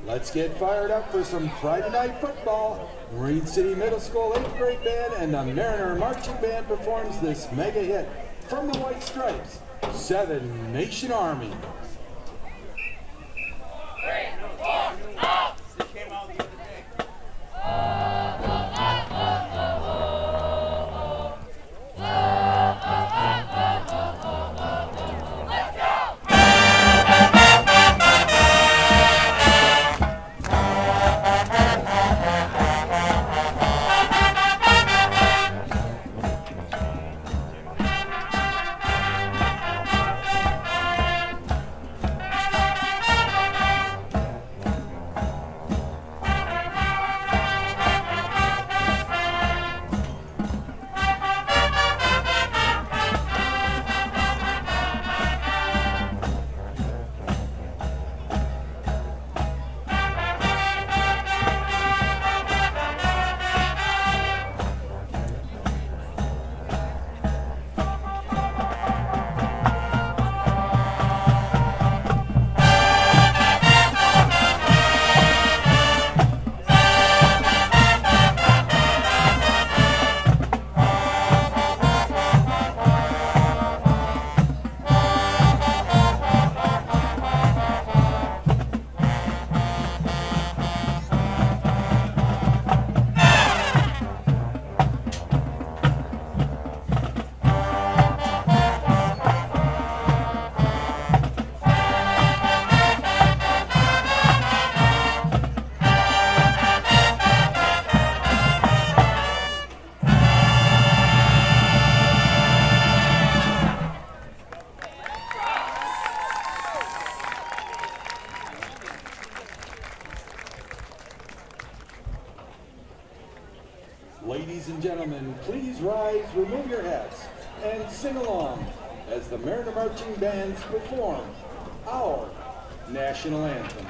Let's get fired up for some Friday night football. Marine City Middle School 8th grade band and the Mariner Marching Band performs this mega hit from the White Stripes, Seven Nation Army. 3, 4, up! Ladies and gentlemen, please rise, remove your hats, and sing along as the Mariner Marching Bands perform our national anthem.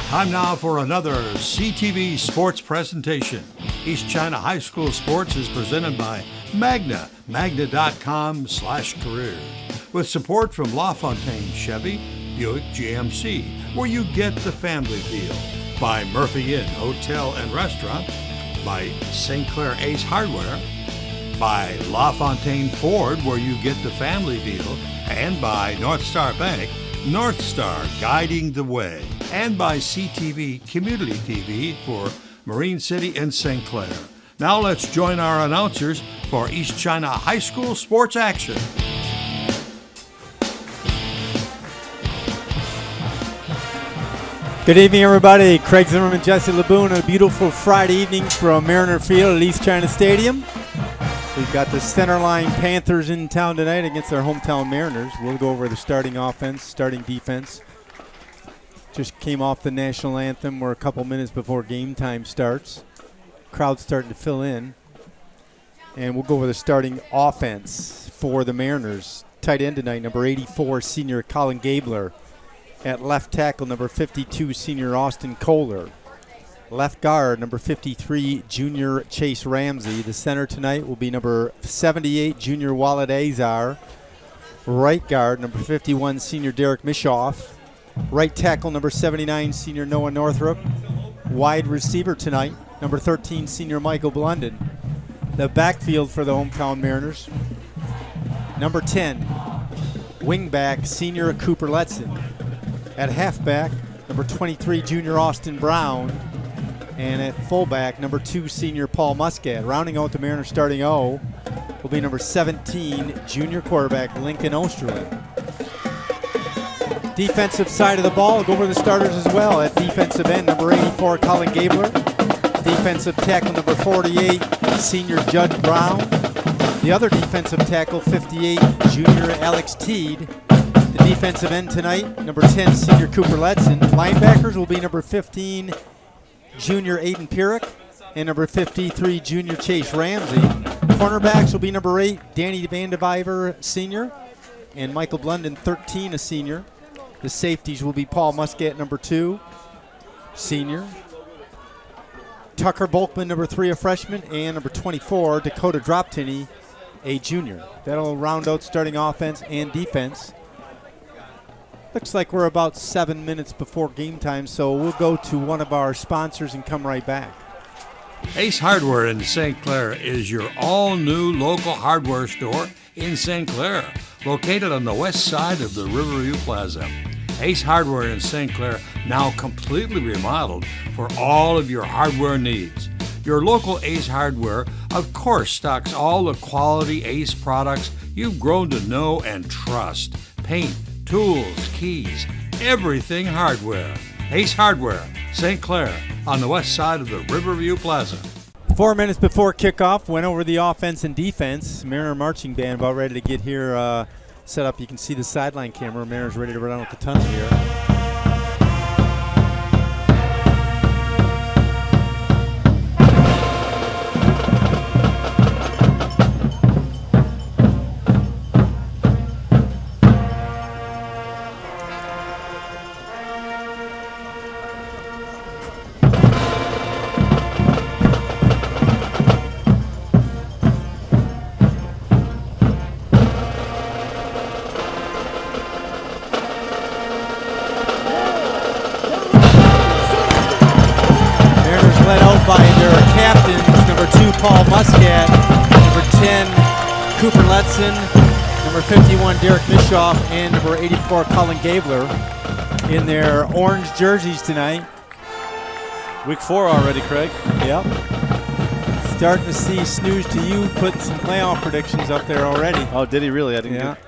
Time now for another CTV sports presentation. East China High School Sports is presented by Magna, magna.com/careers, with support from LaFontaine Chevy, Buick GMC, where you get the family feel, by Murphy Inn Hotel and Restaurant, by St. Clair Ace Hardware, by LaFontaine Ford, where you get the family deal, and by North Star Bank, North Star guiding the way, and by CTV Community TV for Marine City and St. Clair. Now let's join our announcers for East China High School sports action. Good evening, everybody. Craig Zimmerman, Jesse Laboon, on a beautiful Friday evening from Mariner Field at East China Stadium. We've got the Centerline Panthers in town tonight against their hometown Mariners. We'll go over the starting offense, starting defense. Just came off the national anthem. We're a couple minutes before game time starts. Crowd's starting to fill in. And we'll go over the starting offense for the Mariners. Tight end tonight, number 84, senior Colin Gabler. At left tackle, number 52, senior Austin Kohler. Left guard, number 53, junior Chase Ramsey. The center tonight will be number 78, junior Walid Azar. Right guard, number 51, senior Derek Mishoff. Right tackle, number 79, senior Noah Northrup. Wide receiver tonight, number 13, senior Michael Blunden. The backfield for the hometown Mariners, number 10, wingback, senior Cooper Letson. At halfback, number 23, junior Austin Brown. And at fullback, number 2, senior Paul Muscat. Rounding out the Mariners starting O will be number 17, junior quarterback Lincoln Osterlin. Defensive side of the ball, go over the starters as well. At defensive end, number 84, Colin Gabler. Defensive tackle, number 48, senior Judd Brown. The other defensive tackle, 58, junior Alex Teed. The defensive end tonight, number 10, senior Cooper Letson. Linebackers will be number 15, junior Aiden Pierrick, and number 53, junior Chase Ramsey. Cornerbacks will be number 8, Danny Vandeviver, senior, and Michael Blunden, 13, a senior. The safeties will be Paul Muscat, number 2, senior. Tucker Volkman, number 3, a freshman, and number 24, Dakota Droptinney, a junior. That'll round out starting offense and defense. Looks like we're about 7 minutes before game time, so we'll go to one of our sponsors and come right back. Ace Hardware in St. Clair is your all-new local hardware store in St. Clair, located on the west side of the Riverview Plaza. Ace Hardware in St. Clair, now completely remodeled for all of your hardware needs. Your local Ace Hardware, of course, stocks all the quality Ace products you've grown to know and trust. Paint, tools, keys, everything hardware. Ace Hardware, St. Clair, on the west side of the Riverview Plaza. 4 minutes before kickoff, went over the offense and defense. Mariner marching band about ready to get here set up. You can see the sideline camera. Mariners ready to run out with the tunnel here. Paul Muscat, number 10, Cooper Letson, number 51, Derek Mishoff, and number 84, Colin Gabler in their orange jerseys tonight. Week 4 already, Craig. Yep. Starting to see Snooze to You put some playoff predictions up there already. Oh, did he really? I didn't get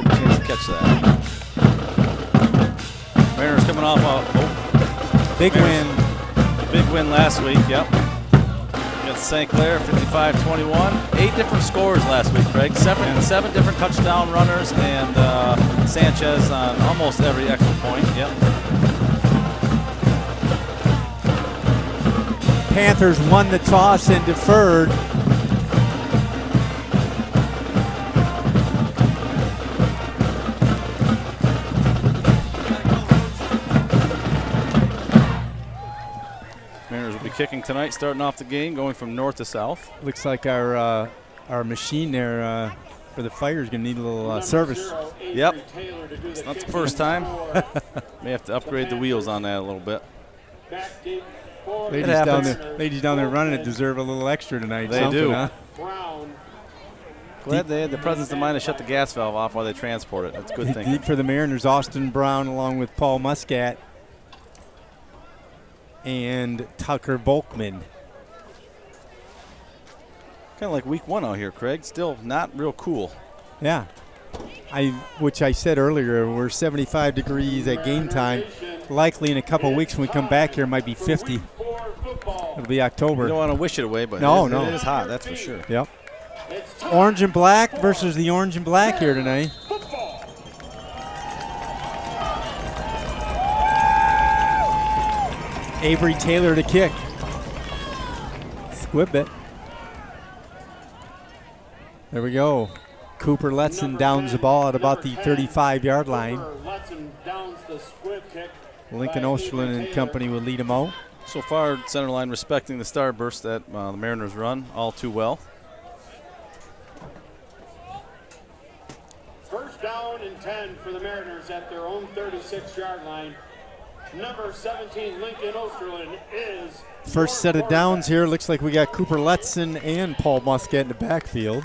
a chance to catch that. Mariners coming off a big win. Big win last week, yep. St. Clair, 55-21. 8 different scores last week, Craig. Seven different touchdown runners, and Sanchez on almost every extra point. Yep. Panthers won the toss and deferred. Kicking tonight, starting off the game, going from north to south. Looks like our machine there for the fire is going to need a little service. Yep. It's not the first time. May have to upgrade the wheels on that a little bit. Ladies down there running it deserve a little extra tonight. They do. Huh? Glad they had the presence of mind to shut the gas valve off while they transport it. That's a good thing. Deep for the Mariners, Austin Brown along with Paul Muscat and Tucker Volkman. Kind of like week 1 out here, Craig. Still not real cool. Yeah. Which I said earlier, we're 75 degrees at game time. Likely in a couple of weeks when we come back here, it might be 50. It'll be October. You don't want to wish it away, but it is hot, that's for sure. Yep. Orange and black versus the orange and black here tonight. Avery Taylor to kick. Squib it. There we go. Cooper Letson downs the ball at about the 35-yard line. Lincoln Osterlin and company will lead him out. So far, center line respecting the starburst that the Mariners run all too well. First down and 10 for the Mariners at their own 36-yard line. Number 17, Lincoln Osterlin is... First set of downs here. Looks like we got Cooper Letson and Paul Muscat in the backfield.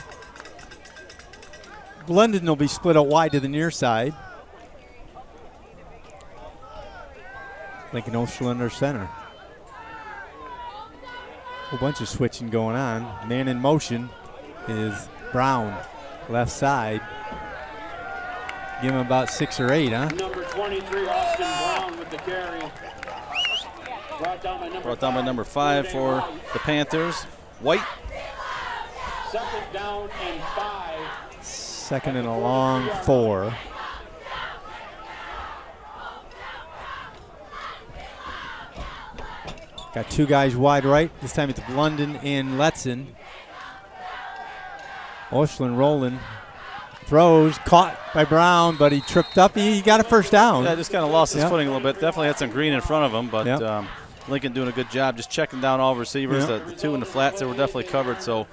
London will be split out wide to the near side. Lincoln Osterlin under center. Whole bunch of switching going on. Man in motion is Brown, left side. Give him about 6 or 8, huh? Number 23, Austin Brown with the carry. Brought down by number 5 for the Panthers. White. Second down and 5. Second and a long 4. Got 2 guys wide right. This time it's London and Letson. Osterlin rolling. Throws, caught by Brown, but he tripped up. He got a first down. Yeah, just kind of lost his footing a little bit. Definitely had some green in front of him, but Lincoln doing a good job just checking down all receivers. The 2 in the flats, they were definitely covered. So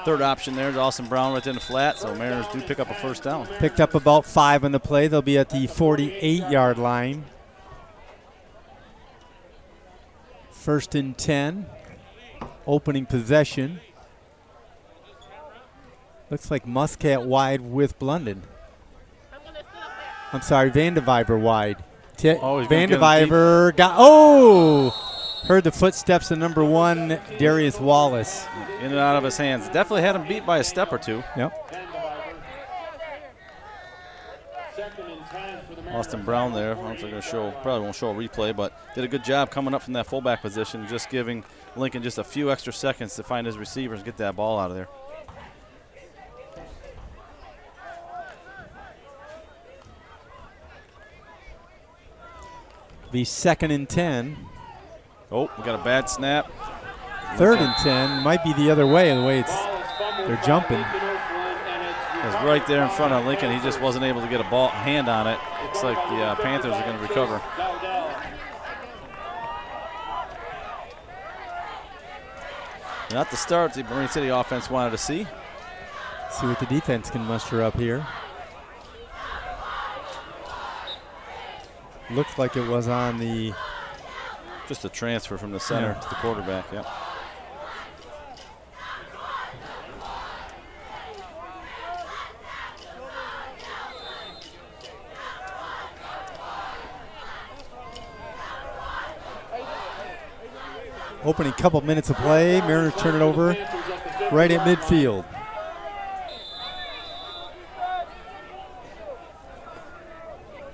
third option there is Austin Brown right in the flat. So Mariners do pick up a first down. Picked up about 5 on the play. They'll be at the 48-yard line. First and 10. Opening possession. Looks like Muscat wide with Blunden. I'm sorry, Vandeviver wide. Vandeviver got, heard the footsteps of number 1, Darius Wallace. In and out of his hands. Definitely had him beat by a step or 2. Yep. Austin Brown there. I don't know if they're going to show, probably won't show a replay, but did a good job coming up from that fullback position, just giving Lincoln just a few extra seconds to find his receivers and get that ball out of there. Be second and 10. Oh, we got a bad snap. Third and 10. Might be the other way they're jumping. It was right there in front of Lincoln. He just wasn't able to get a hand on it. Looks like the Panthers are going to recover. Not the start the Marine City offense wanted to see. See what the defense can muster up here. Looked like it was on the... Just a transfer from the center to the quarterback, yep. Opening couple minutes of play. Mariners turn it over right at midfield.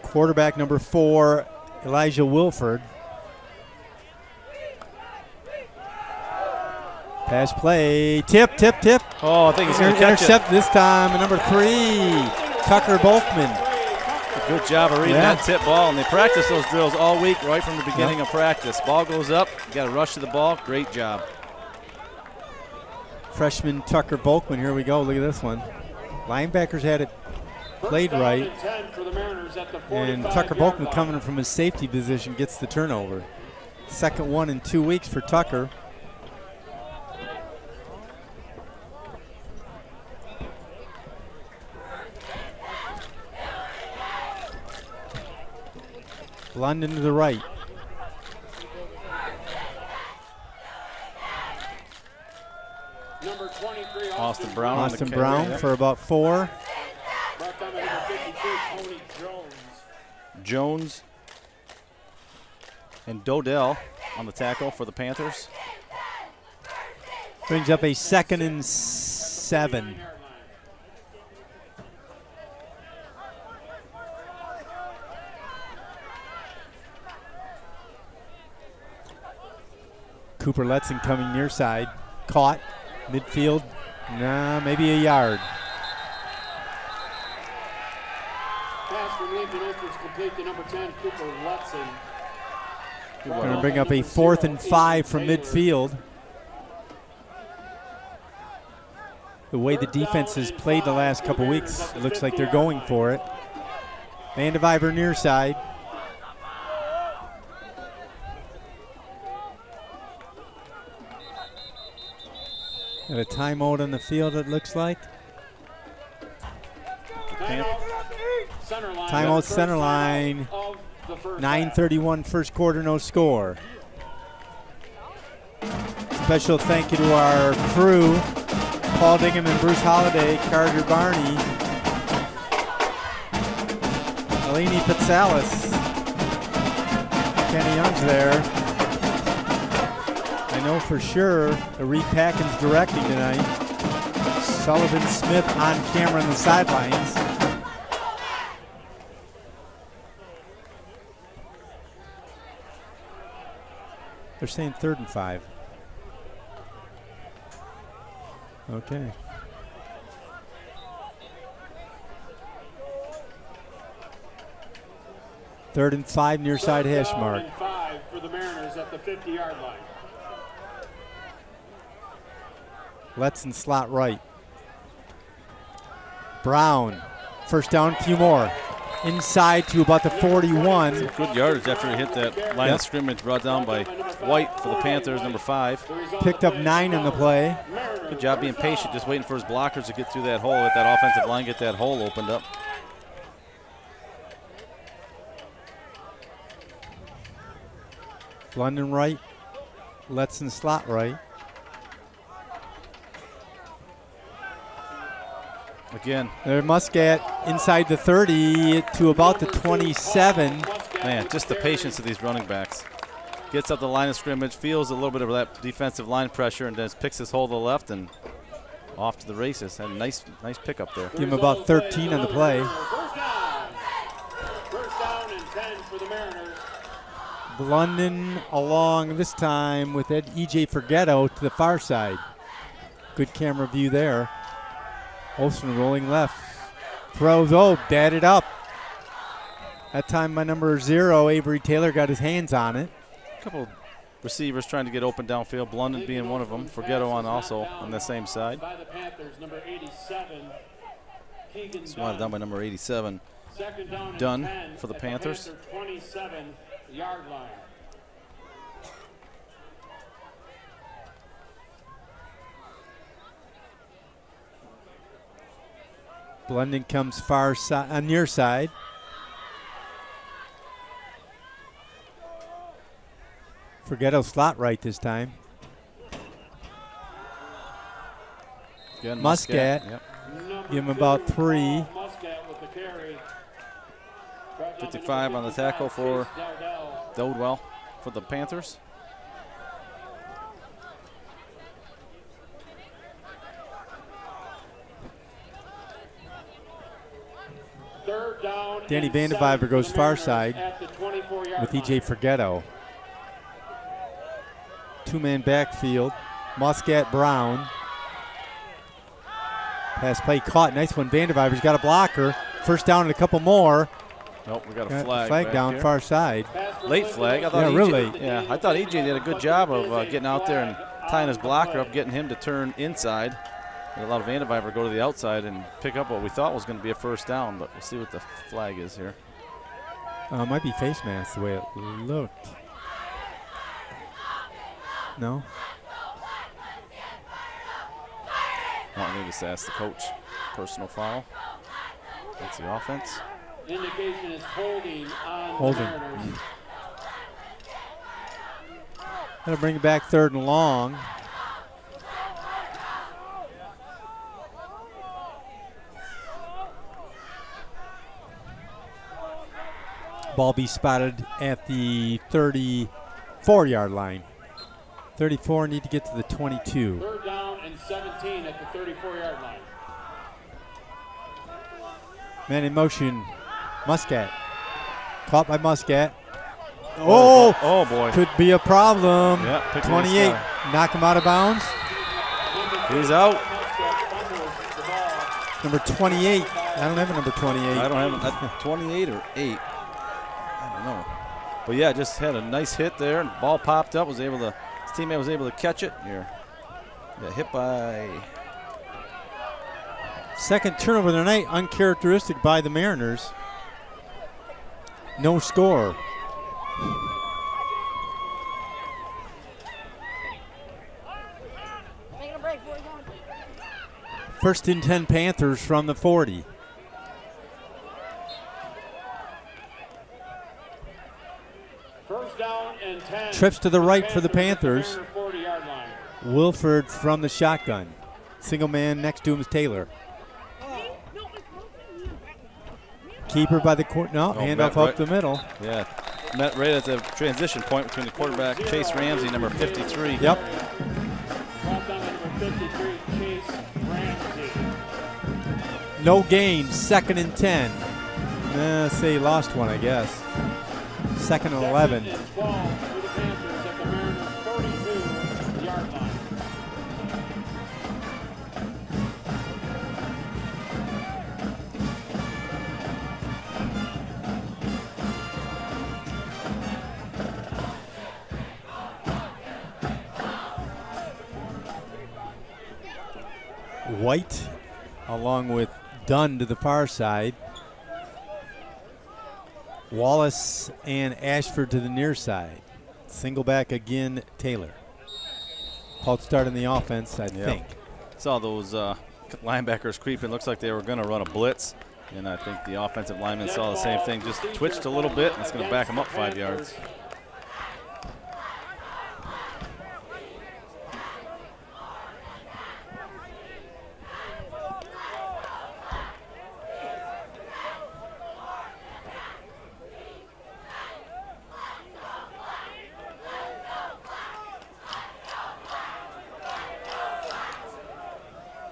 Quarterback number 4, Elijah Wilford. Pass play. Tip. Oh, I think he's going to catch intercept this time. And number 3, Tucker Volkman. Good job of reading that tip ball, and they practice those drills all week right from the beginning of practice. Ball goes up, you got to rush to the ball. Great job. Freshman Tucker Volkman, here we go. Look at this one. Linebackers had it played right, and Tucker Volkman coming from his safety position gets the turnover. Second one in 2 weeks for Tucker. London to the right. Number 23, Austin Brown. Austin Brown for about 4. Jones and Dodell on the tackle for the Panthers. Brings up a 2nd and 7. Cooper Letson coming near side. Caught. Midfield. Maybe a yard. Pass from Lincoln Oster's complete to number 10, Cooper Letson. Going to bring up a 4th and 5 from midfield. the way the defense has played the last couple weeks, it looks like they're going for it. Vandeviver near side. Got a timeout on the field, it looks like. Timeout center line. 9:31 first quarter, no score. Special thank you to our crew, Paul Diggum and Bruce Holliday, Carter Barney, Eleni Pitsalis, Kenny Young's there. I know for sure the Reed Packins directing tonight. Sullivan Smith on camera on the sidelines. They're saying 3rd and 5. Okay. Third and 5 near side hash mark. 5 for the Mariners at the 50-yard line. Letson slot right. Brown, first down, a few more. Inside to about the 41. Good yardage after he hit that line of scrimmage, brought down by White for the Panthers, number 5. Picked up 9 on the play. Good job being patient, just waiting for his blockers to get through that hole, let that offensive line get that hole opened up. London right, Letson slot right. Again. There Muscat inside the 30 to about the 27. Man, just the patience of these running backs. Gets up the line of scrimmage, feels a little bit of that defensive line pressure, and then picks his hole to the left and off to the races. Had a nice pickup there. Give him about 13 on the play. First down and 10 for the Mariners. London along this time with E.J. Forgetto to the far side. Good camera view there. Olsen rolling left. Throws, batted up. That time my number 0, Avery Taylor, got his hands on it. A couple receivers trying to get open downfield. Blunden being one of them. Forgetto also on the same side. By the Panthers, number 87. Swatted down by number 87. Dunn for the Panthers. 27-yard line. Blunden comes far side, on near side. Forgetto slot right this time. Again, Muscat. Yep. Give him about 3. 55 on the tackle for Dodwell for the Panthers. Danny Vandeviver goes far side with E.J. Forgetto. 2-man backfield. Muscat, Brown. Pass play caught. Nice one. Vandeviver's got a blocker. First down and a couple more. Nope, we got a flag. Flag down here. Far side. Late flag. I thought yeah, real late. Yeah, I thought E.J. did a good job of getting out there and tying his blocker up, getting him to turn inside. And allowed Vandeviver go to the outside and pick up what we thought was going to be a first down, but we'll see what the flag is here. Might be face mask the way it looked. No? I think just ask the coach. Personal foul. That's the offense. Indication is holding on Holding. the Mariners. Gonna bring it back 3rd and long. Ball be spotted at the 34-yard line. 34 need to get to the 22. 3rd down and 17 at the 34-yard line. Man in motion, Muscat. Caught by Muscat. Oh boy. Could be a problem. Yeah, 28. Knock him out of bounds. He's out. Number 28. I don't have a number 28. I don't have a 28 or 8. I don't know. But yeah, just had a nice hit there, and ball popped up. His teammate was able to catch it. Here, got hit by Second turnover of the night, uncharacteristic by the Mariners. No score. First and 10 Panthers from the 40. First down and 10. Trips to the right for the Panthers. 40-yard line. Wilford from the shotgun. Single man next to him is Taylor. Keeper by the court. No, handoff up the middle. Yeah, met right at the transition point between the quarterback, Chase Ramsey, number 53. Yep. Brought down number 53, Chase Ramsey. No gain. Second and 10. Say he lost one, I guess. Second and 11. Second and 12 for the Panthers at the Mariners' 42-yard line. White along with Dunn to the far side. Wallace and Ashford to the near side. Single back again, Taylor. Called start in the offense, I think. Saw those linebackers creeping. Looks like they were going to run a blitz. And I think the offensive lineman saw the same thing. Just twitched a little bit. And it's going to back him up 5 yards.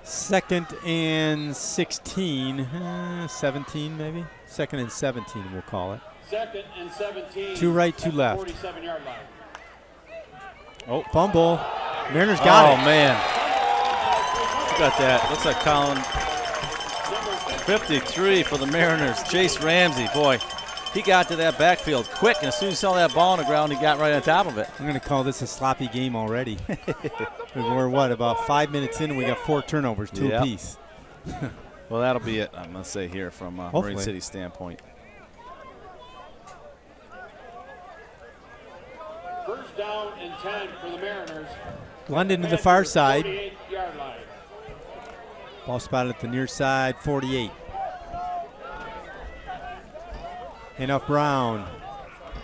Second and 16, 17 maybe? Second and 17 we'll call it. Second and 17. Two right, two left. 47-yard line. Oh, fumble. Mariners got it. Oh, man. Got that. Looks like Colin. 53 for the Mariners. Chase Ramsey, boy. He got to that backfield quick, and as soon as he saw that ball on the ground, he got right on top of it. I'm going to call this a sloppy game already. We're, about 5 minutes in, and we got 4 turnovers, 2 apiece. Well, that'll be it, I'm going to say, here from Marine City's standpoint. First down and 10 for the Mariners. London to the far side. 48-yard line. Ball spotted at the near side, 48. Handoff Brown.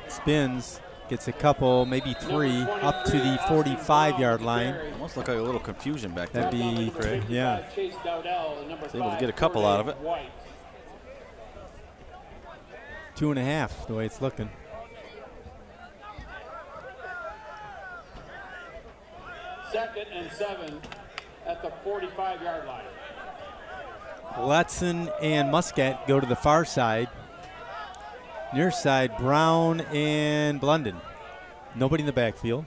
Spins. Gets a couple, maybe 3, up to the 45-yard line. Almost looked like a little confusion back there. That'd be, yeah. Was able to get a couple out of it. 2.5, the way it's looking. Second and 7 at the 45-yard line. Letson and Muscat go to the far side. Near side, Brown and Blunden. Nobody in the backfield.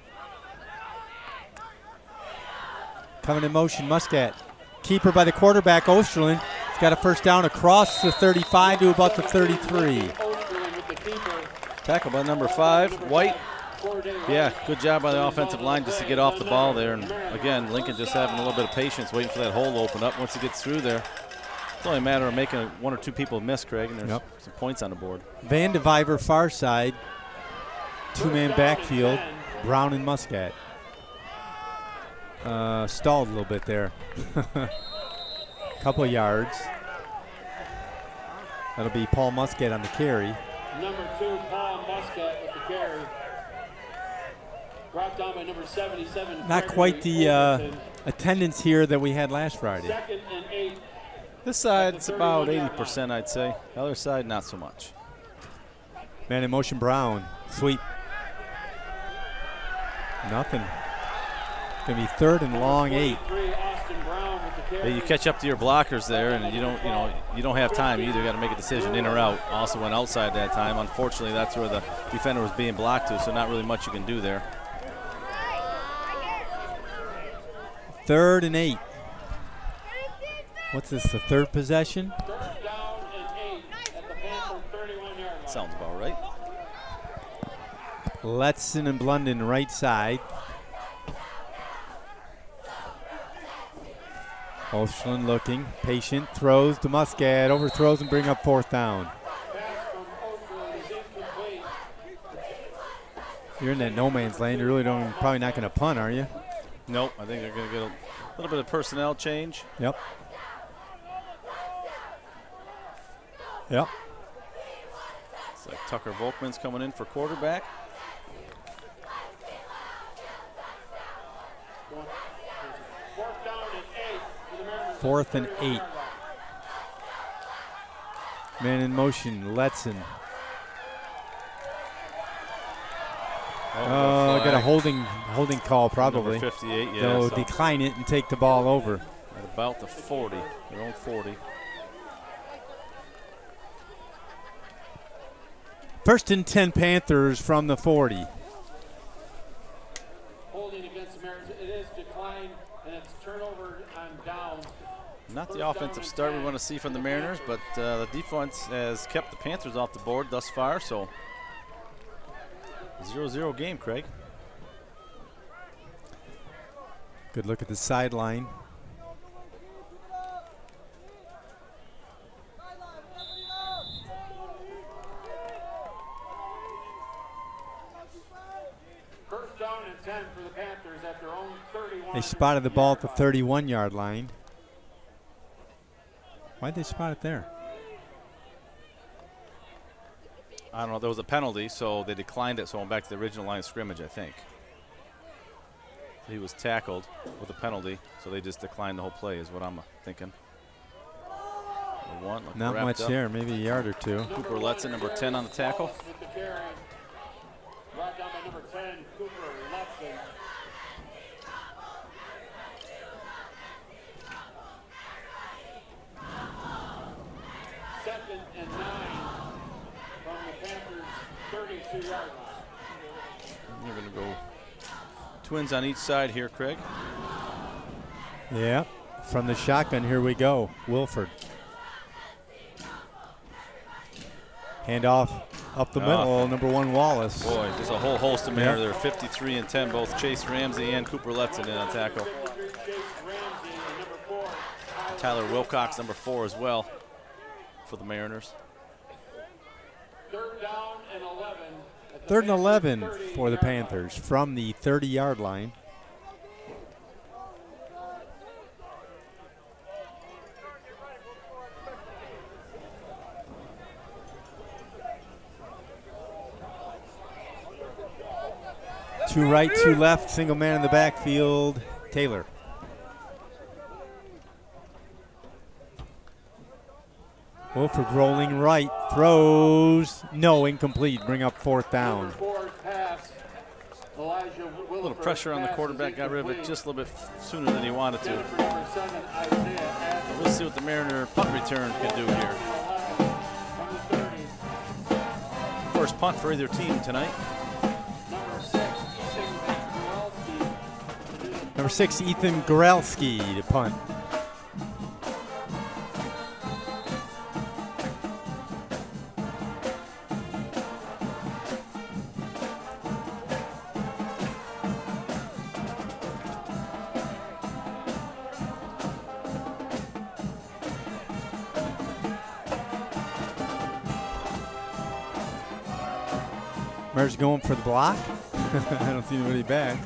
Coming in motion, Muscat. Keeper by the quarterback, Osterlin. He's got a first down across the 35 to about the 33. Tackle by number 5, White. Yeah, good job by the offensive line just to get off the ball there. And again, Lincoln just having a little bit of patience, waiting for that hole to open up. Once he gets through there, it's only a matter of making 1 or 2 people miss, Craig, and there's some points on the board. Van de Viver far side. 2-man backfield. Brown and Muscat. Stalled a little bit there. Couple yards. That'll be Paul Muscat on the carry. Number 2, Paul Muscat with the carry. Brought down by number 77. Not quite the attendance here that we had last Friday. Second and 8. This side's about 80%, I'd say. The other side, not so much. Man in motion, Brown. Sweep. Nothing. Going to be third and long 8. Yeah, you catch up to your blockers there, and you don't have time. You either got to make a decision in or out. Also went outside that time. Unfortunately, that's where the defender was being blocked to, so not really much you can do there. Third and 8. What's this, the third possession? Third down and 8 at the Panther 31-yard line. Sounds about right. Letson and Blunden right side. Olshlin looking, patient, throws to Muscat, overthrows and bring up 4th down. You're in that no man's land. You really probably not going to punt, are you? Nope. I think they're going to get a little bit of personnel change. Yep. Yep. It's like Tucker Volkman's coming in for quarterback. Fourth and 8. Man in motion, Letson. Oh, got a holding call probably. Number 58, yeah. They'll decline it and take the ball over. At about the 40, their own 40. 1st and 10 Panthers from the 40. Holding against the Mariners, it is declined, and it's turnover on down. Not the offensive start we want to see from the Mariners, but the defense has kept the Panthers off the board thus far, so 0-0 game, Craig. Good look at the sideline. First down and 10 for the Panthers at their own 31. They spotted the ball at the 31-yard line. Why'd they spot it there? I don't know. There was a penalty, so they declined it, so went back to the original line of scrimmage, I think. He was tackled with a penalty, so they just declined the whole play is what I'm thinking. Not much there, maybe a yard or two. Cooper Letson, number 10 on the tackle. With the carry. Brought down by number 10, Cooper Letson. Second and 9 from the Panthers' 32-yard line. You're going to go twins on each side here, Craig. Yeah, from the shotgun, here we go. Wilford. Handoff up the middle, number 1 Wallace. Boy, there's a whole host of men. They're 53 and 10, both Chase Ramsey and Cooper Letson in on tackle. Tyler Wilcox, number 4 as well for the Mariners. Third down and 11. 3rd and 11 for the Panthers from the 30-yard line. Two right, two left, single man in the backfield, Taylor. Wilford rolling right, throws, no, incomplete, bring up 4th down. A little pressure on the quarterback, got rid of it just a little bit sooner than he wanted to. We'll see what the Mariner punt return can do here. First punt for either team tonight. Number 6, Ethan Gorelski to punt. Mariners going for the block. I don't see anybody back.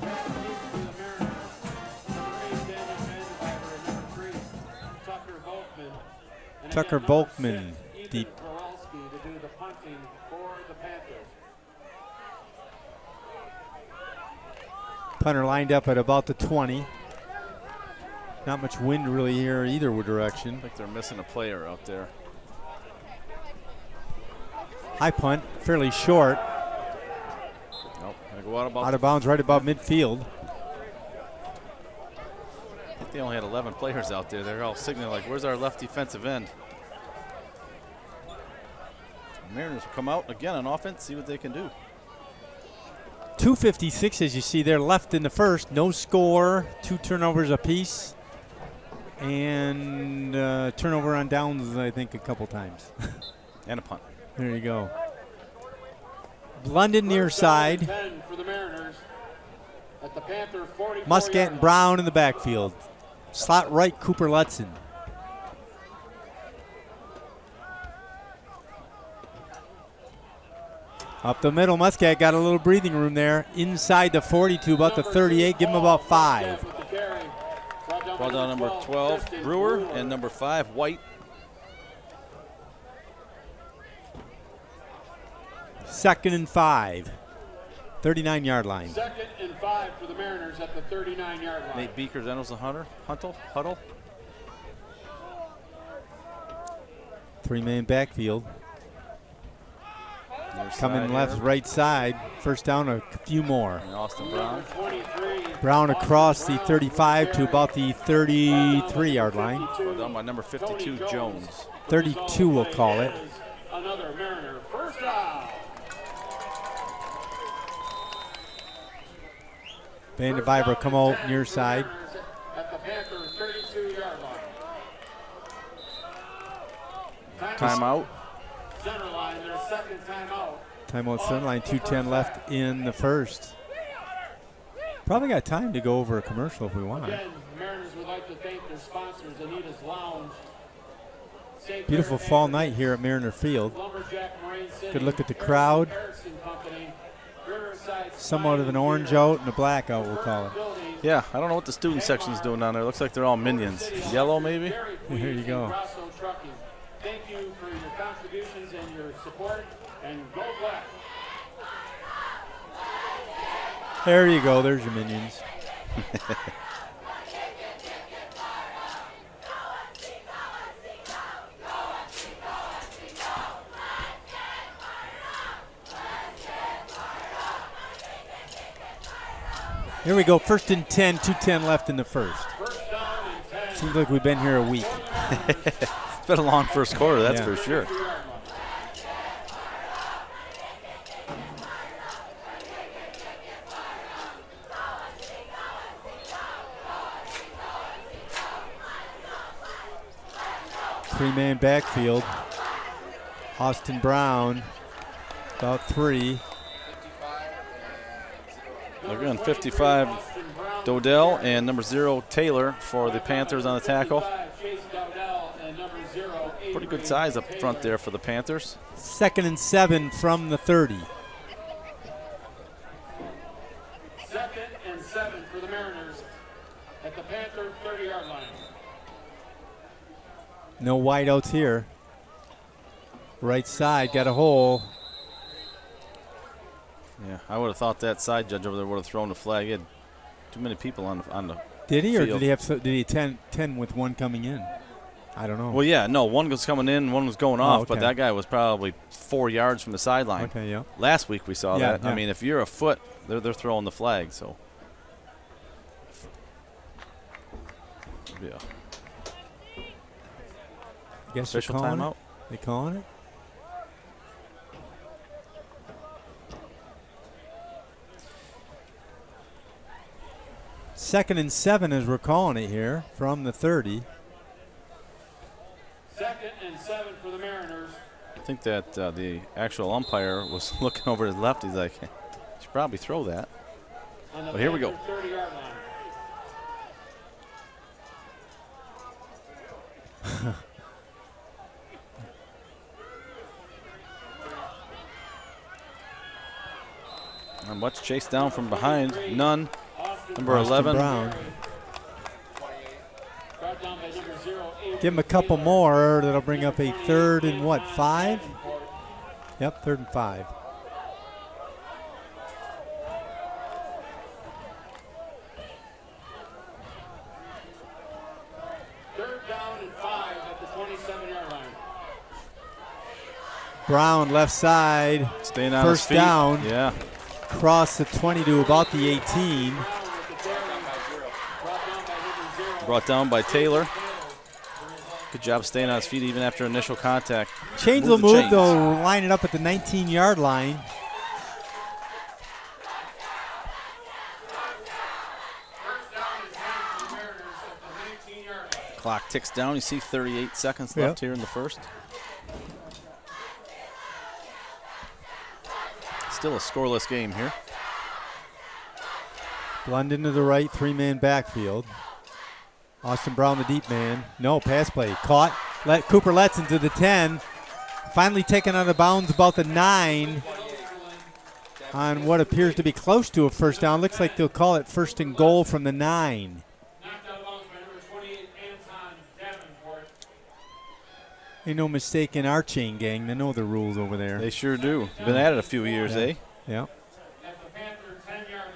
Tucker Volkman, deep. Punter lined up at about the 20. Not much wind really here either direction. I think they're missing a player out there. High punt, fairly short. Nope, gonna go out of bounds right above midfield. I think they only had 11 players out there. They're all signaling like, where's our left defensive end? The Mariners will come out again on offense, see what they can do. 2:56 as you see there left in the first. No score, 2 turnovers apiece. And turnover on downs, I think, a couple times. And a punt. There you go. London near side. For the Mariners at the Panther 40. Muscat and Brown in the backfield. Slot right, Cooper Lutzen. Up the middle, Muscat got a little breathing room there. Inside the 42, about the 38. Give him about 5. Ball down number 12, Brewer, and number 5, White. Second and 5. 39-yard line. Second and 5 for the Mariners at the 39-yard line. Nate Beekers enters the huddle. 3-man backfield. Near Coming side left, here. right side. First down, a few more. And Austin Brown. 23. Brown across the 35 to about the 33-yard line. Ball down by number 52, Jones. 32, we'll call it. Another Mariner. First down. Vanderbiver come out near side. At the Panthers 32-yard line. Timeout. Center line, their second timeout. Timeout center line, 2:10 left in the first. Probably got time to go over a commercial if we want. Again, Mariners would like to thank their sponsors, Anita's Lounge. St. Beautiful Clair fall Bank, night here at Mariner Field. Lumberjack Marine City, Good look at the crowd. Harrison Company, Riverside Somewhat of an orange out and a black out, we'll call it. Building, Yeah, I don't know what the student section's doing down there. Looks like they're all minions. Yellow, maybe? Dairy Here you Queen, go. and Grosso Trucking. Thank you for your contributions and your support, and go Black. There you go, there's your minions. Here we go, 1st and 10, 2:10 left in the first. First down and 10. Seems like we've been here a week. It's been a long first quarter, that's Yeah. for sure. Three-man backfield. Austin Brown, about 3. They're going 55, Dodell, and number 0, Taylor, for the Panthers on the tackle. Chase Dowdell and number 0, Pretty good size up front there for the Panthers. 2nd and 7 from the 30. Second and 7 for the Mariners at the Panther 30-yard line. No wideouts here. Right side, got a hole. Yeah, I would have thought that side judge over there would have thrown the flag. He had too many people on the Did he, or field. did he have? Did he 10 with one coming in? I don't know. Well, yeah, no, one was coming in, one was going off, but okay. that guy was probably 4 yards from the sideline. Okay, yeah. Last week we saw Yeah, that. yeah. I mean, if you're a foot, they're throwing the flag. So, yeah. Guess Official they're calling timeout. it? They calling it? Second and 7 as we're calling it here from the 30. Second and 7 for the Mariners. I think that the actual umpire was looking over his left. He's like, should probably throw that. On the But here we go. Panther 30-yard line. And much chase down from behind. None. Number Austin 11. Brown. Brought down by number 0, Give him a couple more. That'll bring up a 3rd and what, 5? Yep, 3rd and 5. Third down and 5 at the 27-yard line. Brown left side. Staying on First his feet. down. Yeah. Cross the 20 to about the 18. Brown with the carry. Brought down by number 0. Brought down by Taylor. Good job staying on his feet even after initial contact. Chains Move will the move, chains. though, line it up at the 19-yard line. First down and 10 for the Mariners at the 19-yard line. Clock ticks down. You see 38 seconds Yep. left here in the first. Still a scoreless game here. London to the right, 3-man backfield. Austin Brown, the deep man. No, pass play. Caught. Cooper Letts into the 10. Finally taken out of bounds about the 9 on what appears to be close to a first down. Looks like they'll call it first and goal from the 9. Ain't no mistake in our chain gang. They know the rules over there. They sure do. Been at it a few years, eh? Yeah. At the Panther 10-yard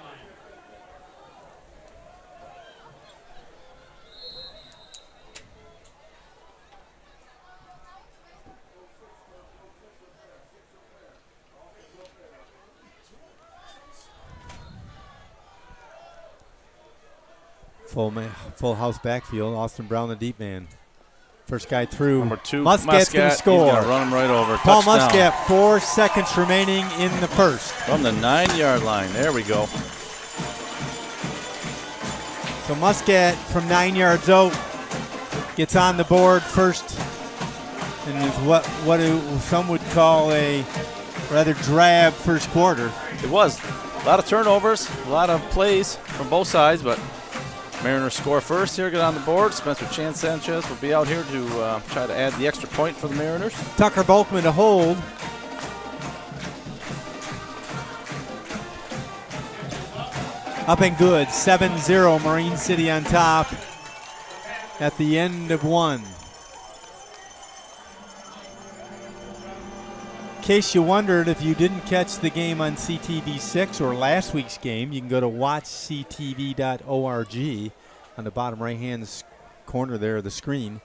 line. Full house backfield. Austin Brown, the deep man. First guy through. Number 2, Muscat's going to score. He's going to run him right over. Paul Touchdown. Muscat, 4 seconds remaining in the first. From the 9-yard line. There we go. So Muscat from 9 yards out gets on the board first, and is what some would call a rather drab first quarter. It was. A lot of turnovers, a lot of plays from both sides, but Mariners score first here, get on the board. Spencer Sanchez will be out here to try to add the extra point for the Mariners. Tucker Bulkman to hold. Up and good, 7-0, Marine City on top at the end of 1. In case you wondered, if you didn't catch the game on CTV6 or last week's game, you can go to watchctv.org on the bottom right-hand corner there of the screen.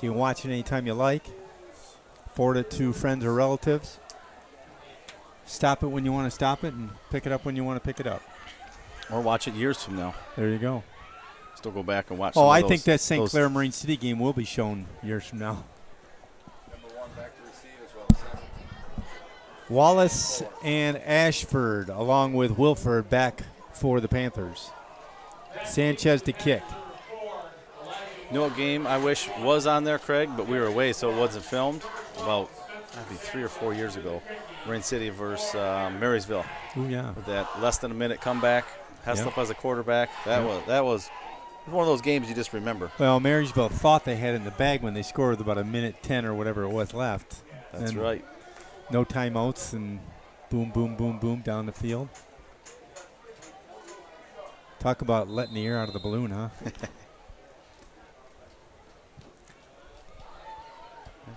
You can watch it anytime you like. Forward it to friends or relatives. Stop it when you want to stop it and pick it up when you want to pick it up. Or watch it years from now. There you go. Still go back and watch Oh, some I of those, think that St. Clair Marine City game will be shown years from now. Number 1 back to receive as well. Wallace and Ashford, along with Wilford, back for the Panthers. Sanchez to kick. You know what game I wish was on there, Craig, but we were away, so it wasn't filmed? About, that'd be 3 or 4 years ago. Marine City versus Marysville. Oh, yeah. With that less than a minute comeback. Heslop as a quarterback. That was one of those games you just remember. Well, Marysville thought they had it in the bag when they scored with about a minute 10 or whatever it was left. That's and right. No timeouts and boom, boom, boom, boom down the field. Talk about letting the air out of the balloon, huh?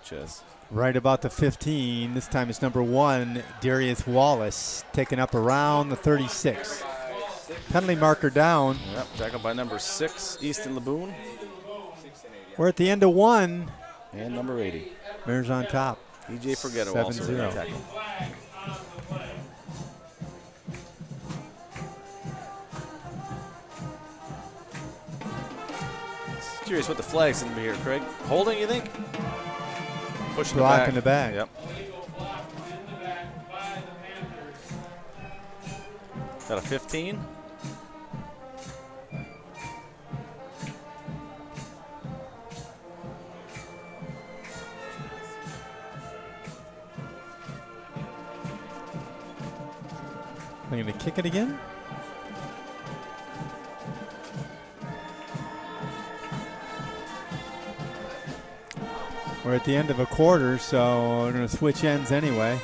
Just right about the 15. This time it's number 1, Darius Wallace, taken up around the 36. Penalty marker down. Yep, tackled by number 6, Easton Laboon. We're at the end of 1. And number 80. Mariners on top. DJ Forgetto also with that tackle. Curious what the flag's going to be here, Craig. Holding, you think? Pushing the back. Block in the back. Yep. Is that a 15? Are you going to kick it again? We're at the end of a quarter, so we're going to switch ends anyway.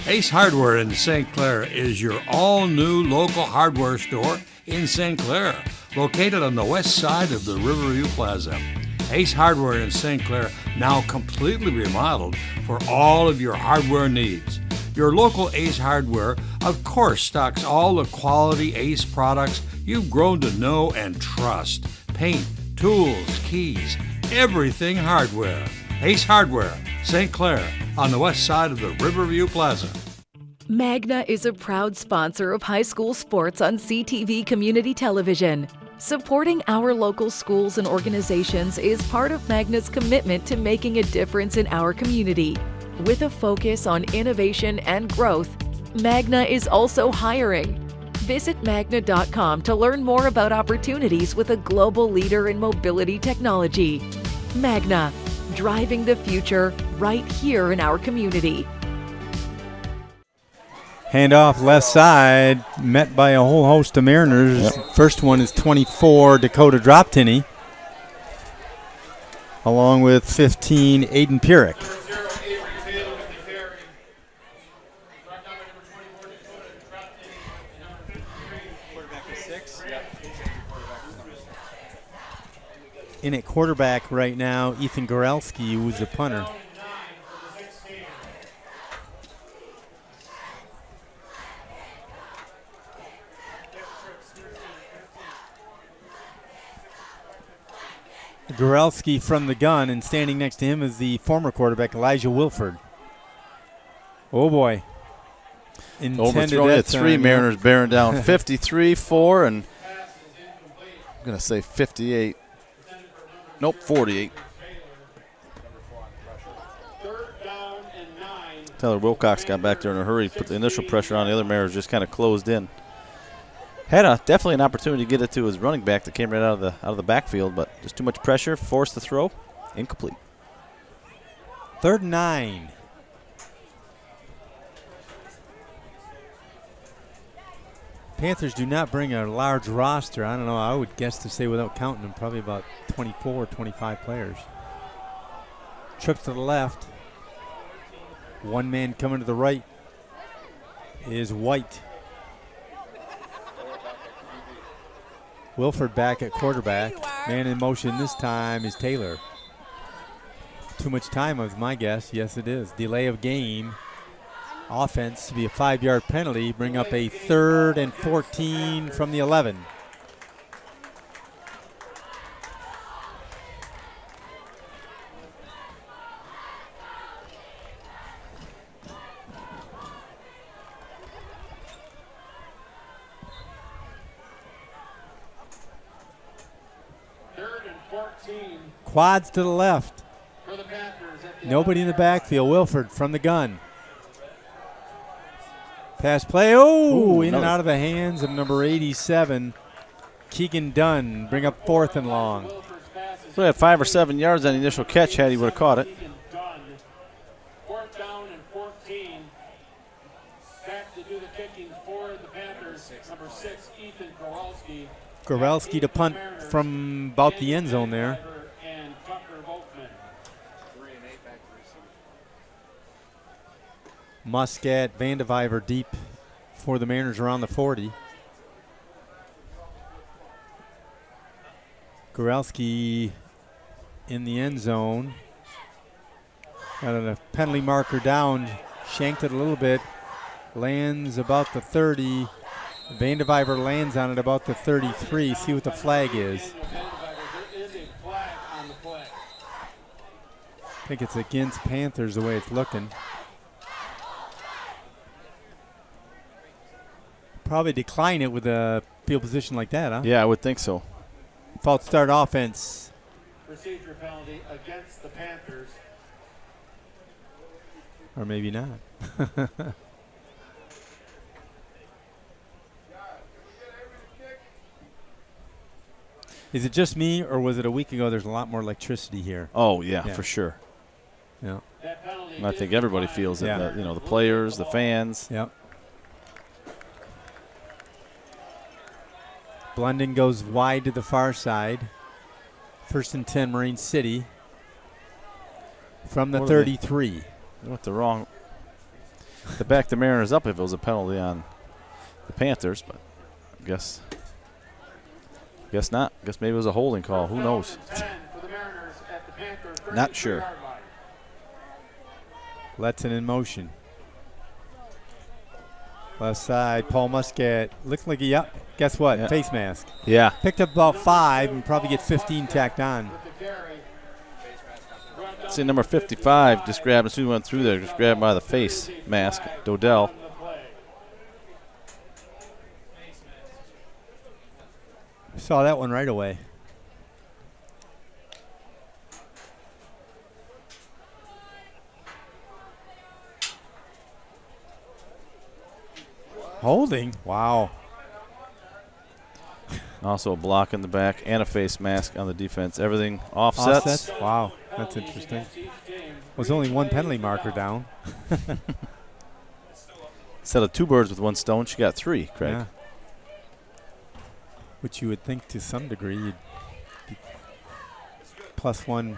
Ace Hardware in St. Clair is your all-new local hardware store in St. Clair, located on the west side of the Riverview Plaza. Ace Hardware in St. Clair, now completely remodeled for all of your hardware needs. Your local Ace Hardware, of course, stocks all the quality Ace products you've grown to know and trust. Paint, tools, keys, everything hardware. Ace Hardware, St. Clair, on the west side of the Riverview Plaza. Magna is a proud sponsor of high school sports on CTV Community Television. Supporting our local schools and organizations is part of Magna's commitment to making a difference in our community. With a focus on innovation and growth, Magna is also hiring. Visit magna.com to learn more about opportunities with a global leader in mobility technology. Magna, driving the future right here in our community. Handoff left side, met by a whole host of Mariners. Yep. First one is 24, Dakota Droptinney, along with 15, Aiden Purick. In at quarterback right now, Ethan Gorelski, who's the punter. Gorelski from the gun, and standing next to him is the former quarterback, Elijah Wilford. Oh, boy. Overthrown at 3, Mariners bearing down 53-4, and I'm going to say 58. Nope, 48. Tyler Wilcox got back there in a hurry, put the initial pressure on. The other Mariners just kind of closed in. Had definitely an opportunity to get it to his running back that came right out of the backfield, but just too much pressure, forced the throw, incomplete. 3rd and 9. Panthers do not bring a large roster. I don't know. I would guess to say without counting them, probably about 24 or 25 players. Trip to the left. One man coming to the right is White. Wilford back at quarterback. Man in motion this time is Taylor. Too much time was my guess. Yes, it is. Delay of game. Offense to be a 5-yard penalty. Bring up a 3rd and 14 from the 11. Quads to the left. Nobody in the backfield. Wilford from the gun. Pass play. Oh, in and out of the hands of number 87, Keegan Dunn. Bring up 4th and long. So he had 5 or 7 yards on the initial catch had he would have caught it. 4th down and 14. Back to do the kicking for the Panthers. Number 6, Ethan Gorelski. Gorelski to punt from about the end zone there. And Tucker Volkman. Muscat, Vandeviver deep for the Mariners around the 40. Gorelski in the end zone. Got a penalty marker down, shanked it a little bit, lands about the 30. Vandeviver lands on it about the 33. See what the flag is. There is a flag on the play. I think it's against Panthers the way it's looking. Probably decline it with a field position like that, huh? Yeah, I would think so. False start offense. Procedure penalty against the Panthers. Or maybe not. Is it just me, or was it a week ago there's a lot more electricity here? Oh, yeah. For sure. Yeah. And I think everybody feels it. Yeah. The players, the fans. Yep. Blunden goes wide to the far side. 1st and 10, Marine City. From the 33. They went the wrong. To back the Mariners up if it was a penalty on the Panthers, but I guess not. Guess maybe it was a holding call. Who knows? Not sure. Letson in motion. Left side, Paul Muscat. Looks like guess what? Yeah. Face mask. Yeah. Picked up about 5 and probably get 15 tacked on. See, number 55 just grabbed as soon as he went through there, just grabbed by the face mask, Dodell. Saw that one right away. Holding. Wow. Also a block in the back and a face mask on the defense. Everything offsets. Wow, that's interesting. Was only one penalty marker down. Instead of 2 birds with 1 stone, she got 3, Craig. Yeah. Which you would think to some degree you'd be +1,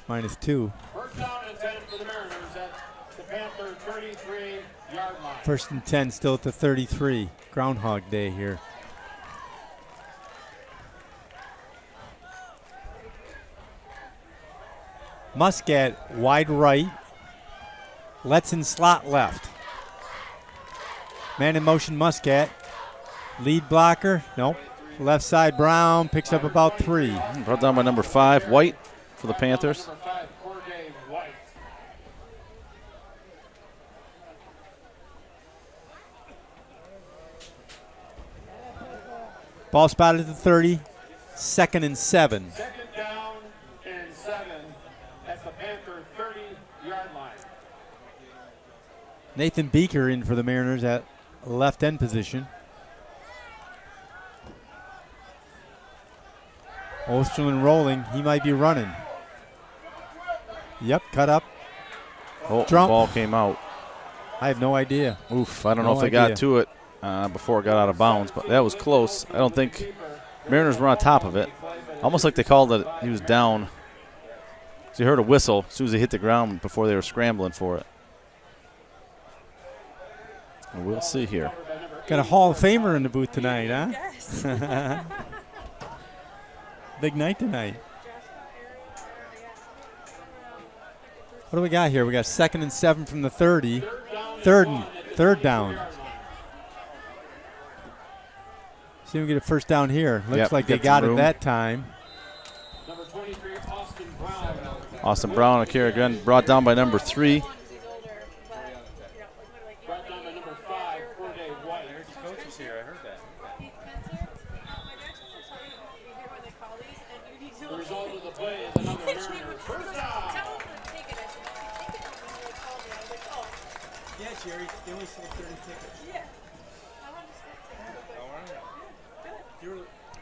-2. First down and 10 for the Mariners at the Panther 33-yard line. 1st and 10, still at the 33. Groundhog Day here. Muscat wide right. Letson slot left. Man in motion, Muscat. Lead blocker, nope. Left side, Brown picks up about 3. Brought down by number 5, White for the Panthers. Number 5, Corday White. Ball spotted at the 30. 2nd and 7. 2nd down and 7 at the Panther 30-yard line. Nathan Beaker in for the Mariners at left end position. Osterlin rolling. He might be running. Yep, cut up. Oh, the Trump. ball came out. I have no idea. Oof, I don't know No if they idea. got to it before it got out of bounds, but that was close. I don't think Mariners were on top of it. Almost like they called it he was down. So you heard a whistle as soon as they hit the ground before they were scrambling for it. And we'll see here. Got a Hall of Famer in the booth tonight, huh? Yes. Big night tonight. What do we got here? We got 2nd and 7 from the 30. Third down. See if we get a first down here. Looks Yep, like they get got some it room. that time. Number 23, Austin Brown. Austin Brown and Kerrigan brought down by number 3. Brought down by number 5, Corday White. Coaches here, I heard that. The result of the play is another Mariners first down. Yeah, Jerry. They only sold 30 tickets.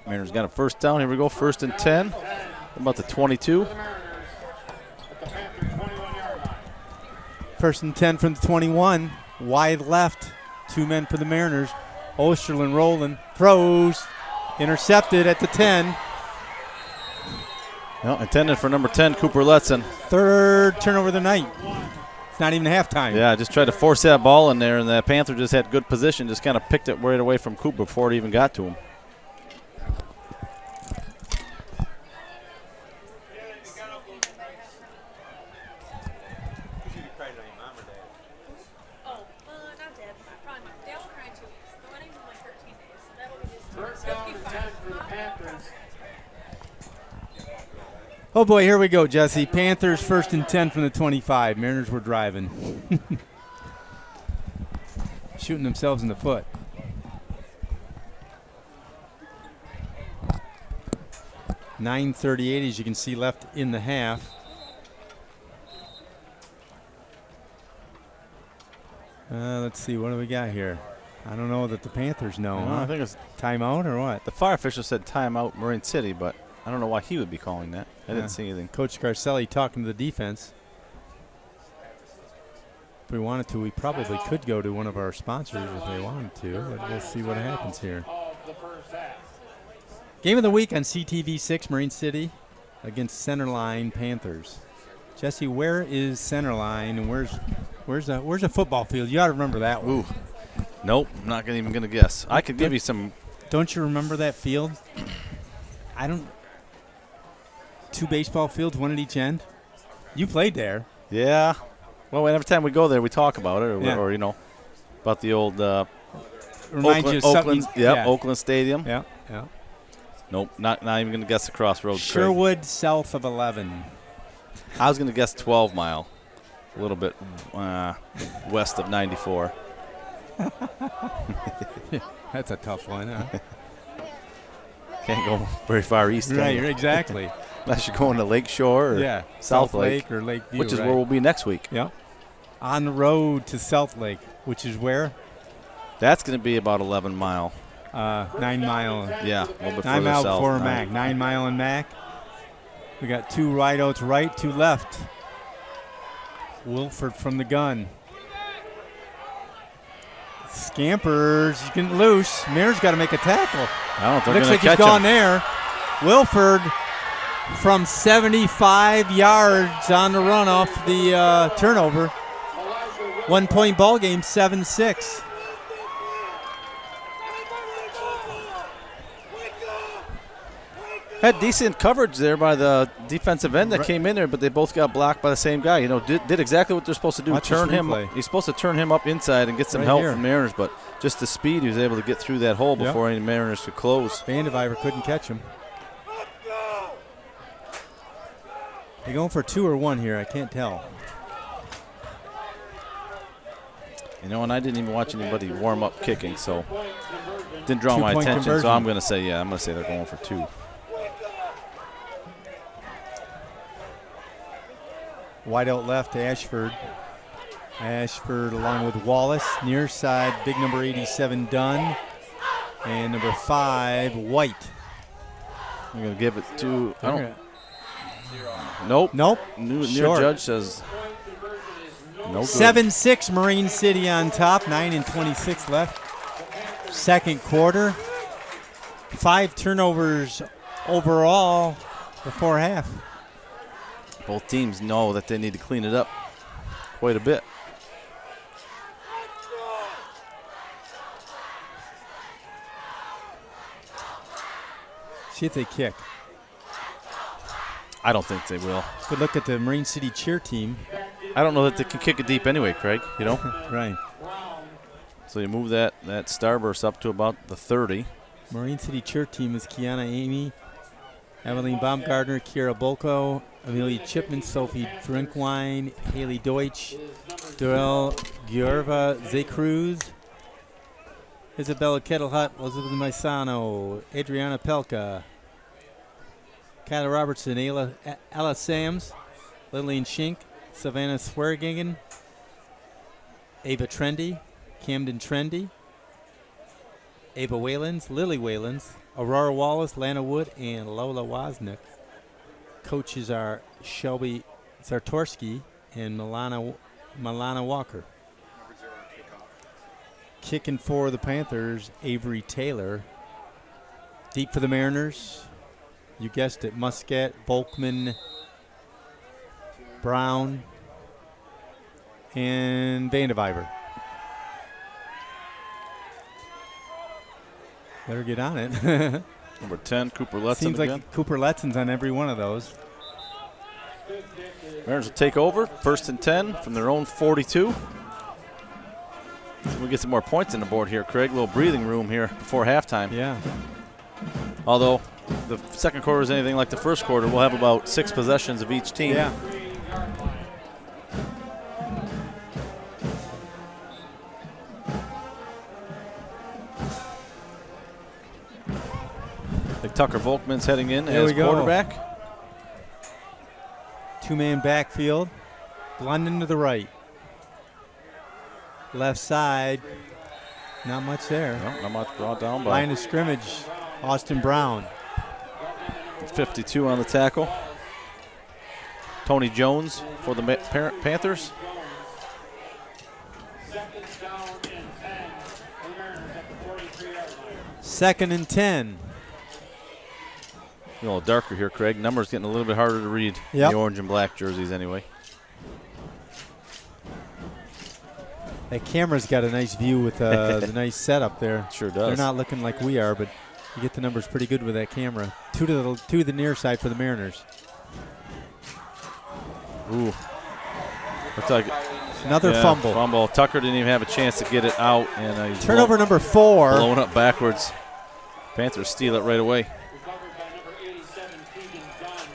Mariners got a first down. Here we go, 1st and 10. About the 22. The Mariners at the Panther 21-yard line. 1st and 10 from the 21. Wide left. 2 men for the Mariners. Osterlin rolling. Throws. Intercepted at the 10. No, intended for number 10, Cooper Letson. 3rd turnover of the night. It's not even halftime. Yeah, just tried to force that ball in there, and the Panther just had good position, just kind of picked it right away from Cooper before it even got to him. First down and 10 for the Panthers. Oh, boy, here we go, Jesse. Panthers 1st and 10 from the 25. Mariners were driving. Shooting themselves in the foot. .938, as you can see, left in the half. Let's see, what do we got here? I don't know that the Panthers know. I think it's Timeout or what? the fire official said timeout Marine City, but I don't know why he would be calling that. I didn't see anything. Coach Garcelli talking to the defense. If we wanted to, we probably could go to one of our sponsors if they wanted to, but we'll see what happens here. Of the first half. Game of the week on CTV6, Marine City against Centerline Panthers. Jesse, where is Centerline and where's a football field? You got to remember that one. Ooh. Nope, I'm not even going to guess. I could give you some. Don't you remember that field? I don't. 2 baseball fields, 1 at each end. You played there. Yeah. Well, every time we go there, we talk about it, or you know, about the old Reminds you of something. Oakland, yeah, Oakland Stadium. Yeah, yeah. Nope, not even going to guess the crossroads. Craig. Sherwood, south of 11. I was going to guess 12 Mile, a little bit west of 94. That's a tough one, huh? Can't go very far east. can Right, you? exactly. Unless you're going to Lakeshore or Yeah, South Lake, or Lakeview, which is right. where we'll be next week. Yeah. On the road to South Lake, which is where? That's going to be about 11 Mile. 9 Mile. Yeah, a little bit 9 further Mile south. before Mac. 9 Mile and Mac. We got 2 wideouts right, 2 left. Wilford from the gun. Scampers, he's getting loose. Mariners got to make a tackle. I don't think Looks they're like going he's to catch gone him. there. Wilford from 75 yards on the run off the turnover. 1 point ball game, 7-6. Had decent coverage there by the defensive end that came in there, but they both got blocked by the same guy. You know, did exactly what they're supposed to do. Watch this Turn him. replay. He's supposed to turn him up inside and get some Right help here. from Mariners, but just the speed, he was able to get through that hole Yep. before any Mariners could close. Vandeviver couldn't catch him. They going for 2 or 1 here? I can't tell. You know, and I didn't even watch anybody warm up kicking, so didn't draw my 2-point attention. conversion. So I'm going to say, I'm going to say they're going for 2. Wide out left to Ashford. Ashford along with Wallace. Near side, big number 87, Dunn. And number 5, White. I'm going to give it to, I don't, Okay. nope. Nope. Near Short. judge says no good. 7-6 Marine City on top. 9:26 left. Second quarter. 5 turnovers overall before half. Both teams know that they need to clean it up quite a bit. See if they kick. I don't think they will. Good look at the Marine City cheer team. I don't know that they can kick it deep anyway, Craig, you know? Right. So you move that starburst up to about the 30. Marine City cheer team is Kiana Amy, Evelyn Baumgartner, Kira Bolko, Amelia Chipman, Sophie Drinkwine, Haley Deutsch, Durell Giorva Cruz, Isabella Kettlehut, Elizabeth Maisano, Adriana Pelka, Kyla Robertson, Ella Sams, Lillian Schink, Savannah Sweargingen, Ava Trendy, Camden Trendy, Ava Whalens, Lily Whalens, Aurora Wallace, Lana Wood, and Lola Wozniak. Coaches are Shelby Zartorsky and Milana Walker. Kicking for the Panthers, Avery Taylor. Deep for the Mariners. You guessed it, Muscat, Volkman, Brown, and Vandeviver. Better get on it. Number 10, Cooper Letson Seems again. like Cooper Letson's on every one of those. Mariners will take over, 1st and 10 from their own 42. We'll get some more points on the board here, Craig. A little breathing room here before halftime. Yeah. Although the second quarter is anything like the first quarter, we'll have about 6 possessions of each team. Yeah. Like Tucker Volkman's heading in There as we go. quarterback. 2-man backfield. London to the right. Left side. Not much there. No, not much brought down by Line of scrimmage. Austin Brown. 52 on the tackle. Tony Jones for the Panthers. Second and 10. A little darker here, Craig. Numbers getting a little bit harder to read. Yep. The orange and black jerseys anyway. That camera's got a nice view with the nice setup there. Sure does. They're not looking like we are, but you get the numbers pretty good with that camera. Two to the near side for the Mariners. Ooh. Looks like Another fumble. Fumble. Tucker didn't even have a chance to get it out. And he's Turnover number 4. blowing up backwards. Panthers steal it right away. Recovered by number 87, Keegan Dunn.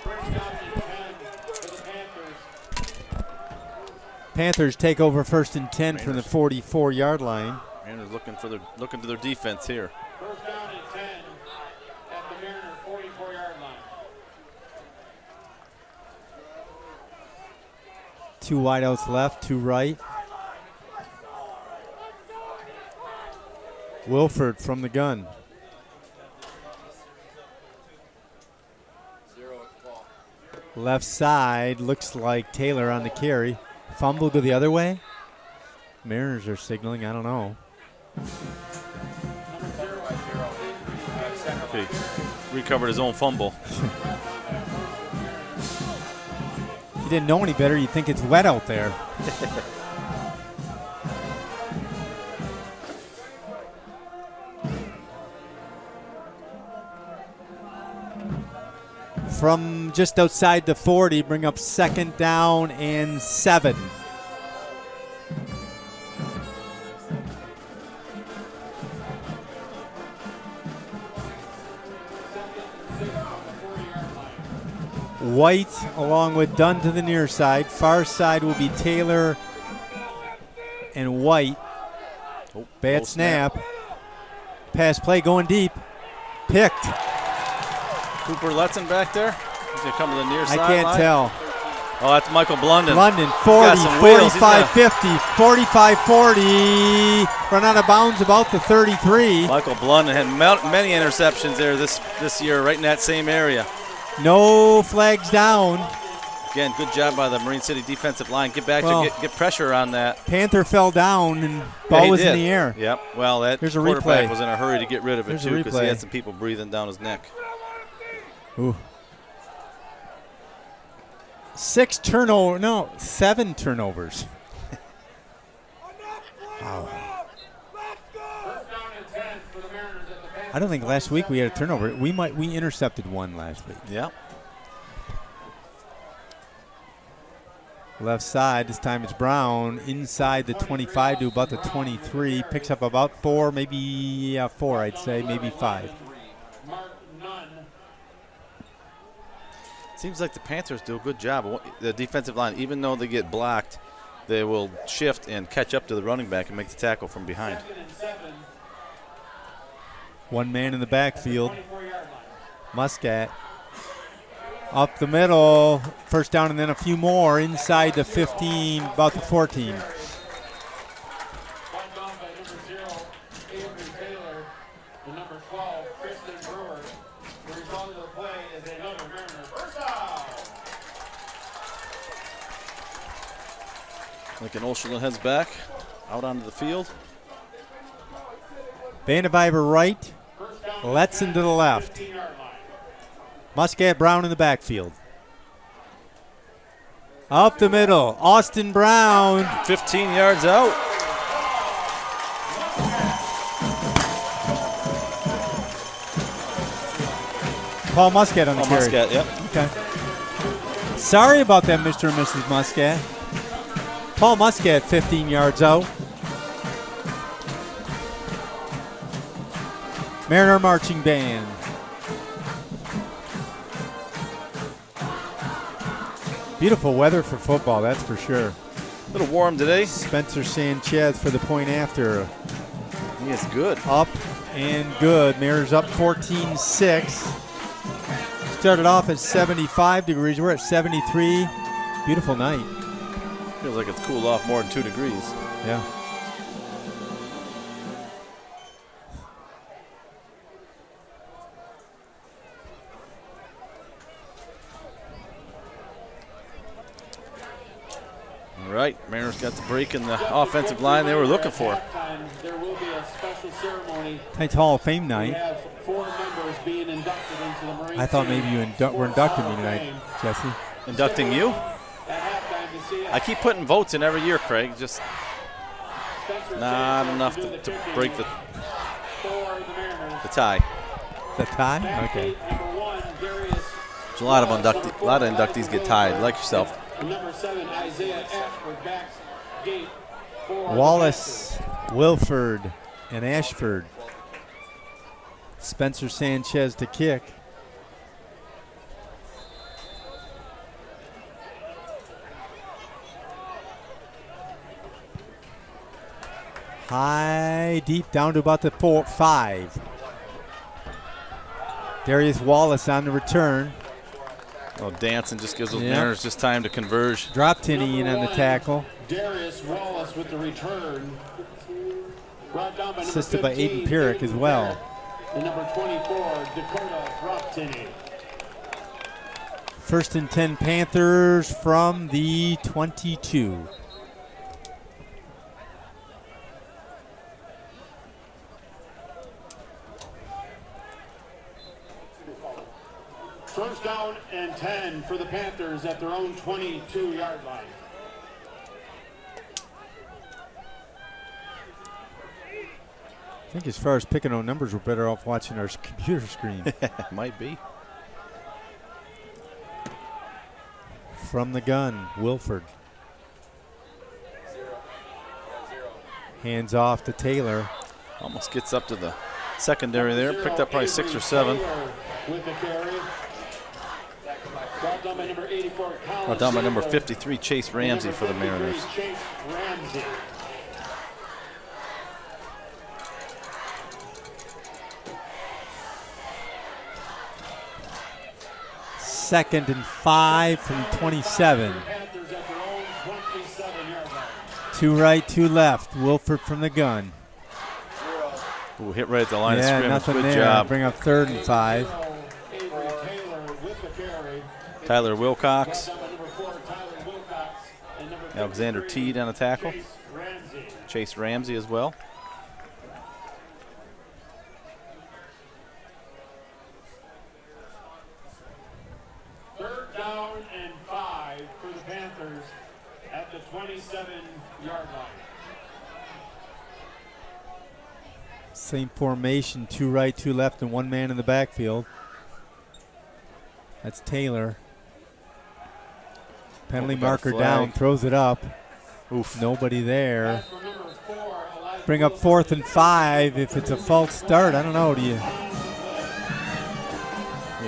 First down and 10 for the Panthers. Panthers take over 1st and 10 from the 44-yard line. Mariners looking to their defense here. First down and 10 at the Mariner 44-yard line. 2 wideouts left, 2 right. Wilford from the gun. Left side looks like Taylor on the carry. Fumble go the other way. Mariners are signaling. I don't know. He recovered his own fumble. If you didn't know any better, you'd think it's wet out there. From just outside the 40, bring up 2nd down and 7. White along with Dunn to the near side. Far side will be Taylor and White. Bad snap. Pass play going deep. Picked. Cooper Letson back there. He's going to come to the near side. I can't tell. Oh, that's Michael Blunden. London, 40, 45, 50, 45, 40. Run out of bounds about the 33. Michael Blunden had many interceptions there this year, right in that same area. No flags down. Again, good job by the Marine City defensive line. Get back to get pressure on that. Panther fell down and ball was in the air. Yep. Well, that Here's a quarterback replay. was in a hurry to get rid of it, Here's too, because he had some people breathing down his neck. Ooh. 7 turnovers. Wow. I don't think last week we had a turnover. We intercepted one last week. Yeah. Left side, this time it's Brown inside the 25 to about the 23. Picks up about 4, maybe 4, I'd say, maybe 5. Seems like the Panthers do a good job. The defensive line, even though they get blocked, they will shift and catch up to the running back and make the tackle from behind. One man in the backfield. Muscat. Up the middle. First down and then a few more inside the 15, about the 14. Lincoln Olsherlin heads back out onto the field. Vandeviver right. Letson to the left. Muscat Brown in the backfield. Up the middle. Austin Brown. 15 yards out. Paul Muscat on the carry. Muscat, yep. Okay. Sorry about that, Mr. and Mrs. Muscat. Paul Muscat, 15 yards out. Mariner Marching Band. Beautiful weather for football, that's for sure. A little warm today. Spencer Sanchez for the point after. He is good. Up and good. Mariners up 14-6. Started off at 75 degrees. We're at 73. Beautiful night. Feels like it's cooled off more than 2 degrees. Yeah. All right, Mariners got the break in the offensive line they were looking for. There will be a special ceremony. Tonight's Hall of Fame We night. have 4 members being inducted into the Marine I thought City maybe you were inducting me tonight, Jesse. Inducting you? At halftime to see I keep putting votes in every year, Craig. Just not enough to break the tie. The tie? Okay. There's a lot of inductees get tied, like yourself. Number 7, Isaiah Ashford, back gate for Wallace, Wilford, and Ashford. Spencer Sanchez to kick. High, deep, down to about the 4-5. Darius Wallace on the return. Oh, Danson just gives those Mariners just time to converge. Drop Tinney in on the tackle. Darius Wallace with the return. Brought down by Assisted number by 15, Aiden Pierrick as well. And number 24, Dakota Droptinney. 1st and 10 Panthers from the 22. First down and 10 for the Panthers at their own 22-yard line. I think as far as picking on numbers, we're better off watching our computer screen. Might be. From the gun, Wilford. Hands off to Taylor. Almost gets up to the secondary there. Picked up probably 6 or 7. With the carry. Brought down by number 84, Brought down by number 53, Chase Ramsey for the Mariners. Chase Ramsey. Second and 5 from 27. Panthers at their own 27-yard line. 2 right, 2 left. Wilford from the gun. Ooh, hit right at the line of Yeah, scrimmage. nothing Good there. job. Bring up 3rd and 5. Avery Taylor with the carry. Tyler Wilcox. Brought down by number 4, Tyler Wilcox, and number Alexander 53, Teed on a tackle. Chase Ramsey. Chase Ramsey as well. Third down and 5 for the Panthers at the 27-yard line. Same formation, 2 right, 2 left, and 1 man in the backfield. That's Taylor. Penalty Got a marker flag. down, throws it up. Oof. Nobody there. From number 4, Elijah Bring up 4th and 5. If it's a false start, I don't know. Do you? He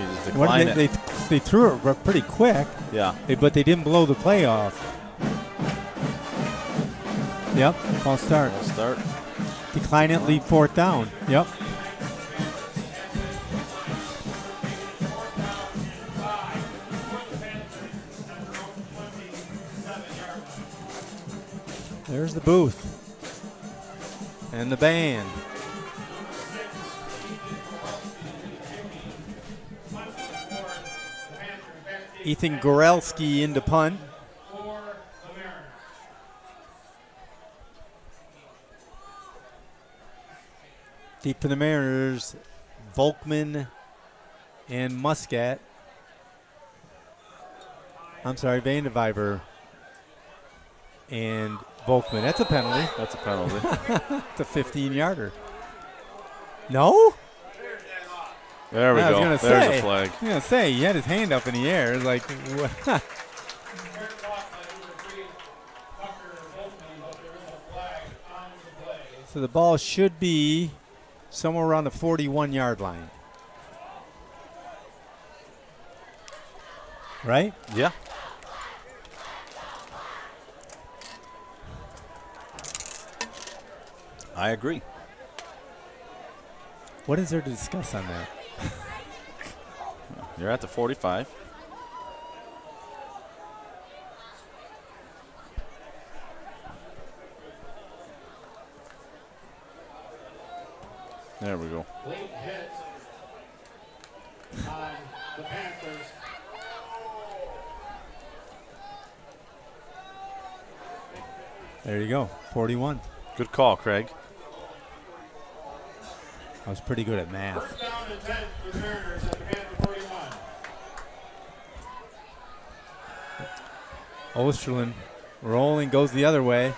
just What declined did it. they threw it pretty quick, Yeah. but they didn't blow the play off. Yep, false start. We'll start. Decline it, leave 4th down. Yep. There's the booth and the band. Ethan Gorelski into punt. Deep for the Mariners, Volkman and Muscat. I'm sorry, Vandeviver and Volkman. That's a penalty. That's a penalty. It's a 15-yarder. No? There we I was go. gonna There's say, a flag. I was going to say, he had his hand up in the air. It's like, what? So the ball should be somewhere around the 41-yard line. Right? Yeah. I agree. What is there to discuss on that? You're at the 45. There we go. late hit on the Panthers. There you go, 41. Good call, Craig. I was pretty good at math. First down and 10 for the Mariners at the Panther 41. Osterlin rolling, goes the other way.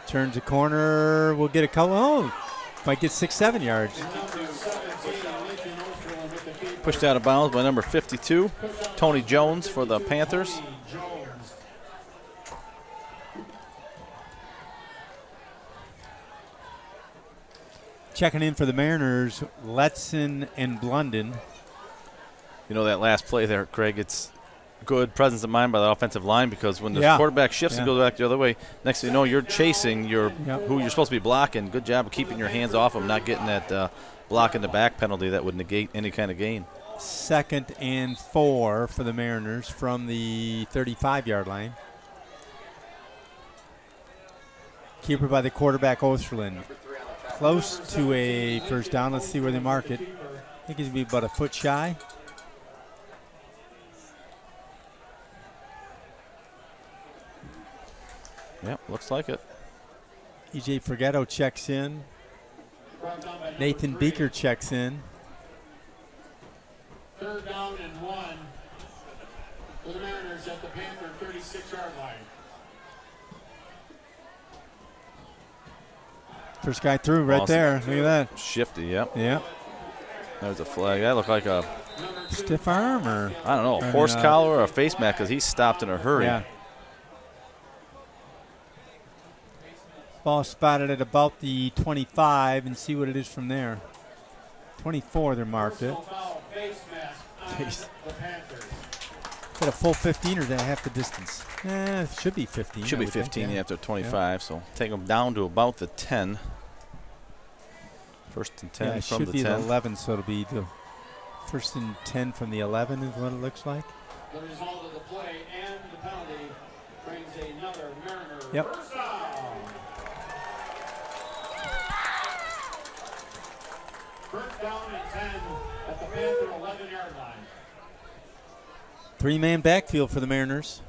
Turns a corner, we'll get a couple. Oh, might get 6-7 yards. Pushed out of bounds by number 52, Tony Jones for the Panthers. Checking in for the Mariners, Letson and Blunden. You know that last play there, Craig, it's good presence of mind by the offensive line because when the Yeah. quarterback shifts and goes back the other way, next thing you know, you're chasing Yep. who you're supposed to be blocking. Good job of keeping your hands off him, not getting that block in the back penalty that would negate any kind of gain. 2nd and 4 for the Mariners from the 35-yard line. Keeper by the quarterback, Osterlin. Close to a first down. Let's see where they mark it. I think he's be about a foot shy. Yep, looks like it. EJ Forgetto checks in. Nathan Beaker checks in. 3rd down and 1 for the Mariners at the Panther 36-yard line. First guy through right Awesome. there. Look at that. Shifty, yep. Yeah. There's a flag. That looked like a, Stiff arm or? I don't know, a horse collar or a face mask because he stopped in a hurry. Yeah. Ball spotted at about the 25 and see what it is from there. 24, they're marked it. Is that a full 15 or is that half the distance? It should be 15. Should be 15 after 25, so take them down to about the 10. 1st and 10 yeah, it from should the be 10. the 11, so it'll be the 1st and 10 from the 11 is what it looks like. The result of the play and the penalty brings another Mariner Yep. first down. First down and 10 at the Panther 11-yard line. 3-man backfield for the Mariners.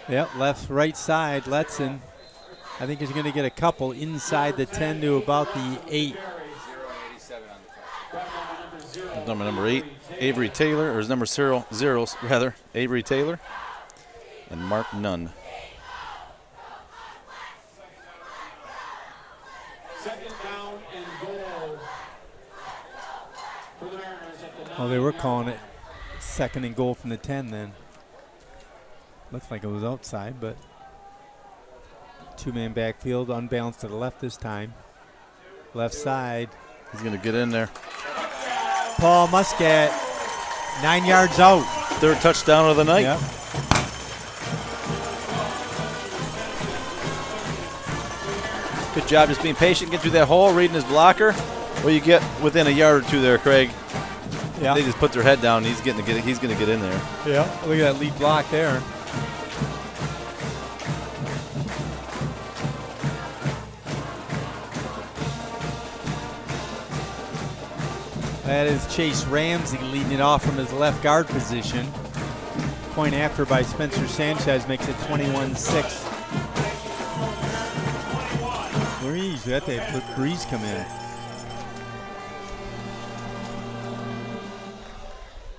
Yep, left, right side, Letson. I think he's going to get a couple inside the 10 to about the 8. Number 8, Avery Taylor, or his number 0, rather, Avery Taylor, and Mark Nunn. Second down and goal for the Mariners at the 9. Oh, they were calling it 2nd and goal from the 10 then. Looks like it was outside, but 2-man backfield, unbalanced to the left this time. Left side. He's going to get in there. Paul Muscat, 9 yards out. 3rd touchdown of the night. Yep. Good job just being patient, get through that hole, reading his blocker. Well, you get within a yard or two there, Craig. Yeah. They just put their head down. He's going to get in there. Yeah. Look at that lead block there. That is Chase Ramsey leading it off from his left guard position. Point after by Spencer Sanchez makes it 21-6. Breeze, that they put Breeze come in.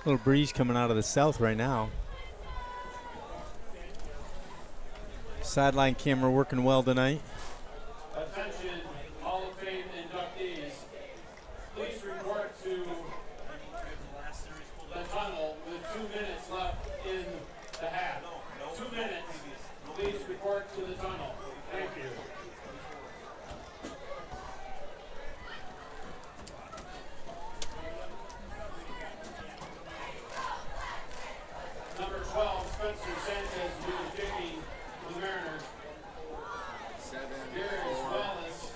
Little breeze coming out of the south right now. Sideline camera working well tonight. Attention, Hall of Fame inductees. Please report to the tunnel with 2 minutes left in the half. 2 minutes. Please report to the tunnel. Thank you. Number 12, Spencer Sanchez, doing 50 for the Mariners. 7, Darius 4, Wallace,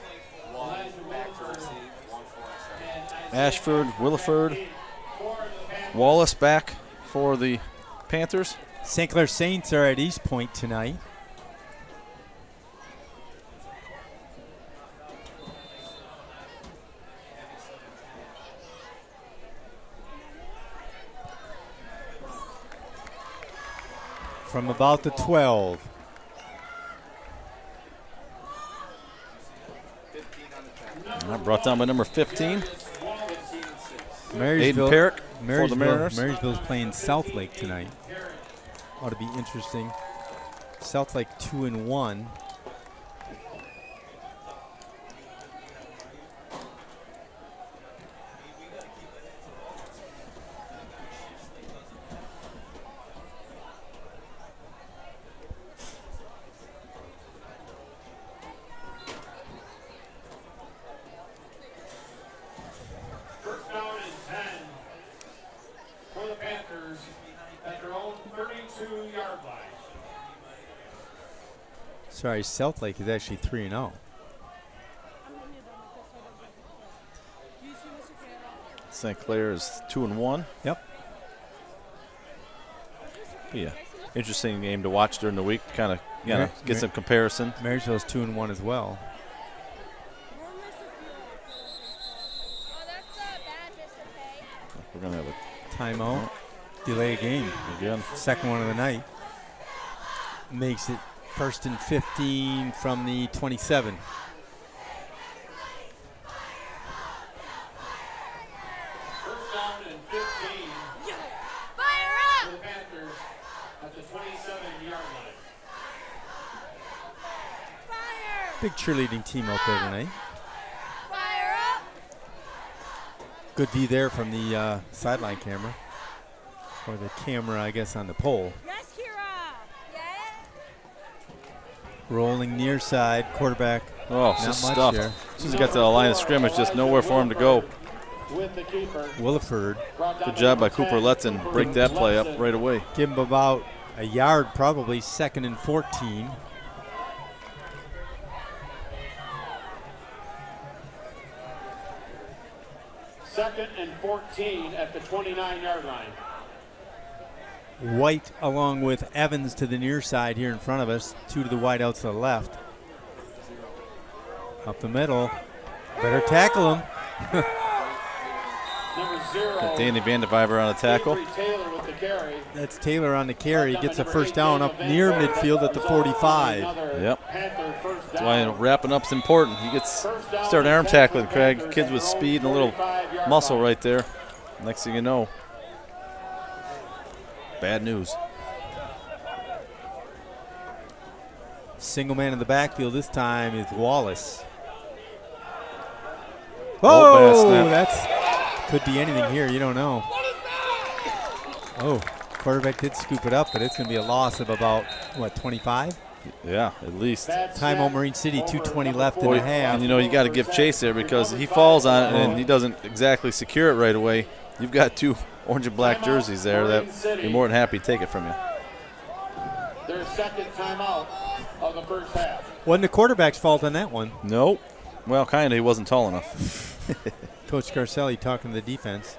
1, Elijah back to Williford, receive, 1, 4, and 7. and Isaiah Ashford, Williford, for the Panthers. Wallace back for the Panthers. St. Clair Saints are at East Point tonight. From about the 12. 15 on the 10. Brought down by number 15. 15 and 6. Aiden Perrick for the Mariners. Marysville's playing Southlake tonight. Ought to be interesting. Southlake 2-1. First down and 10 for the Panthers at their own 32-yard line. Sorry, Southlake is actually 3-0. St. Clair is 2-1. Yep. Yeah, interesting game to watch during the week. Kind of, get some comparison. Marysville's 2-1 as well. We're gonna have a Timeout. Delay a game. again. Second one of the night. Makes it 1st and 15 from the 27. Big cheerleading team out there tonight. Good view there from the sideline camera. Or the camera, I guess, on the pole. Yes, Kira. Yeah. Rolling near side, quarterback. Oh, not just much stuffed. there. As soon as he got to the line of scrimmage, just nowhere for him to go. With the keeper. Williford. Good job by Cooper Letson. Break that play up right away. Give him about a yard, probably 2nd and 14. Second and 14 at the 29-yard line. White along with Evans to the near side here in front of us. 2 to the wide out to the left. Up the middle. Better tackle him. Number 0. Got Danny Vandeviver on a tackle. Taylor with the carry. That's Taylor on the carry. Gets a first down up near midfield at the 45. Yep. That's why wrapping up's important. He gets start arm tackling, Craig. Kids with speed and a little muscle right there. Next thing you know, bad news. Single man in the backfield this time is Wallace. Oh, bad Oh, snap. that's could be anything here. You don't know. Oh, quarterback did scoop it up, but it's going to be a loss of about, what, 25? Yeah, at least. Timeout Marine City, 2:20 left in Boy, the half. and you know, you got to give chase there because he falls on it and he doesn't exactly secure it right away. You've got 2 orange and black jerseys there that be more than happy to take it from you. Their second timeout of the first half. Wasn't the quarterback's fault on that one. Nope. Well, kind of. He wasn't tall enough. Coach Garcelli talking to the defense.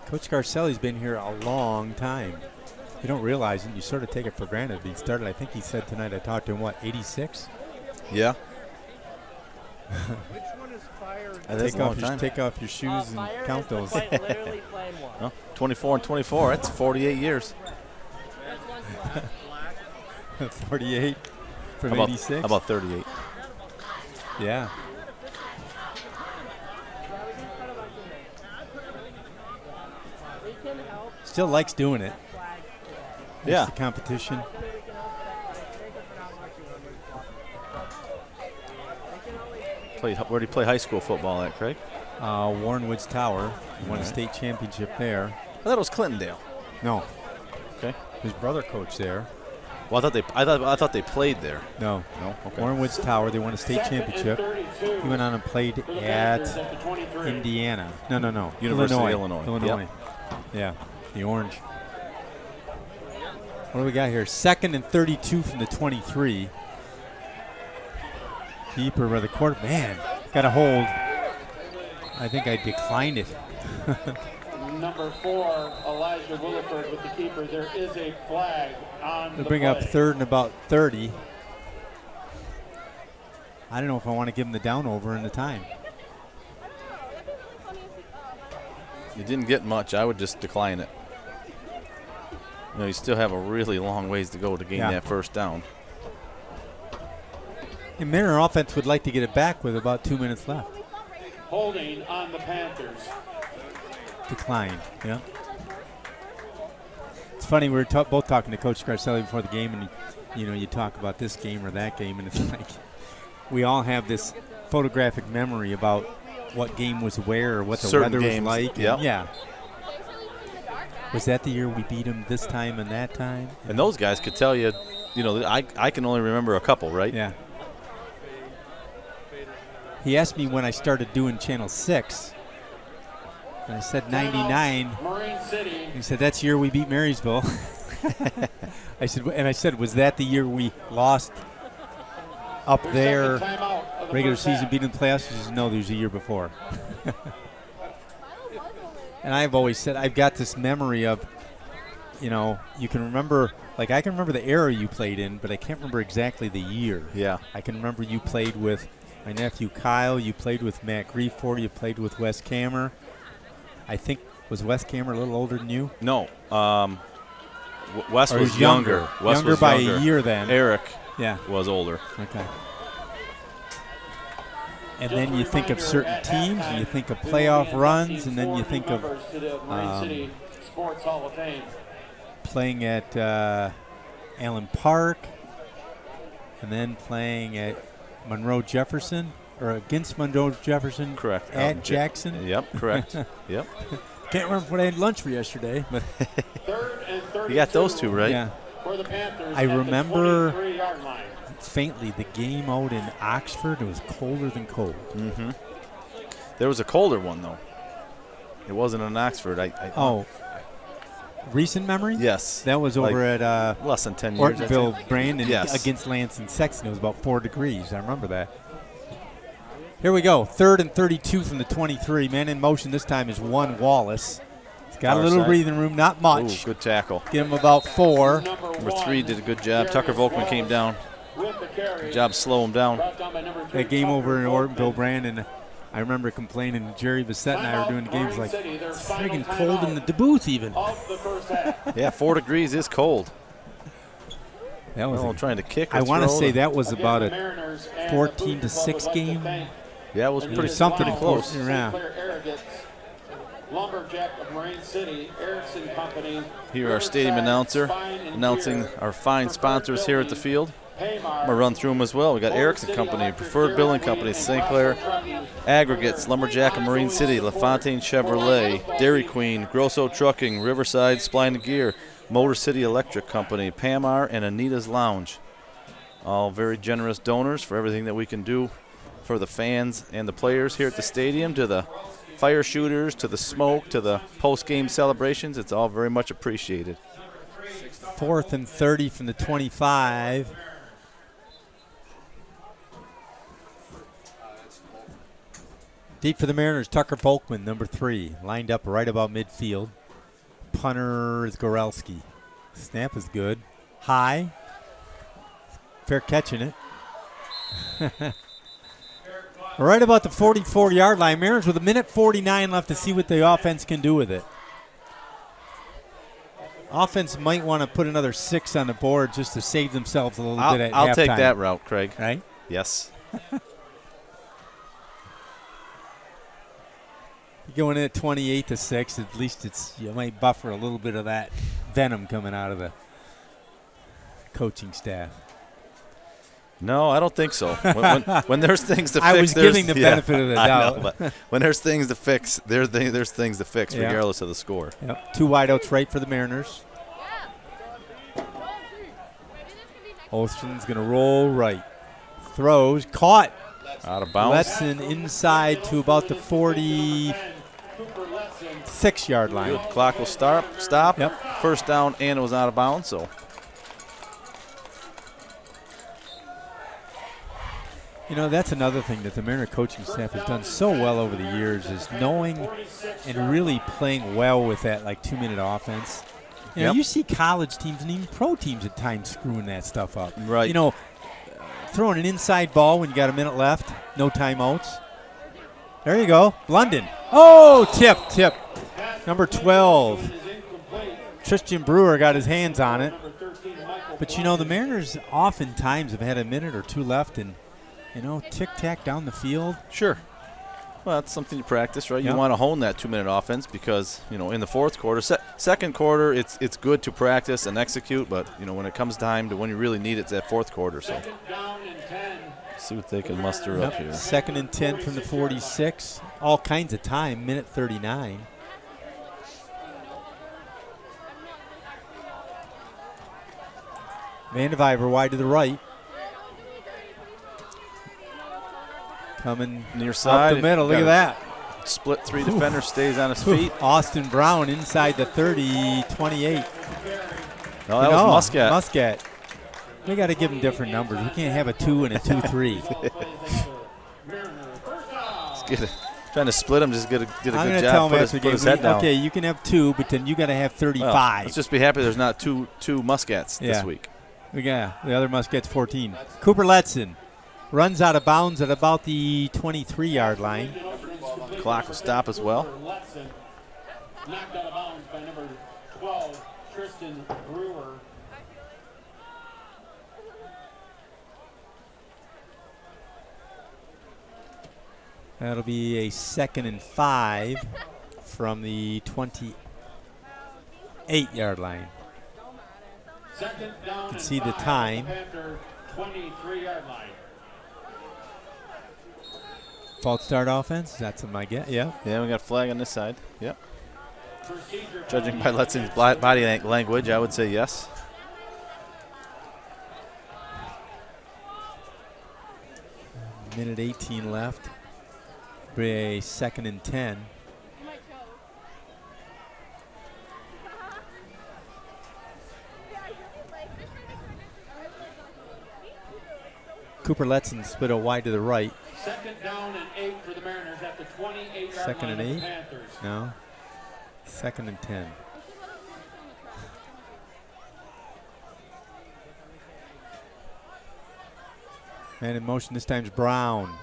Coach Garcelli's been here a long time. You don't realize it. You sort of take it for granted. He started, I think he said tonight, I talked to him, what, 86? Yeah. Take off your shoes and count those. Well, 24 and 24. That's 48 years. 48 from 86. How about 38? Yeah. Still likes doing it. Yeah. The competition. Where did he play high school football at, Craig? Warren Woods Tower. He won a state championship there. I thought it was Clintondale. No. Okay. His brother coached there. Well, I thought they played there. No. No. Okay. Warren Woods Tower. They won a state championship. He went on and played at Indiana. No. University of Illinois. Illinois. Yeah. The orange. What do we got here? 2nd and 32 from the 23. Keeper by the quarter. Man, got a hold. I think I declined it. Number 4, Elijah Williford with the keeper. There is a flag on They'll the bring up play. 3rd and about 30. I don't know if I want to give him the down over in the time. You didn't get much. I would just decline it. You know, you still have a really long ways to go to gain that first down. And Mariner offense would like to get it back with about 2 minutes left. Holding on the Panthers. Declined, yeah. It's funny, we were both talking to Coach Garcelli before the game, and you talk about this game or that game, and it's like we all have this photographic memory about what game was where or what the Certain weather games, was like. yep. Yeah. Was that the year we beat them this time and that time? And those guys could tell you, I can only remember a couple, right? Yeah. He asked me when I started doing Channel 6, and I said 99. Marine City. He said, that's the year we beat Marysville. I said, was that the year we lost up there, regular season, beating the playoffs? He says, no, there's a year before. And I've always said, I've got this memory of, you can remember, like I can remember the era you played in, but I can't remember exactly the year. Yeah. I can remember you played with my nephew Kyle, you played with Matt Griefor, you played with Wes Kammer. I think, was Wes Kammer a little older than you? No. Wes Or was he's younger. Wes Younger was by younger. a year then. Eric Yeah. was older. Okay. And then you think of certain teams, and you think of playoff runs, and then you think of Sports Hall of Fame. playing at Allen Park, and then playing at Monroe Jefferson, or against Monroe Jefferson. Correct. At Jackson. Yep, correct. Yep. Can't remember what I had lunch for yesterday, but You got those two, right? yeah. For the Panthers I at the remember 23-yard line. faintly the game out in Oxford. It was colder than cold. Mm-hmm. There was a colder one, though. It wasn't in Oxford. Recent memory? Yes. That was Like over at less than 10 years. I Ortonville, think. Brandon Yes. against Lance and Sexton. It was about 4 degrees. I remember that. Here we go. 3rd and 32 from the 23. Man in motion this time is one Wallace. He's got Far a little side. breathing room, not much. Ooh, good tackle. Get him about 4. Number 3 did a good job. Tucker Volkman came down. Good job to slow him down. That game over in Ortonville, Brandon, I remember complaining. Jerry Bissett and I were doing the games like, it's friggin' cold in the booth even. Yeah, 4 degrees is cold. That was trying to kick or I want to throw say them. that was about a 14-6 game. Yeah, it was pretty something close. Yeah. Lumberjack of Marine City, Erickson Company. Here, our stadium announcer announcing our fine sponsors here at the field. I'm going to run through them as well. We got Erickson Company, Preferred Billing Company, St. Clair Aggregates, Lumberjack of Marine City, LaFontaine Chevrolet, Dairy Queen, Grosso Trucking, Riverside Spline and Gear, Motor City Electric Company, Pamar, and Anita's Lounge. All very generous donors for everything that we can do for the fans and the players here at the stadium, to the fire shooters, to the smoke, to the post-game celebrations. It's all very much appreciated. 4th and 30 from the 25. Deep for the Mariners, Tucker Volkman, number 3, lined up right about midfield. Punter is Gorelski. Snap is good. High. Fair catching it. Right about the 44-yard line. Mariners with 1:49 left to see what the offense can do with it. Offense might want to put another 6 on the board just to save themselves a little bit at halftime. I'll take that route, Craig. Right? Yes. Going in at 28-6, at least you might buffer a little bit of that venom coming out of the coaching staff. No, I don't think so. When there's things to fix, I was giving the benefit of the doubt. I know, but when there's things to fix, there's things to fix, regardless of the score. Yep. 2 wideouts right for the Mariners. Olson's going to roll right. Throws. Caught. Out of bounds. Letson inside to about the 46-yard line. Good. Clock will stop. Yep. First down, and it was out of bounds, so. You know, that's another thing that the Mariner coaching staff has done so well over the years, is knowing and really playing well with that, like, 2-minute offense. You know, you see college teams and even pro teams at times screwing that stuff up. Right. You know, throwing an inside ball when you got a minute left, no timeouts. There you go. London. Oh, tip. Number 12. Tristan Brewer got his hands on it. But, you know, the Mariners oftentimes have had a minute or 2 left and, you know, tic-tac down the field. Sure. Well, that's something you practice, right? Yep. You want to hone that 2-minute offense because, you know, in the fourth quarter, second quarter, it's good to practice and execute, but, you know, when it comes time to when you really need it, it's that fourth quarter. So see what they can muster up here. 2nd and 10 from the 46. All kinds of time, minute 39. Vandeviver wide to the right. Coming near side. Up the middle, look at that. Split 3 defender, stays on his feet. Austin Brown inside the 30, 28. No, that was Muscat. Muscat. We got to give him different numbers. We can't have a 2 and a 2-3. Trying to split him, just get a good I'm going to job. tell him after the game, head down. okay, you can have 2, but then you got to have 35. Well, let's just be happy there's not two Muscats this week. Yeah, the other Muscat's 14. Cooper Letson runs out of bounds at about the 23-yard line. Clock will stop as well. Knocked out of bounds by number 12, Tristan Brewer. That'll be a 2nd and 5 from the 28-yard line. Second down You can and see the 5 time. Panther 23-yard line. False start offense. That's what I get. Yeah. Yeah, we got a flag on this side. Yep. Procedure Judging by penalty. Lettson's body language, I would say yes. Minute 18 left. Be a 2nd and 10. Cooper Letson split it wide to the right. Second down and 8 for the Mariners at the 28-yard Second line and of the 8? Panthers. No. 2nd and 10. Man in motion this time's Brown.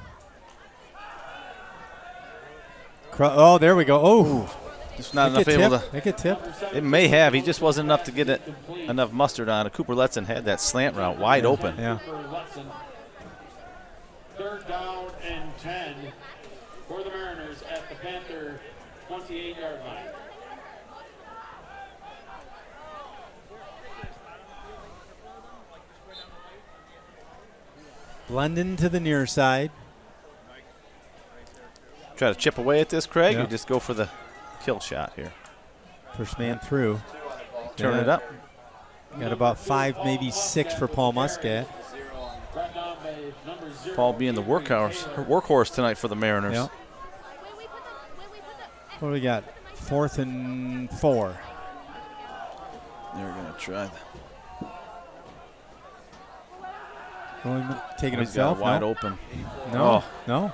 Oh, there we go. Oh, Just not Make enough it able tip. to. Make it tip. It may have. He just wasn't enough to get it enough mustard on it. Cooper Letson had that slant route wide open. Yeah. Cooper Letson. Third down and 10 for the Mariners at the Panther 28-yard line. London to the near side. Try to chip away at this, Craig, Yeah. or just go for the kill shot here. First man through. Turn Yeah. it up. Got about 5, maybe 6 for Paul Muscat. Brought down by number 0. Paul being the workhorse tonight for the Mariners. Yep. What do we got? 4th and 4. They're going to try. Taking He's himself. got it wide no. open. No. Oh. No.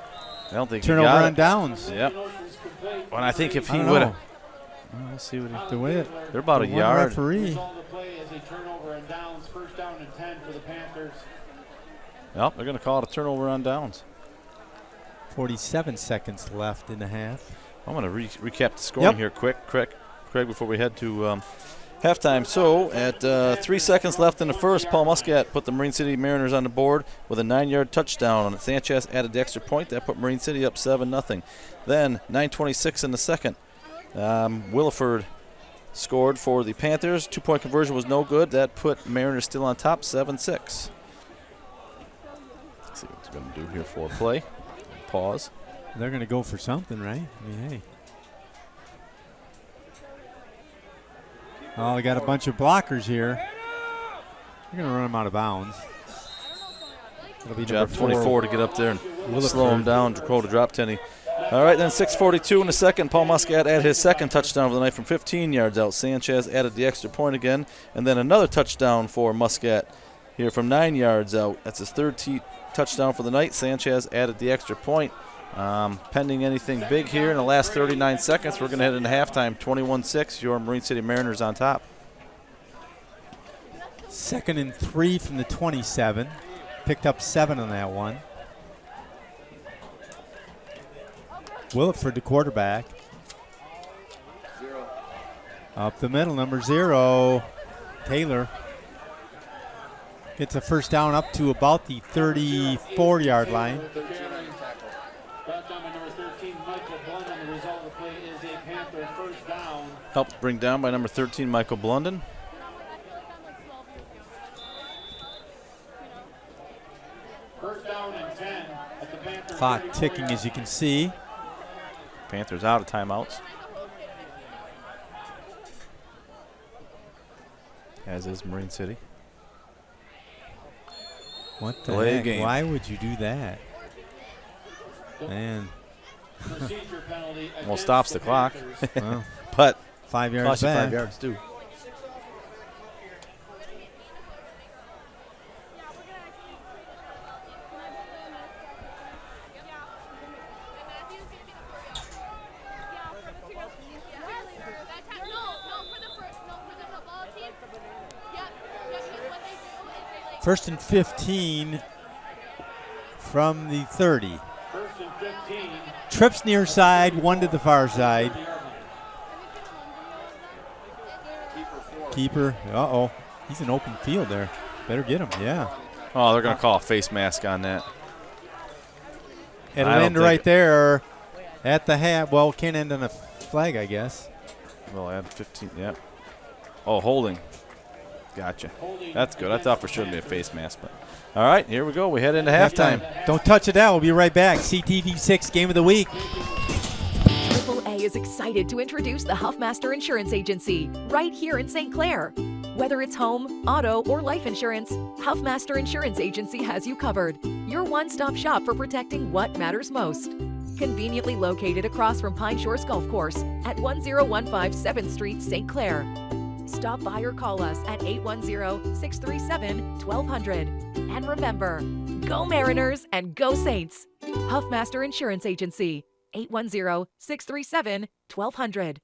I don't think Turnover he got on it. downs. Yep. And I think if I he don't would know. have. Let's see what he. The way it. They're about a the one yard. referee. Result of the play is a turnover and downs. First down and 10 for the Panthers. Yep, they're going to call it a turnover on downs. 47 seconds left in the half. I'm going to recap the scoring here quick, Craig, before we head to halftime. So at 3 seconds left in the first, Paul Muscat put the Marine City Mariners on the board with a 9-yard touchdown on it. Sanchez added the extra point. That put Marine City up 7-0. Then 9:26 in the second, Williford scored for the Panthers. 2-point conversion was no good. That put Mariners still on top, 7-6. Let's see what he's going to do here for a play. Pause. They're going to go for something, right? I mean, hey. Oh, they got a bunch of blockers here. They're going to run them out of bounds. It'll be Job number 24 to get up there and Williford. slow him down. Dakota drop 10. All right, then 6:42 in the second. Paul Muscat added his second touchdown of the night from 15 yards out. Sanchez added the extra point again, and then another touchdown for Muscat here from 9 yards out. That's his third touchdown for the night. Sanchez added the extra point. Pending anything big here in the last 39 seconds, we're going to head into halftime. 21-6, your Marine City Mariners on top. 2nd and 3 from the 27. Picked up 7 on that one. Williford, the quarterback. Up the middle, number 0, Taylor. Gets a first down up to about the 34-yard line. Brought down by number 13, Michael Blunden. The result of the play is a Panther first down. Helped bring down by number 13, Michael Blunden. First down and 10 at the Panther. Clock 34 ticking, yard as you line. can see. Panthers out of timeouts. As is Marine City. What the Delay heck? game. Why would you do that? Man, Procedure penalty Well, against stops the the clock. Panthers. well, But 5 yards cost you back. 5 yards, too. First and 15 from the 30. First and 15. Trips near side, 1 to the far side. 30-yard line. Keeper, uh-oh. He's in open field there. Better get him, yeah. Oh, they're going to call a face mask on that. It'll end right there at the half. Well, can't end on a flag, I guess. We'll add 15, yeah. Oh, holding. Gotcha. That's good. I thought for sure it'd be a face mask. But all right, here we go. We head into halftime. Don't touch it out. We'll be right back. CTV 6 Game of the Week. AAA is excited to introduce the Huffmaster Insurance Agency right here in St. Clair. Whether it's home, auto, or life insurance, Huffmaster Insurance Agency has you covered. Your one-stop shop for protecting what matters most. Conveniently located across from Pine Shores Golf Course at 1015 7th Street, St. Clair. Stop by or call us at 810-637-1200. And remember, go Mariners and go Saints. Huffmaster Insurance Agency, 810-637-1200.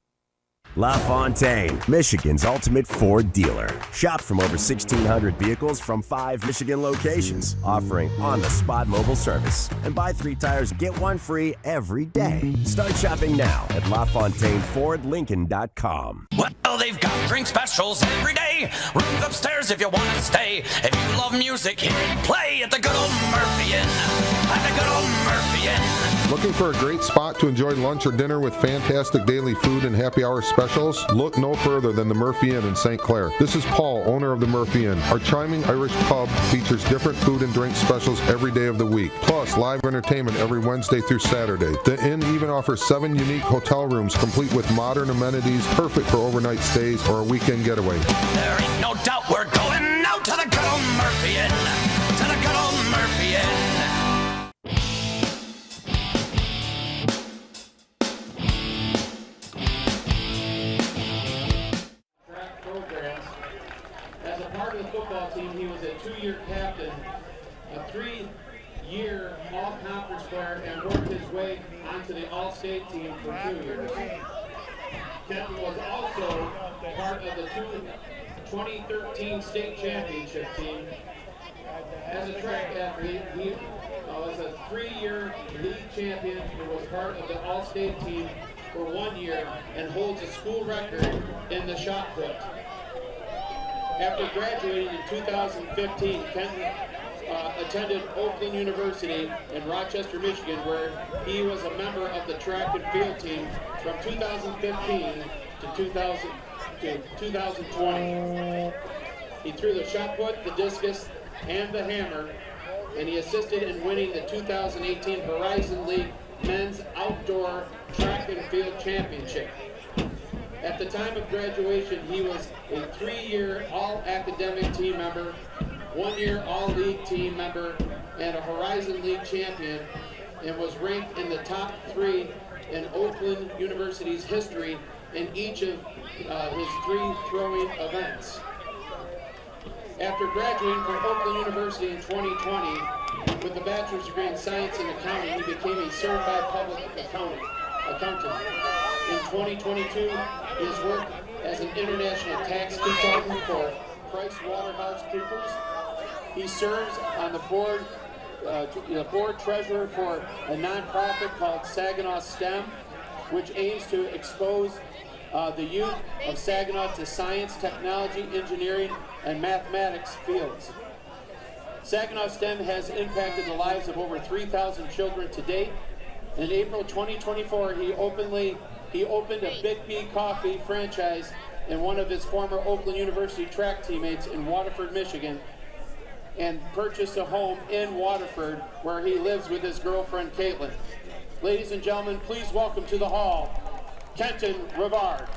LaFontaine, Michigan's ultimate Ford dealer. Shop from over 1,600 vehicles from 5 Michigan locations, offering on-the-spot mobile service. And buy 3 tires, get 1 free every day. Start shopping now at LaFontaineFordLincoln.com. Well, they've got drink specials every day. Rooms upstairs if you want to stay. If you love music, hear it play at the good old Murphy Inn. At the good old Murphy Inn. Looking for a great spot to enjoy lunch or dinner with fantastic daily food and happy hour specials? Look no further than the Murphy Inn in St. Clair. This is Paul, owner of the Murphy Inn. Our charming Irish pub features different food and drink specials every day of the week, plus live entertainment every Wednesday through Saturday. The inn even offers 7 unique hotel rooms complete with modern amenities, perfect for overnight stays or a weekend getaway. There ain't no doubt we're going out to the good old Murphy Inn. To the good old Murphy Inn. As a part of the football team, he was a 2-year captain, a 3-year all-conference player, and worked his way onto the all-state team for 2 years. Kenton was also part of the 2013 state championship team. As a track athlete, he was a 3-year league champion and was part of the all-state team for 1 year and holds a school record in the shot put. After graduating in 2015, Kenton attended Oakland University in Rochester, Michigan, where he was a member of the track and field team from 2015 to 2020. He threw the shot put, the discus, and the hammer, and he assisted in winning the 2018 Horizon League Men's Outdoor Track and Field Championship. At the time of graduation, he was a 3-year all-academic team member, 1-year all-league team member, and a Horizon League champion, and was ranked in the top 3 in Oakland University's history in each of his 3 throwing events. After graduating from Oakland University in 2020 with a bachelor's degree in science and accounting, he became a certified public accountant. In 2022, he has worked as an international tax consultant for PricewaterhouseCoopers. He serves on the board treasurer for a nonprofit called Saginaw STEM, which aims to expose the youth of Saginaw to science, technology, engineering, and mathematics fields. Saginaw STEM has impacted the lives of over 3,000 children to date. In April 2024, he opened a Big B Coffee franchise in one of his former Oakland University track teammates in Waterford, Michigan, and purchased a home in Waterford where he lives with his girlfriend, Caitlin. Ladies and gentlemen, please welcome to the hall, Kenton Rivard.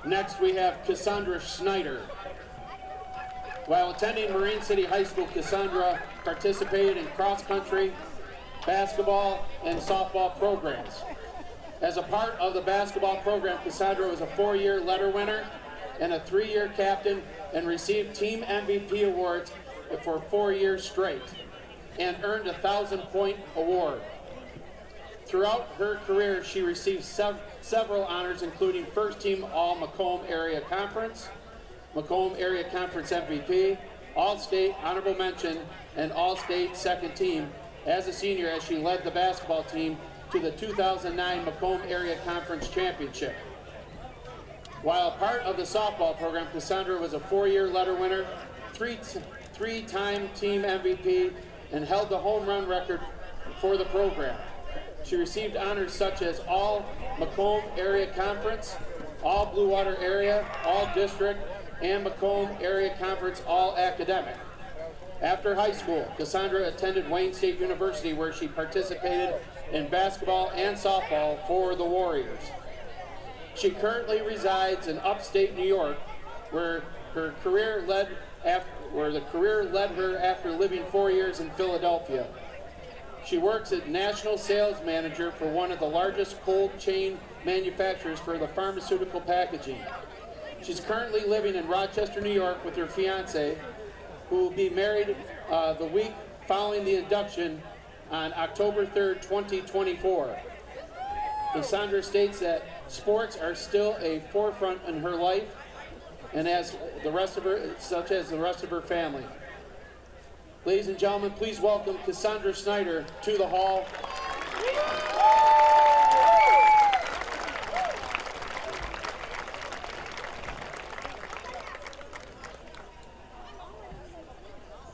Next, we have Cassandra Schneider. While attending Marine City High School, Cassandra participated in cross-country, basketball, and softball programs. As a part of the basketball program, Cassandra was a 4-year letter winner and a 3-year captain and received team MVP awards for 4 years straight and earned a 1,000-point award. Throughout her career, she received several honors, including First Team All-Macomb Area Conference, Macomb Area Conference MVP, All-State Honorable Mention, and All-State Second Team as a senior as she led the basketball team to the 2009 Macomb Area Conference Championship. While a part of the softball program, Cassandra was a 4-year letter winner, three-time team MVP, and held the home run record for the program. She received honors such as All Macomb Area Conference, All Blue Water Area, All District, and Macomb Area Conference All Academic. After high school, Cassandra attended Wayne State University, where she participated in basketball and softball for the Warriors. She currently resides in upstate New York, where the career led her after living 4 years in Philadelphia. She works as national sales manager for one of the largest cold chain manufacturers for the pharmaceutical packaging. She's currently living in Rochester, New York with her fiance, who will be married the week following the induction on October 3rd, 2024. Cassandra states that sports are still a forefront in her life, and such as the rest of her family. Ladies and gentlemen, please welcome Cassandra Snyder to the hall.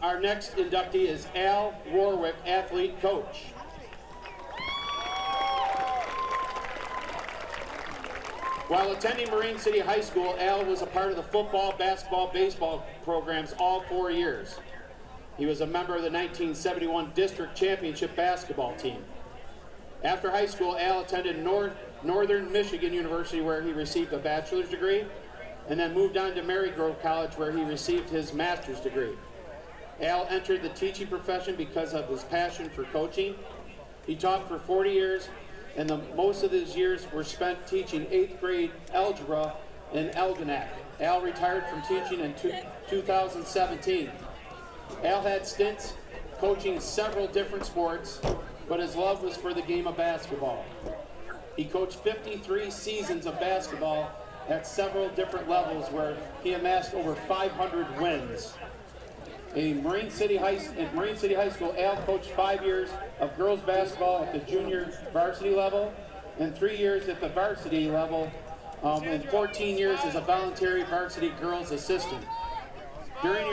Our next inductee is Al Warwick, athlete coach. While attending Marine City High School, Al was a part of the football, basketball, baseball programs all 4 years. He was a member of the 1971 District Championship basketball team. After high school, Al attended Northern Michigan University, where he received a bachelor's degree, and then moved on to Marygrove College, where he received his master's degree. Al entered the teaching profession because of his passion for coaching. He taught for 40 years, and most of his years were spent teaching 8th grade algebra in Algonac. Al retired from teaching in 2017. Al had stints coaching several different sports, but his love was for the game of basketball. He coached 53 seasons of basketball at several different levels, where he amassed over 500 wins. In Marine City High School, Al coached 5 years of girls basketball at the junior varsity level, and 3 years at the varsity level, and 14 years as a voluntary varsity girls assistant. During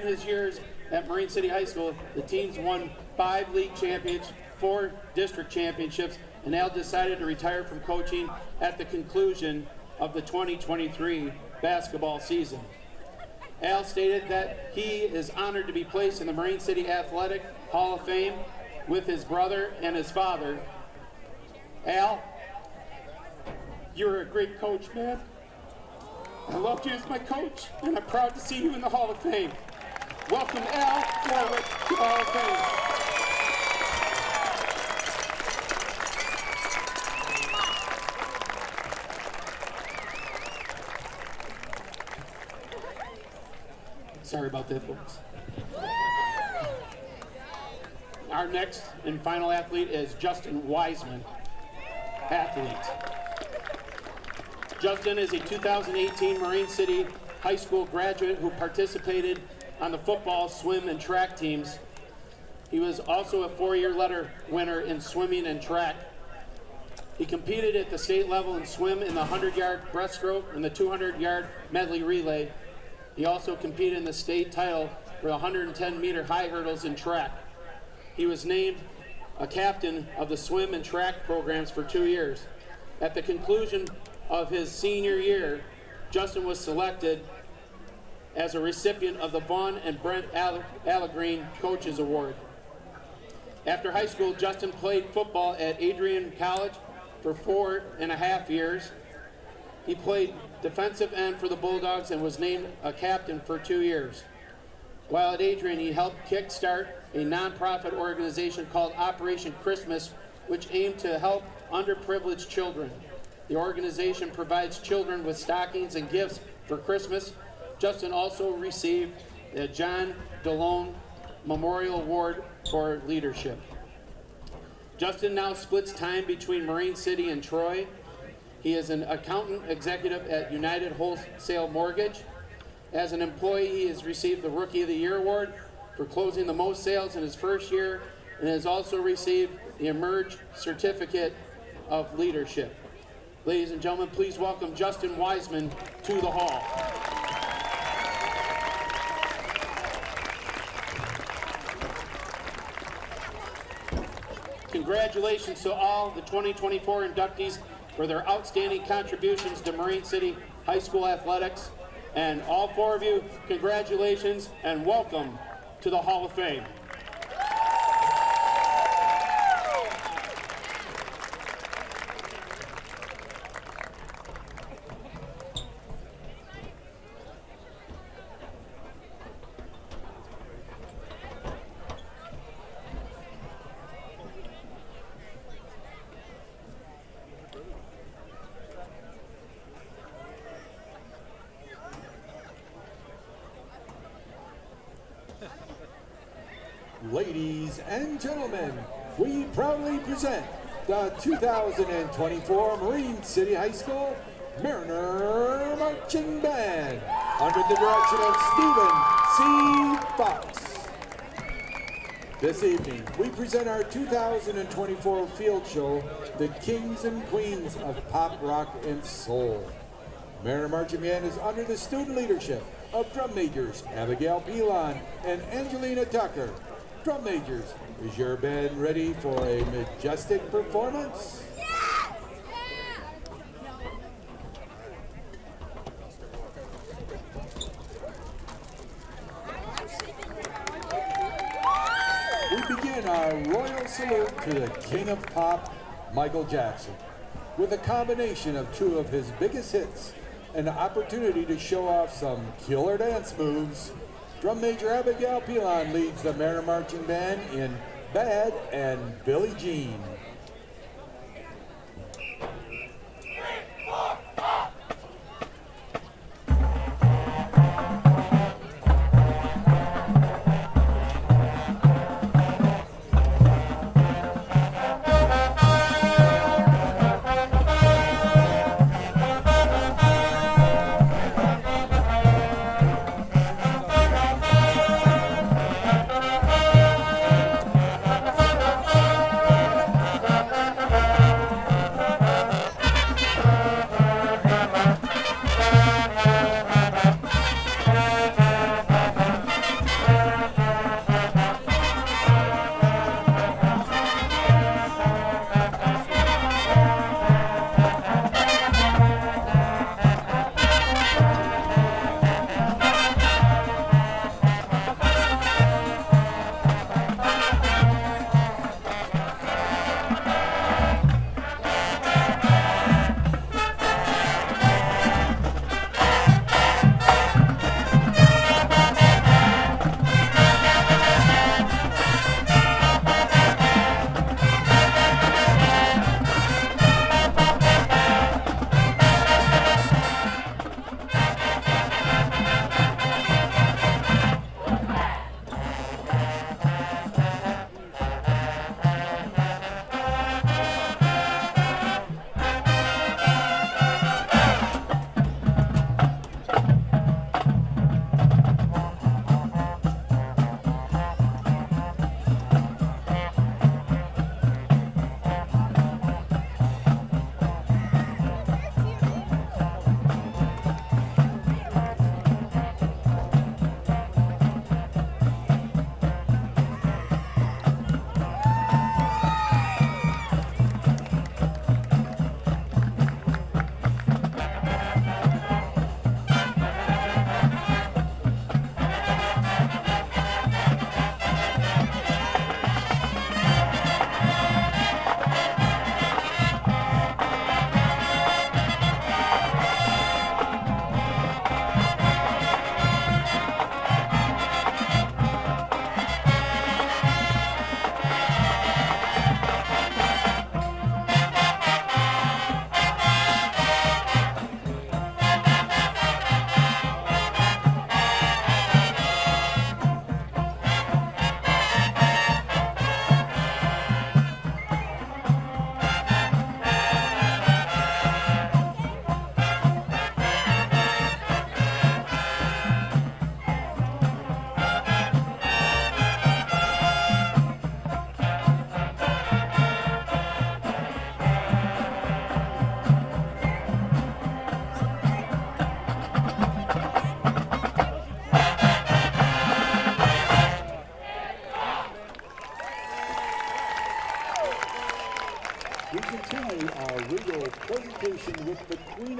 his years at Marine City High School, the teams won 5 league championships, 4 district championships, and Al decided to retire from coaching at the conclusion of the 2023 basketball season. Al stated that he is honored to be placed in the Marine City Athletic Hall of Fame with his brother and his father. Al, you're a great coach, man. I loved you as my coach, and I'm proud to see you in the Hall of Fame. Welcome, Al Warwick, to the Hall of Fame. Sorry about that, folks. Our next and final athlete is Justin Wiseman, athlete. Justin is a 2018 Marine City High School graduate who participated on the football, swim, and track teams. He was also a 4-year letter winner in swimming and track. He competed at the state level in swim in the 100-yard breaststroke and the 200-yard medley relay. He also competed in the state title for the 110-meter high hurdles in track. He was named a captain of the swim and track programs for 2 years. At the conclusion of his senior year, Justin was selected as a recipient of the Vaughn and Brent Allegreen Coaches Award. After high school, Justin played football at Adrian College for 4.5 years. He played defensive end for the Bulldogs and was named a captain for 2 years. While at Adrian, he helped kickstart a nonprofit organization called Operation Christmas, which aimed to help underprivileged children. The organization provides children with stockings and gifts for Christmas. Justin also received the John DeLone Memorial Award for leadership. Justin now splits time between Marine City and Troy. He is an accountant executive at United Wholesale Mortgage. As an employee, he has received the Rookie of the Year Award for closing the most sales in his first year, and has also received the Emerge Certificate of Leadership. Ladies and gentlemen, please welcome Justin Wiseman to the hall. Congratulations to all the 2024 inductees for their outstanding contributions to Marine City High School athletics. And all 4 of you, congratulations and welcome to the Hall of Fame. Ladies and gentlemen, we proudly present the 2024 Marine City High School Mariner Marching Band under the direction of Stephen C. Fox. This evening, we present our 2024 field show, The Kings and Queens of Pop, Rock, and Soul. Mariner Marching Band is under the student leadership of drum majors Abigail Pilon and Angelina Tucker. Drum majors, is your band ready for a majestic performance? Yes! We begin our royal salute to the King of Pop, Michael Jackson, with a combination of 2 of his biggest hits and an opportunity to show off some killer dance moves. Drum Major Abigail Pilon leads the Mariner Marching Band in Bad and Billie Jean.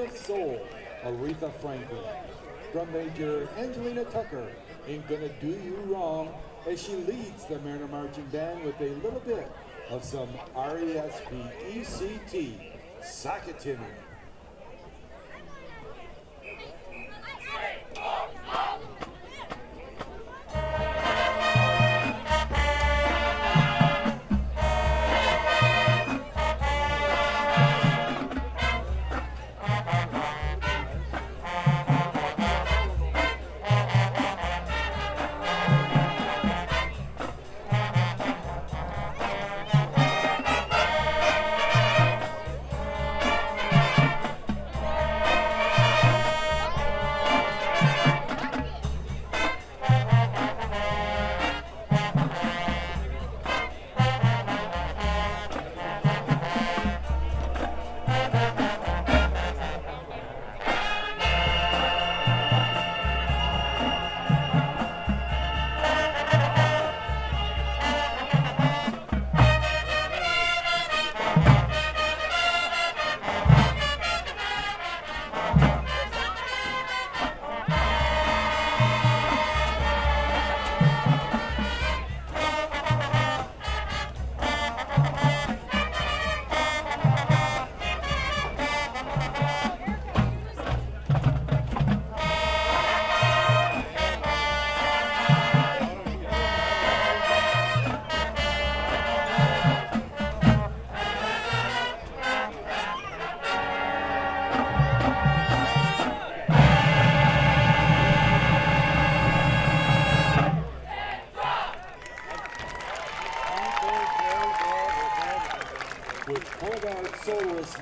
of Soul, Aretha Franklin. Drum major Angelina Tucker, Ain't Gonna Do You Wrong, as she leads the Mariner Marching Band with a little bit of some R-E-S-P-E-C-T, Sakatini.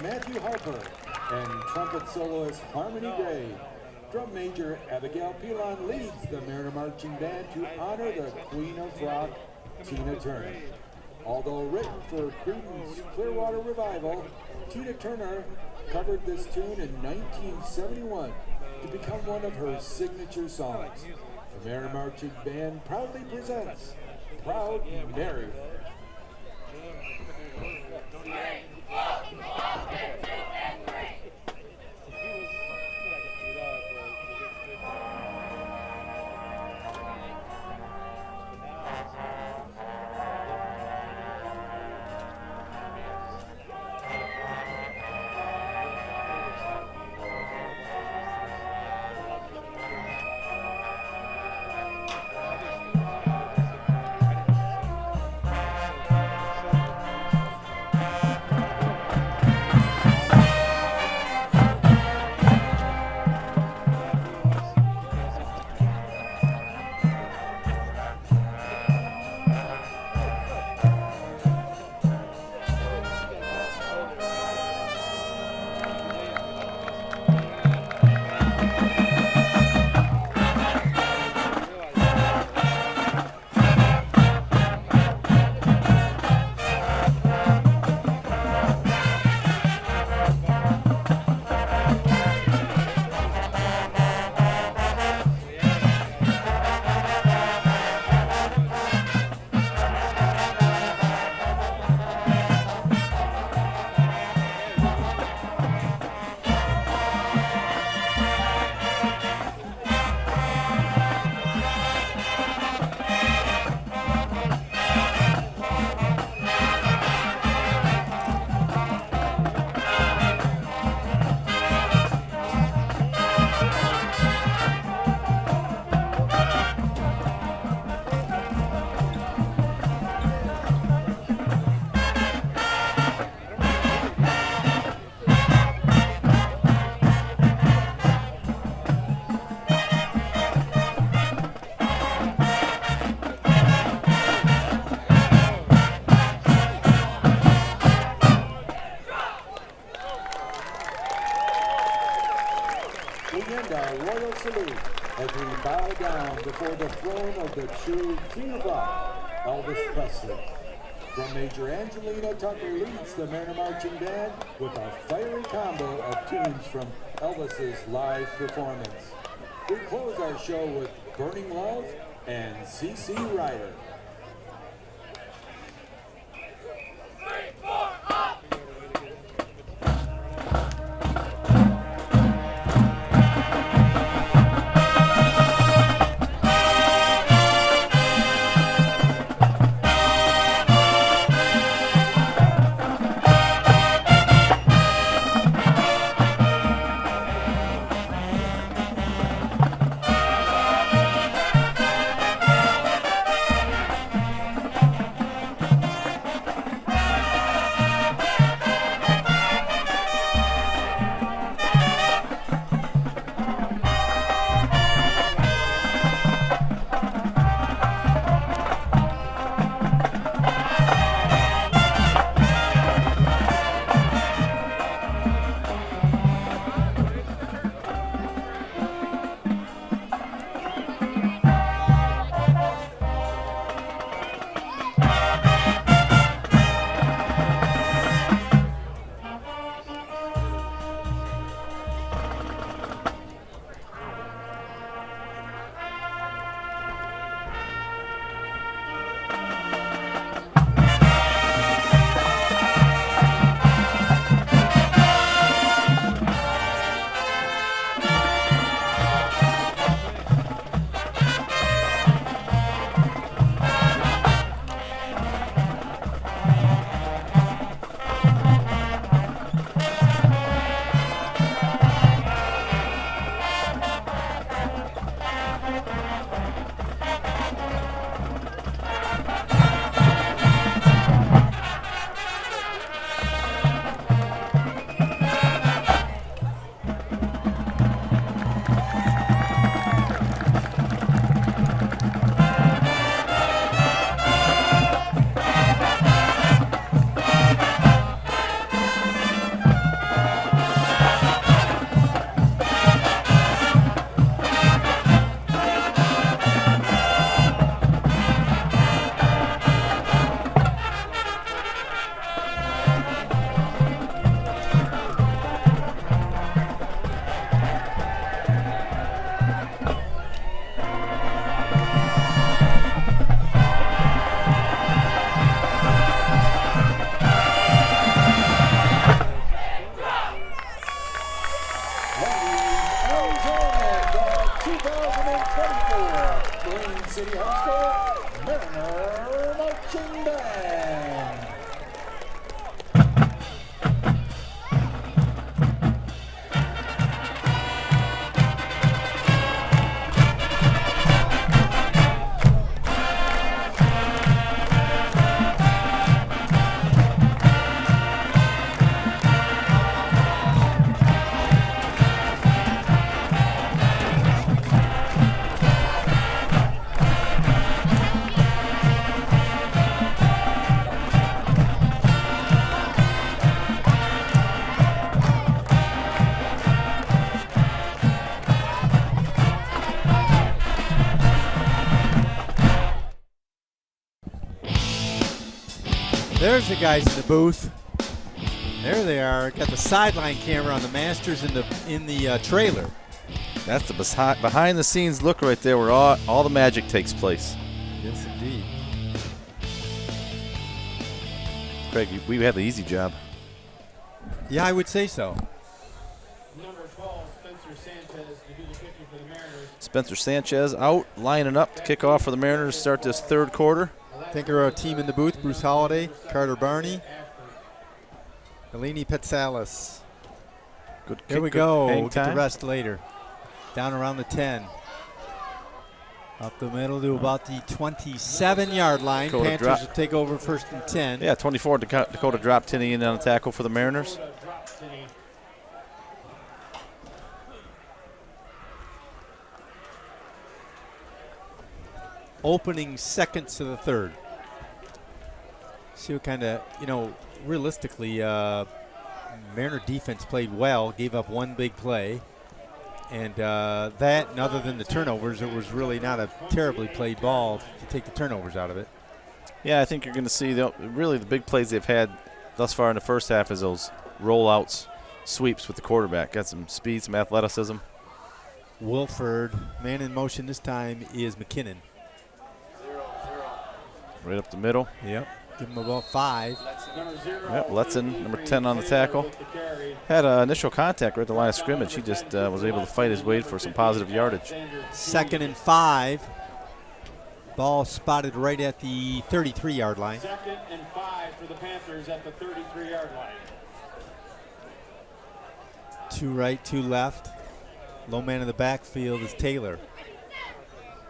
Matthew Harper and trumpet soloist Harmony Gray. Drum major Abigail Pilon leads the Mariner Marching Band to honor the Queen of Rock, Tina Turner. Although written for Creedence Clearwater Revival, Tina Turner covered this tune in 1971 to become one of her signature songs. The Mariner Marching Band proudly presents Proud Mary. As we bow down before the throne of the true King of Rock, Elvis Presley. Drum major Angelina Tucker leads the Mariner Marching Band with a fiery combo of tunes from Elvis's live performance. We close our show with Burning Love and C.C. Ryder. 24, Green City High School, Mariner Marching Band. There's the guys in the booth. There they are. Got the sideline camera on the Masters in the trailer. That's the behind the scenes look right there where all the magic takes place. Yes, indeed. Craig, we had the easy job. Yeah, I would say so. Number 12, Spencer Sanchez to do the kicking for the Mariners. Spencer Sanchez out, lining up to kick off for the Mariners to start this third quarter. Think of our team in the booth: Bruce Holliday, Carter Barney, Eleni Petsalis. Good kick. Here we good go. hang We'll get the time. rest later. Down around the 10. Up the middle to about the 27-yard line. Dakota Panthers drop. will take over 1st and 10. Yeah, 24, Dakota dropped Tinney in on the tackle for the Mariners. Opening seconds to the third. See what kind of, realistically, Mariner defense played well, gave up one big play. And that, and other than the turnovers, it was really not a terribly played ball to take the turnovers out of it. Yeah, I think you're going to see really the big plays they've had thus far in the first half is those rollouts, sweeps with the quarterback. Got some speed, some athleticism. Wilford, man in motion this time is McKinnon. Right up the middle. Yep. Give him about 5. Yep, Letson, number 10 on the tackle. Had initial contact right at the line of scrimmage. He just was able to fight his way for some positive yardage. 2nd and 5. Ball spotted right at the 33-yard line. 2nd and 5 for the Panthers at the 33-yard line. 2 right, 2 left. Low man in the backfield is Taylor.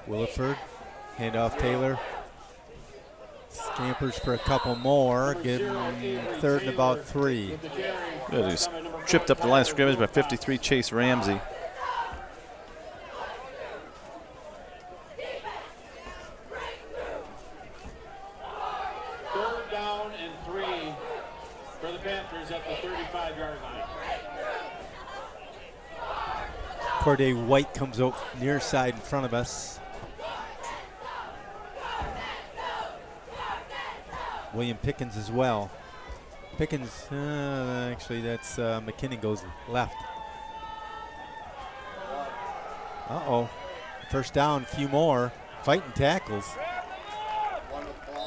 Williford, handoff Taylor. Scampers for a couple more. Give him 3rd and about 3. Good, he's tripped up the line of scrimmage by 53 Chase Ramsey. Third down and 3 for the Panthers at the 35-yard line. Corday White comes out near side in front of us. William Pickens as well. Pickens, actually that's McKinnon goes left. Uh-oh. First down, a few more. Fighting tackles.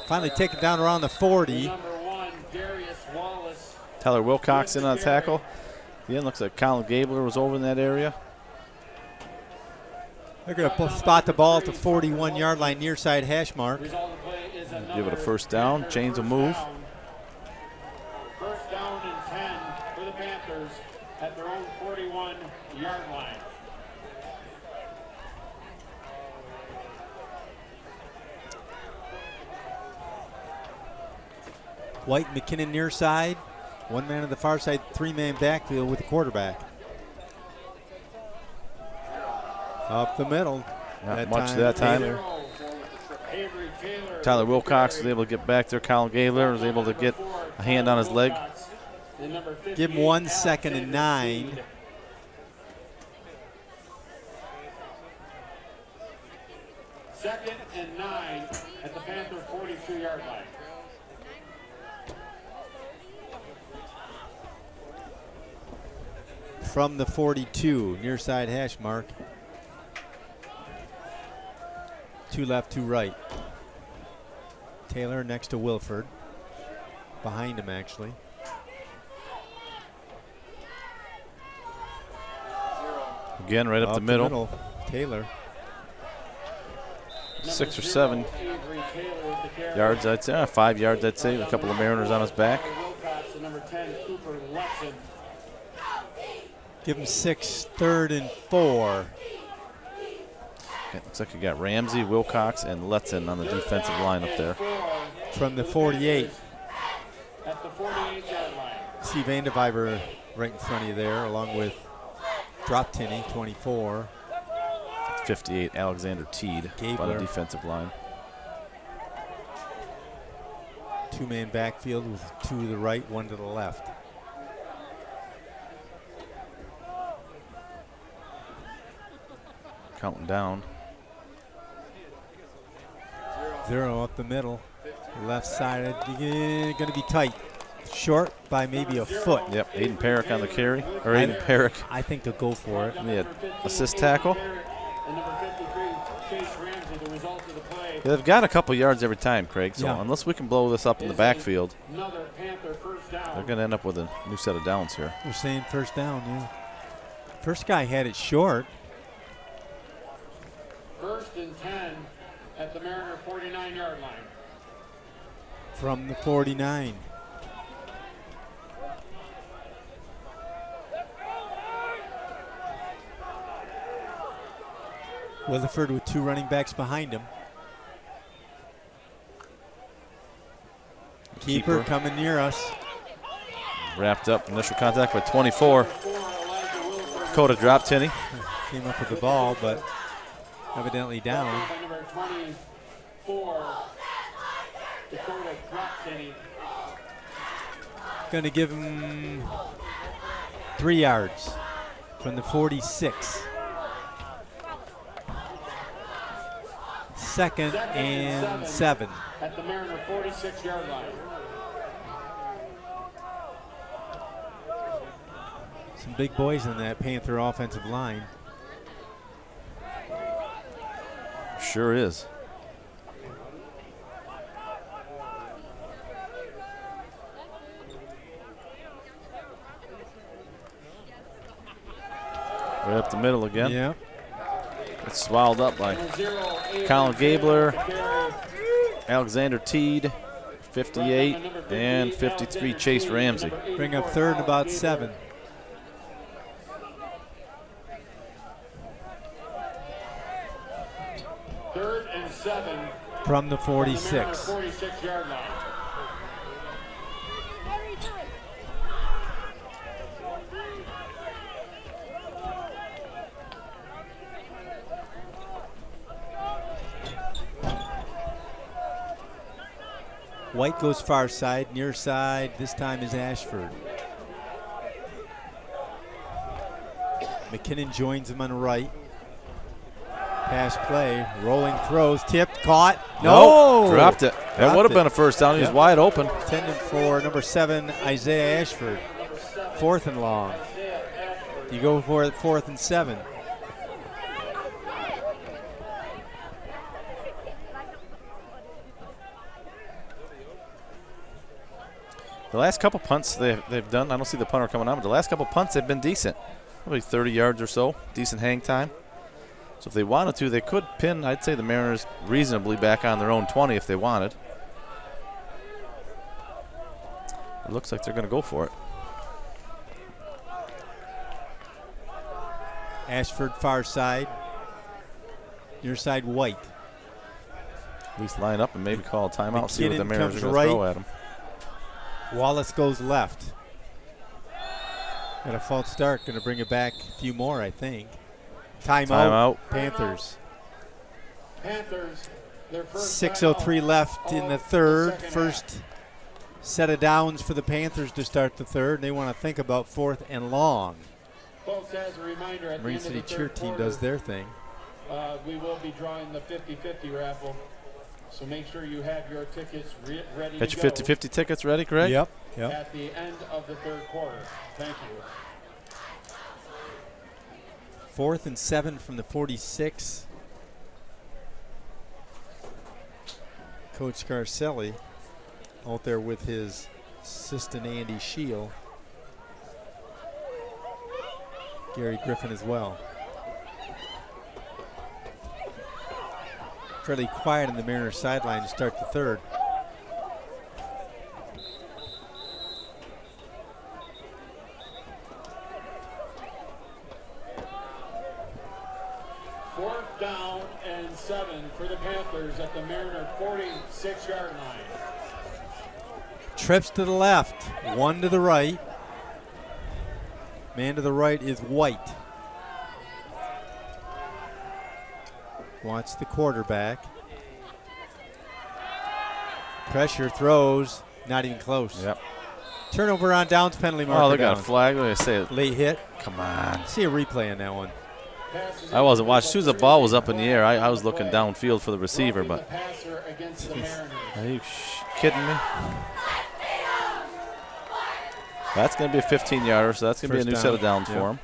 Finally taken down around the 40. Number 1, Darius Wallace. Tyler Wilcox in on tackle. Again, looks like Colin Gabler was over in that area. They're going to spot the ball at the 41-yard line near side hash mark. Give it a first down. Chains will move. First down and 10 for the Panthers at their own 41-yard line. White, McKinnon near side. 1 man on the far side, 3-man backfield with the quarterback. Up the middle. Not much that time. Tyler Wilcox was able to get back there. Colin Gabler was able to get a hand on his leg. Give him 1 2nd and 9. Second and 9 at the Panther 42-yard line. From the 42, near side hash mark. 2 left, 2 right. Taylor next to Wilford. Behind him, actually. Again, right up the middle. Taylor. 6 or 7 yards, I'd say. 5 yards, I'd say. A couple of Mariners on his back. Give him 6, 3rd and 4. Okay, looks like you got Ramsey, Wilcox, and Letzen on the defensive line up there. From the 48. At the 48-yard line. See Vandeviver right in front of you there, along with Drop Tinney, 24. 58, Alexander Teed on the defensive line. Two-man backfield with 2 to the right, 1 to the left. Counting down. 0 up the middle. Left side, going to be tight. Short by maybe a foot. Yep, Aiden Perrick on the carry. Or Aiden Perrick. I think they'll go for it. Yeah, assist tackle. Yeah, they've got a couple yards every time, Craig. So unless we can blow this up in the backfield, they're going to end up with a new set of downs here. They're saying first down, yeah. First guy had it short. 1st and 10 at the Mariner 49-yard line. From the 49. Weatherford with 2 running backs behind him. Keeper coming near us. Wrapped up, initial contact with 24. Dakota dropped Tinney. Came up with the ball, but evidently down. Number 24, Dakota dropped Tinney. Going to give him 3 yards from the 46. 2nd and 7. At the Mariner 46-yard line. Some big boys in that Panther offensive line. Sure is. Right up the middle again. Yeah. It's swallowed up by Colin Gabler, Alexander Teed, 58, and 53, Chase Ramsey. Bring up 3rd and about 7. Third and 7. From the 46. 46-yard line. White goes far side, near side. This time is Ashford. McKinnon joins him on the right. Pass play, rolling throws, tipped, caught. No! Dropped it. That would have been a first down. He was wide open. Intended for number 7, Isaiah Ashford. 4th and long. You go for it, 4th and 7. The last couple punts they've done, I don't see the punter coming on, but the last couple punts they've been decent. Probably 30 yards or so, decent hang time. So if they wanted to, they could pin, I'd say, the Mariners reasonably back on their own 20 if they wanted. It looks like they're going to go for it. Ashford far side. Near side White. At least line up and maybe call a timeout, see what the McKinnon Mariners are comes going to right. throw at them. Wallace goes left. Got a false start, going to bring it back a few more, I think. Timeout. Panthers. Panthers, their first 6:03 left in the third. First set of downs for the Panthers to start the third. They want to think about 4th and long. Folks, as a reminder, at Marine the end City of the cheer third team quarter, does their thing. We will be drawing the 50-50 raffle. So make sure you have your tickets ready Got to your go 50-50 tickets ready, Greg? Yep. at the end of the third quarter. Thank you. 4th and 7 from the 46. Coach Carcelli out there with his assistant Andy Shield. Gary Griffin as well. fairly quiet on the Mariners sideline to start the third. Fourth down and 7 for the Panthers at the Mariner 46-yard line. Trips to the left, one to the right. Man to the right is White. Watch the quarterback. Pressure, throws, not even close. Yep. Turnover on downs, penalty marker. Oh, they got a down. flag. What did I say? Late hit. Come on. See a replay on that one. I wasn't watching. As soon as the ball was up in the air, I was looking downfield for the receiver, but are you kidding me? That's going to be a 15-yarder, so that's going to be a new set of downs for him.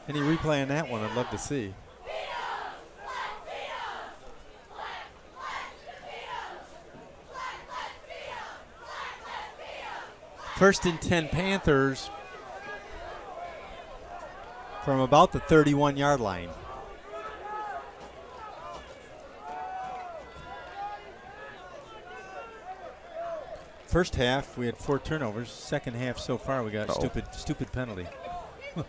Any replay on that one, I'd love to see. First and 10 Panthers from about the 31-yard line. First half, we had 4 turnovers. Second half so far, we got stupid penalty. I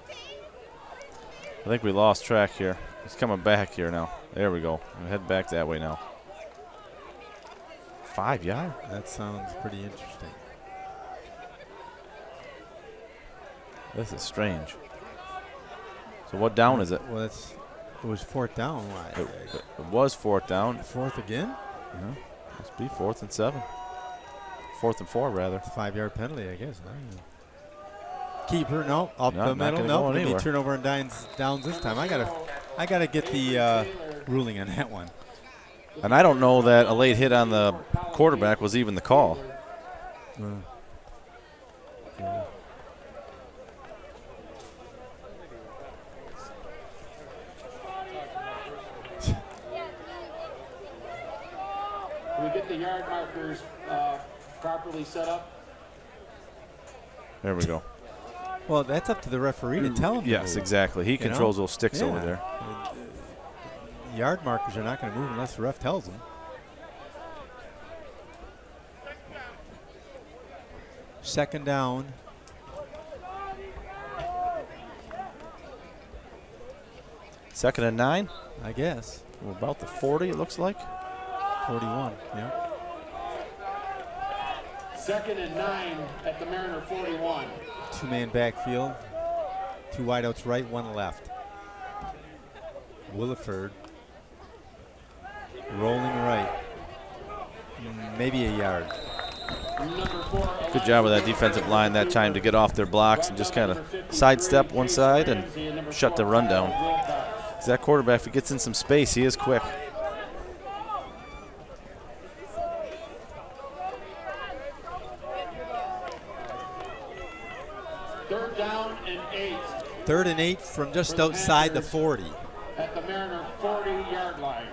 think we lost track here. He's coming back here now. There we go. We'll head back that way now. 5 yards? That sounds pretty interesting. This is strange. So what down is it? Well, it was 4th down. It was 4th down. 4th again? Yeah. Must be 4th and 7. 4th and 4, rather. 5-yard penalty, I guess. Keeper, no. Up the middle, no. Gonna be turnover and downs this time. I gotta get the ruling on that one. And I don't know that a late hit on the quarterback was even the call. Yeah. Can we get the yard markers properly set up? There we go. Well, that's up to the referee to tell him. Yes, exactly. He controls those sticks over there. Yard markers are not going to move unless the ref tells them. Second down. Second and 9? I guess. We're about the 40, it looks like. 41, yeah. Second and 9 at the Mariner 41. 2-man backfield. 2 wideouts right, 1 left. Williford rolling right. Maybe a yard. Good job with that defensive line that time to get off their blocks and just kind of sidestep one side and shut the run down. That quarterback, if he gets in some space, he is quick. Third down and 8. 3rd and 8 from just outside the 40. At the Mariner 40-yard line.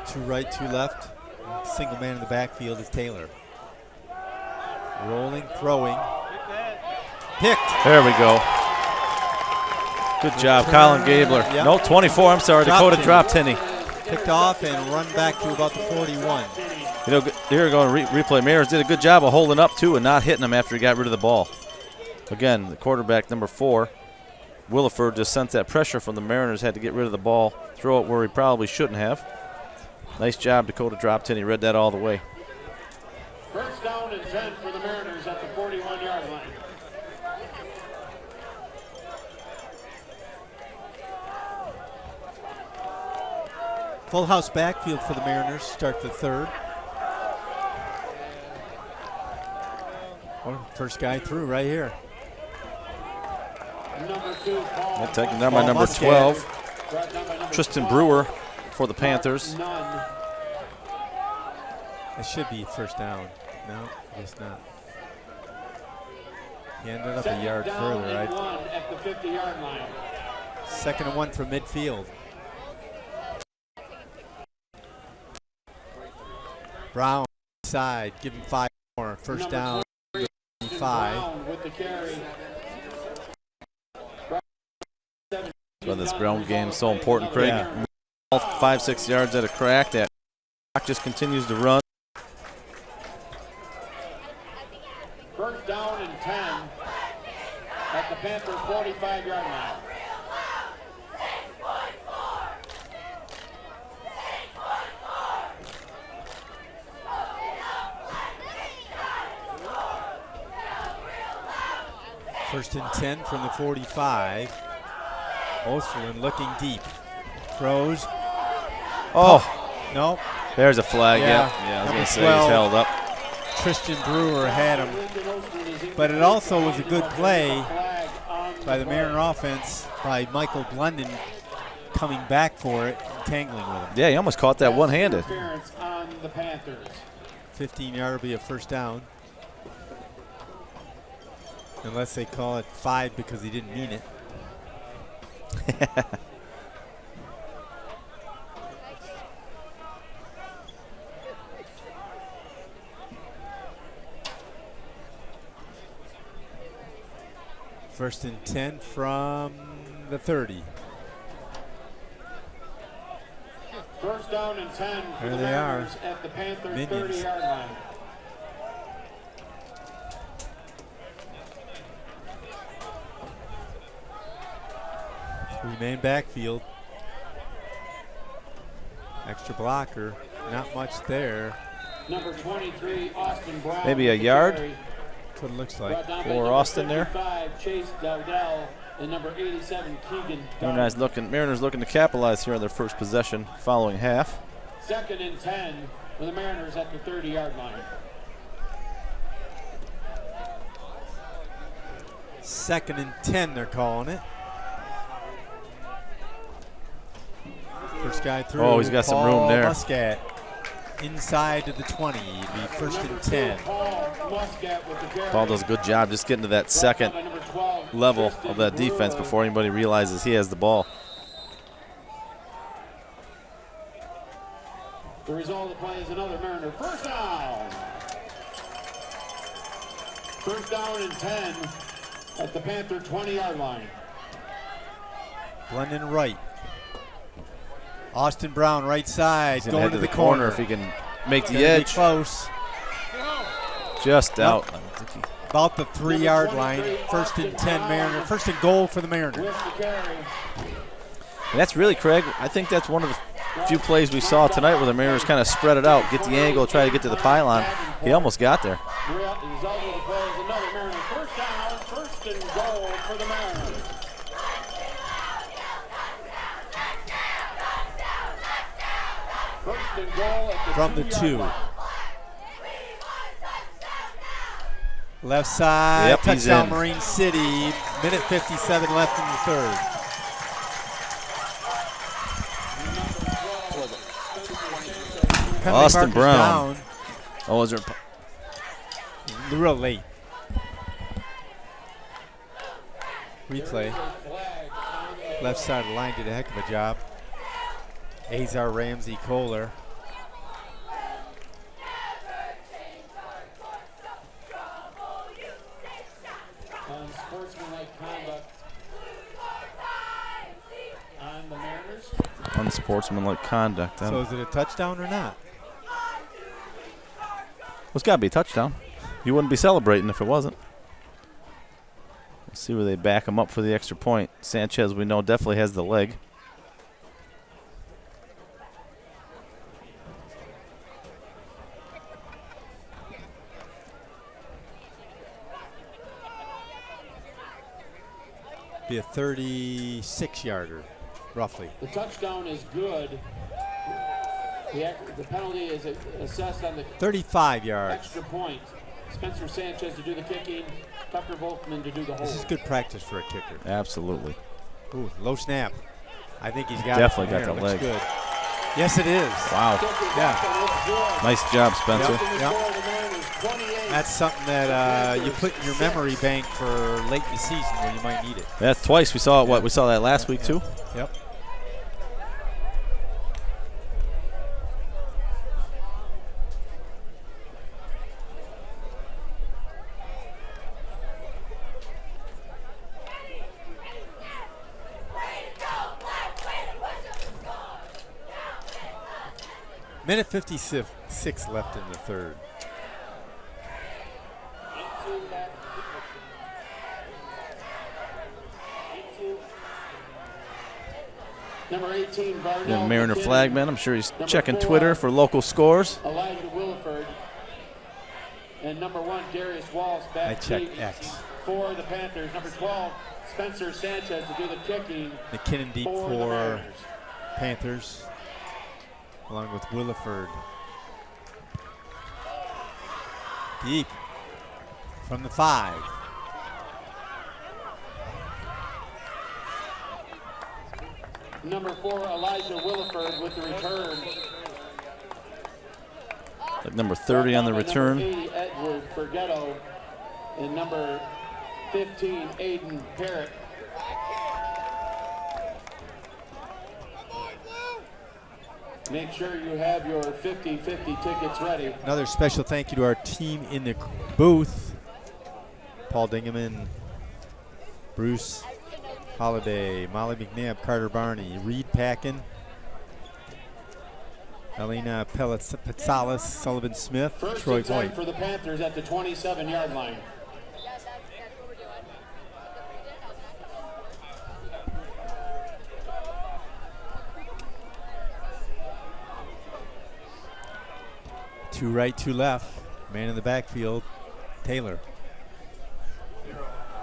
Two right, 2 left. Single man in the backfield is Taylor. Rolling, throwing. Picked. There we go. Good job, Colin Gabler. Yep. No, 24, I'm sorry, Dakota Drop-Tenney. Picked off and run back to about the 41. You know, here we go on replay. Mariners did a good job of holding up, too, and not hitting him after he got rid of the ball. Again, the quarterback, number 4, Williford, just sensed that pressure from the Mariners, had to get rid of the ball, throw it where he probably shouldn't have. Nice job, Dakota Drop-Tenney. Read that all the way. First down and 10 for the Mariners at the 41-yard line. Full house backfield for the Mariners. Start the 3rd. First guy through right here. Number 2, Paul. Taking down by number 12, Tristan Brewer for the Panthers. It should be first down. No, I guess not. He ended up a yard further, right? At the 50-yard line. 2nd and 1 from midfield. Brown side, give him 5 more. First down, 5. Brown with the carry. Well, this ground game is so important, Craig. Yeah. 5-6 yards at a crack. That clock just continues to run. First down and 10 at the Panthers 45-yard line. First and 10 from the 45. Osterlin looking deep. Throws. Oh, no. There's a flag. Yeah. Yeah, I was going to say Well, he's held up. Christian Brewer had him. But it also was a good play by the Mariner offense by Michael Glendon coming back for it and tangling with him. Yeah, he almost caught that one-handed. Interference on the Panthers. 15-yard will be a first down. Unless they call it 5 because he didn't mean it. First and 10 from the 30. First down and 10 for There the they are. Mariners at the Panthers Minions. 30-yard line. Three-man backfield. Extra blocker. Not much there. Number 23, Austin Brown. Maybe a with the yard? carry. That's what it looks Brought like. down by For number Austin there. 55, Chase Dowdell, and number 87, Keegan Dunn. Mariners looking to capitalize here on their first possession following half. Second and 10 for the Mariners at the 30-yard line. Second and 10, they're calling it. First guy through. Oh, he's got some room there. Muscat inside to the 20. It'll be first and 10. Paul Muscat with the carry. Paul does a good job just getting to that second Brought down by number 12, level Tristan of that defense Brewer. before anybody realizes he has the ball. The result of the play is another Mariner first down. First down and 10 at the Panther 20-yard line. Glendon right. Austin Brown right side. He's gonna Going head to to the the corner corner. if he can make the Gonna be edge. close. Just out. About the 3-yard line. First and 10 Mariner. First and goal for the Mariners. With the carry. And that's really, Craig, I think that's one of the few plays we saw tonight where the Mariners kind of spread it out, get the angle, try to get to the pylon. He almost got there. The result of the play is another Mariner first down, first and goal for the Mariners. First and goal at the From the 2-yard 2. line. Left side, Yep, he's touchdown in. Marine City. Minute 57 left in the third. Penalty Austin marker's Brown. down. Oh, was there? Real late. Replay. Left side of the line did a heck of a job. Azar Ramsey Kohler. Unsportsmanlike conduct on the Mariners. Unsportsmanlike conduct. So is it a touchdown or not? It's got to be a touchdown. You wouldn't be celebrating if it wasn't. We'll see where they back him up for the extra point. Sanchez, we know, definitely has the leg. Be a 36-yarder, roughly. The touchdown is good. The penalty is assessed on the 35 yards. extra point. Spencer Sanchez to do the kicking, Tucker Volkman to do the This is hold. good practice for a kicker. Absolutely. Ooh, low snap. I think he's got Definitely it. got There, the looks leg. Good. Yes, it is. Wow. Yeah. Nice job, Spencer. Second and Yep. goal, the Mariners 28. That's something that you put in your memory bank for late in the season when you might need it. That's twice. We saw it. What we saw that last week too. Yep. Minute 56 left in the third. Number 18, Varnell The Mariner McKinnon. flagman. I'm sure he's Number checking 4, Twitter for local scores. Elijah Williford. And number 1, Darius Walsh I back checked deep X. for the Panthers. Number 12, Spencer Sanchez to do the kicking. McKinnon deep for the for Mariners. Panthers, along with Williford. Deep from the 5. Number 4, Elijah Williford with the return. Like number 30 on the Number return. 80, Edward Forgetto. And number 15, Aiden Parrott. Make sure you have your 50-50 tickets ready. Another special thank you to our team in the booth. Paul Dingaman, Bruce Holiday, Molly McNabb, Carter Barney, Reed Packin, Elena Petsalis, Sullivan Smith, First Troy and 10 White. for the Panthers at the 27-yard line. Two right, two left. Man in the backfield, Taylor.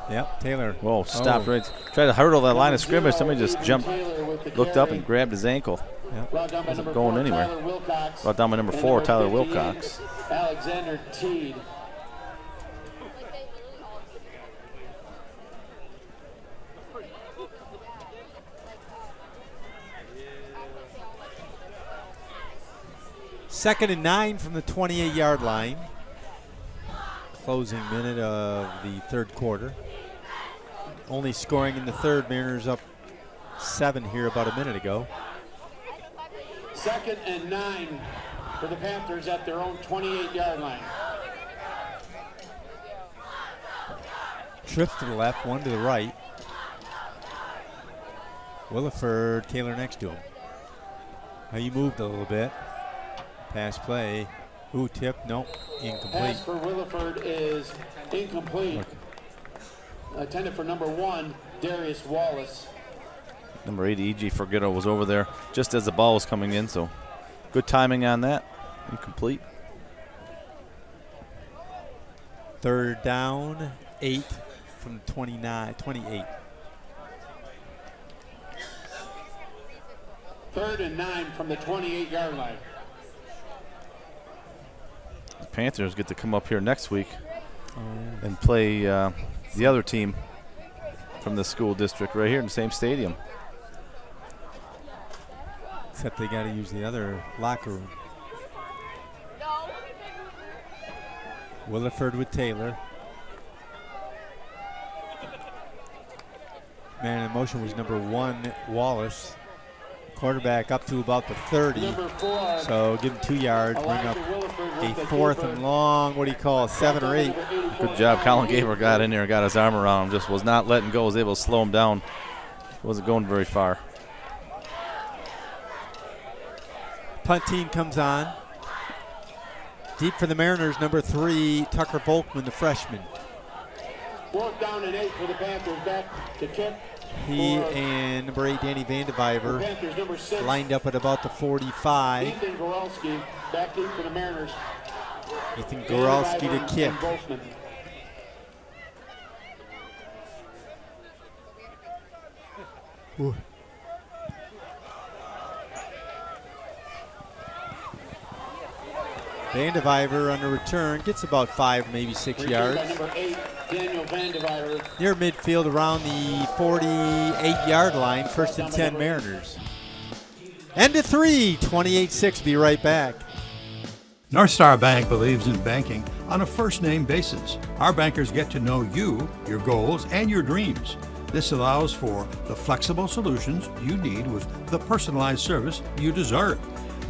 Yep, Taylor. Whoa, stopped Oh. right. Tried to hurdle that line of scrimmage. Somebody just jumped, Taylor with the looked up carry. and grabbed his ankle. Brought down by Wasn't number going 4, anywhere. Tyler Wilcox. Brought down by number And 4, Tyler 58, Wilcox. Alexander Teed. Second and 9 from the 28-yard line. Closing minute of the third quarter. Only scoring in the third. Mariners up 7 here about a minute ago. Second and 9 for the Panthers at their own 28-yard line. Trips to the left, one to the right. Williford, Taylor next to him. Now you moved a little bit. Pass play. Ooh, tip. Nope. Incomplete. Pass for Williford is incomplete. Intended for number 1, Darius Wallace. Number 80, E.G. Forgetto was over there just as the ball was coming in, so good timing on that. Incomplete. Third down, 8 from 28. Third and 9 from the 28-yard line. The Panthers get to come up here next week and play the other team from the school district right here in the same stadium. Except they got to use the other locker room. Williford with Taylor. Man in motion was number 1, Wallace. Quarterback up to about the 30. Number 4, So give him 2 yards, bring up Elijah Williford with a the 4th keeper. and long, what do you call it, 7 or 8. Good job. Colin Gaber got in there and got his arm around him. Just was not letting go. Was able to slow him down. Wasn't going very far. Punt team comes on. Deep for the Mariners, number 3, Tucker Volkman, the freshman. 4th down and 8 for the Panthers. Back to kick. He for and number 8, Danny the Vandeviver, Panthers, number 6, lined up at about the 45. Ethan Goralski. Back deep for the Mariners. Ethan Goralski to Vandeviver kick. and Volkman. Ooh. Vandeviver on the return gets about 5, maybe 6 Returned yards. by number 8, Daniel Vandeviver. Near midfield around the 48-yard line, 1st and 10 Mariners. End of 3, 28-6, be right back. North Star Bank believes in banking on a first-name basis. Our bankers get to know you, your goals, and your dreams. This allows for the flexible solutions you need with the personalized service you deserve.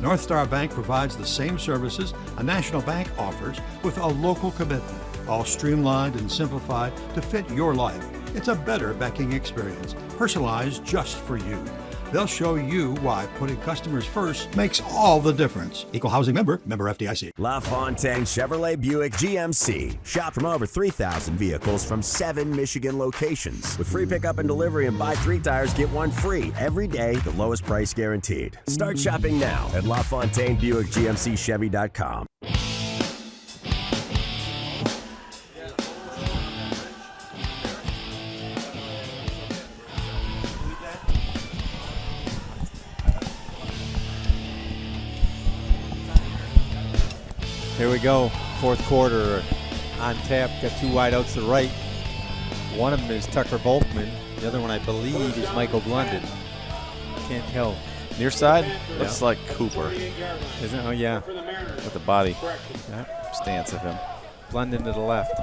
North Star Bank provides the same services a national bank offers with a local commitment, all streamlined and simplified to fit your life. It's a better banking experience, personalized just for you. They'll show you why putting customers first makes all the difference. Equal housing member FDIC. LaFontaine Chevrolet Buick GMC. Shop from over 3,000 vehicles from 7 Michigan locations. With free pickup and delivery, and buy 3 tires, get 1 free. Every day, the lowest price guaranteed. Start shopping now at LaFontaineBuickGMCChevy.com. Here we go, fourth quarter on tap. Got 2 wideouts to the right. One of them is Tucker Volkman. The other one, I believe, is Michael Blunden. Can't tell. Near side looks like Cooper. Isn't it? Oh, yeah. With the body stance of him. Blunden to the left.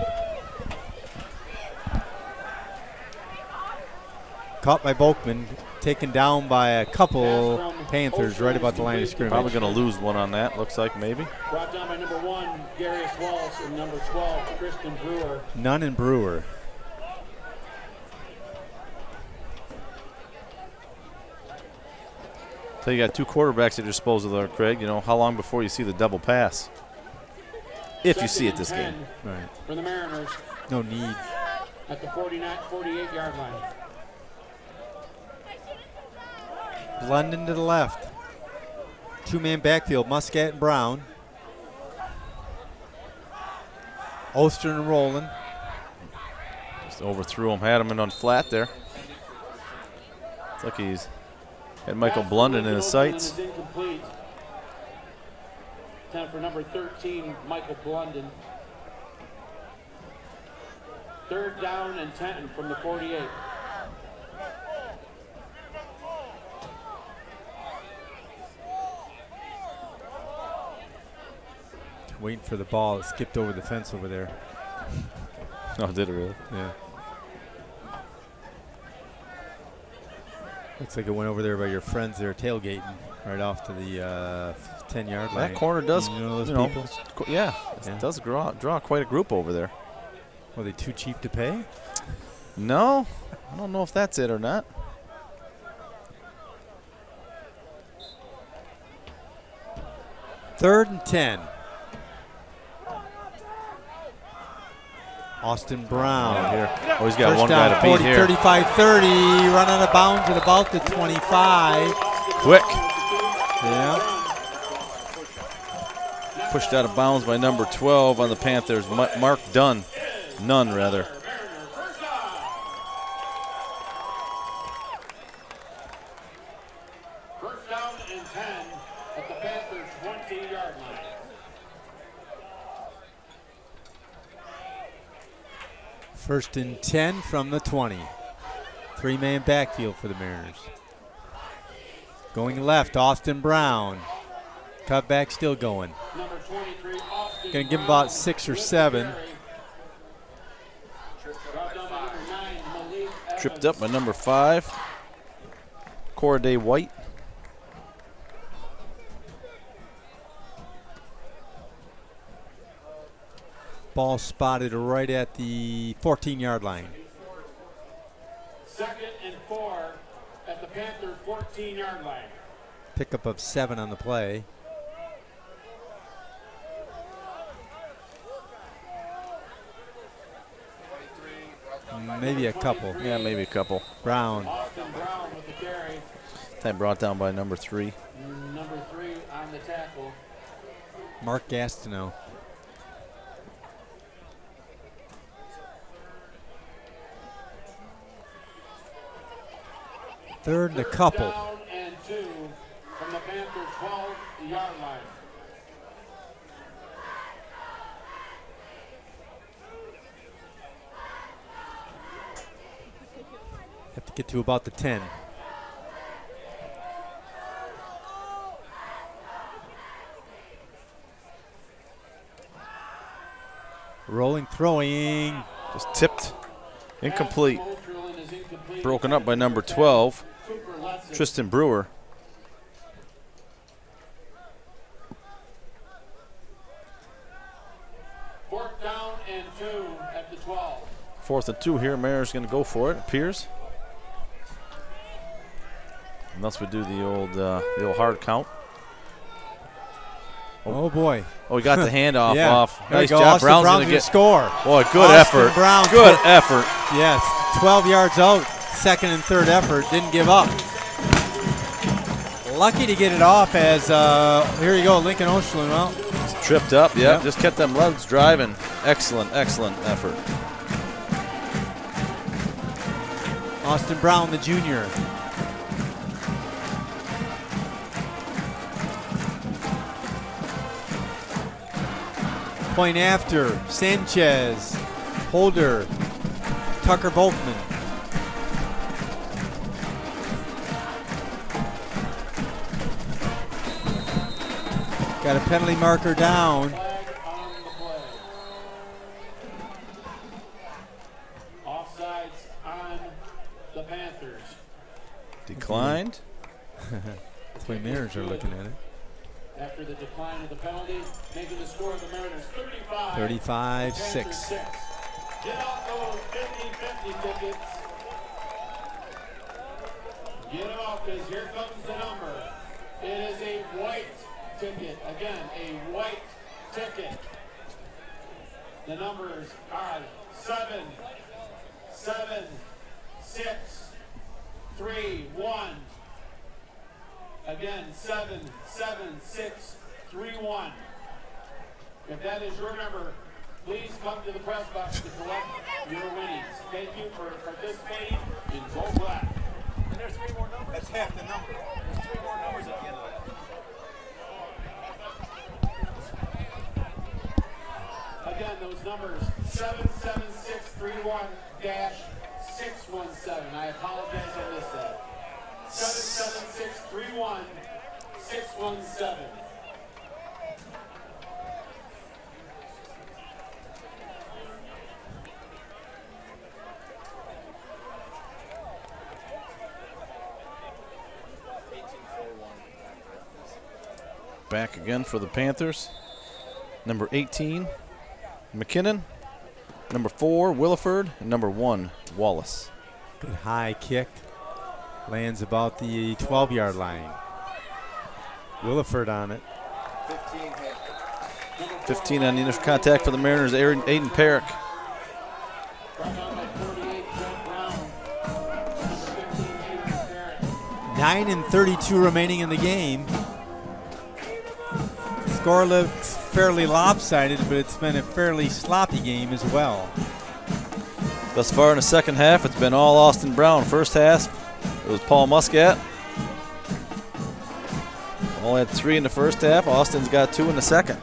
Caught by Volkman, taken down by a couple Panthers right about the line of scrimmage. Probably going to lose one on that, looks like, maybe. Brought down by number 1, Darius Walsh, and number 12, Kristen Brewer. Nunn and Brewer. So you got 2 quarterbacks at your disposal there, Craig. You know, how long before you see the double pass? If you see it this game. Right. For the Mariners. No need. At the 48-yard line. Blunden to the left. 2-man backfield, Muscat and Brown. Oster and Rowland. Just overthrew him, had him in on flat there. It's like he's had Michael Blunden in his sights. Time for number 13, Michael Blunden. 3rd down and 10 from the 48. Waiting for the ball. It skipped over the fence over there. Oh, did it really? Yeah. Looks like it went over there by your friends there tailgating right off to the 10-yard line. That corner does, you know those people? Yeah, it does draw quite a group over there. Were they too cheap to pay? No, I don't know if that's it or not. Third and 10. Austin Brown here. Oh, he's got first one down, guy to beat 40, here. 35, 30, run out of bounds at about the 25. Quick. Yeah. Pushed out of bounds by number 12 on the Panthers, Mark Nunn, rather. First down and 10 at the Panthers' 20-yard line. First and 10 from the 20. 3-man backfield for the Mariners. Going left, Austin Brown. Cutback still going. Number 23, Austin Going to give him about 6 or 7. Tripped up by number 5, Corday White. Ball spotted right at the 14-yard line. 2nd and 4 at the Panthers' 14-yard line. Pickup of 7 on the play. Maybe a couple. Yeah, maybe a couple. Brown. Austin Brown with the carry. Time brought down by number 3. Number 3 on the tackle. Mark Gastineau. Third and a couple. Down and 2 from the Panthers' 12-yard line. Have to get to about the 10. Rolling, throwing. Just tipped. Incomplete. Broken up by number 12, Tristan Brewer. Fourth down and 2 at the 12. 4th and 2 here. Mariners going to go for it, appears. Unless we do the old hard count. Oh boy. Oh, he got the handoff Yeah. off. There we Nice go. job. Austin Brown's Brown's going to get score. Boy, good Austin effort. Brown Good effort. Yes, 12 yards out. Second and third effort. Didn't give up. Lucky to get it off as, here you go, Lincoln Osterlund. Well, Just tripped up. Yep. Just kept them legs driving. Excellent, excellent effort. Austin Brown, the junior. Point after, Sanchez, Holder, Tucker Volkman. Got a penalty marker down. Offsides on the Panthers. Declined. That's the way Mariners are looking at it. After the decline of the penalty, making the score of the Mariners 35. 35-6. Get out those 50-50 tickets. Get them out, because here comes the number. It is a white ticket. Again, a white ticket. The numbers are 7, 7, 6, 3, 1. Again, 7, 7, 6, 3, 1. If that is your number, please come to the press box to collect your winnings. Thank you for participating in Go Black. And there's 3 more numbers? That's half the number. There's 3 more numbers at the end of that. Again, those numbers 77631-617. I apologize, I missed that. 77631-617. Back again for the Panthers. Number 18, McKinnon. Number 4, Williford. And number 1, Wallace. Good high kick. Lands about the 12-yard line. Williford on it. 15 on the initial contact for the Mariners, Aiden Perrick. 9:32 remaining in the game. Score looks fairly lopsided, but it's been a fairly sloppy game as well. Thus far in the second half, it's been all Austin Brown. First half, it was Paul Muscat. Only had 3 in the first half. Austin's got 2 in the second.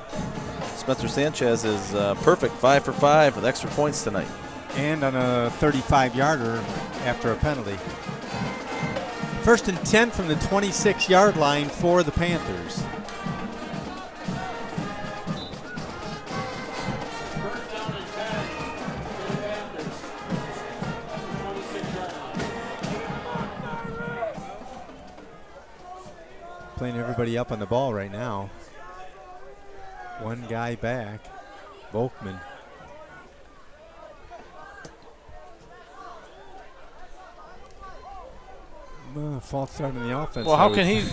Spencer Sanchez is perfect, 5 for 5 with extra points tonight. And on a 35-yarder after a penalty. First and 10 from the 26-yard line for the Panthers. Playing everybody up on the ball right now. One guy back, Volkman. False start in the offense. Well, how can he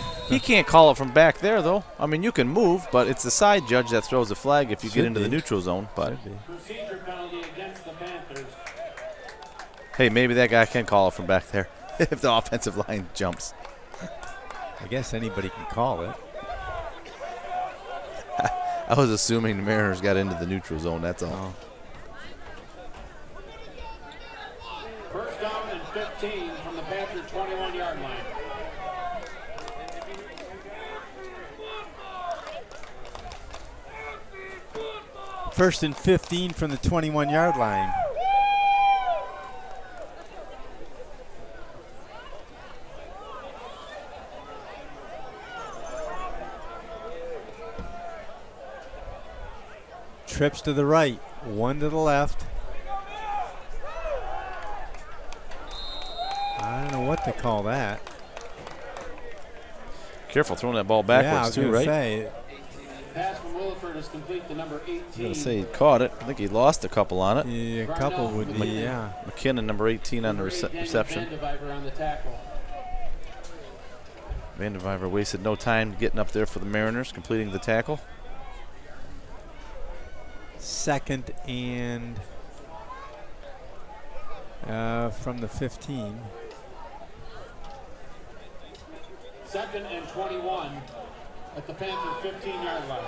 can't call it from back there, though. I mean, you can move, but it's the side judge that throws the flag if you get into the neutral zone. But Procedure penalty against the Panthers. hey, maybe that guy can call it from back there if the offensive line jumps. I guess anybody can call it. I was assuming the Mariners got into the neutral zone, that's all. First down and 15 from the Panther 21-yard line. First and 15 from the 21-yard line. Trips to the right. One to the left. I don't know what to call that. Careful throwing that ball backwards too, right? Say, Pass from Williford is complete to number 18. I'm going to say he caught it. I think he lost a couple on it. yeah, a couple would be, yeah. McKinnon, number 18 on the reception. Vandeviver on the tackle. Vandeviver wasted no time getting up there for the Mariners, completing the tackle. Second and from the 15. Second and 21 at the Panther 15-yard line.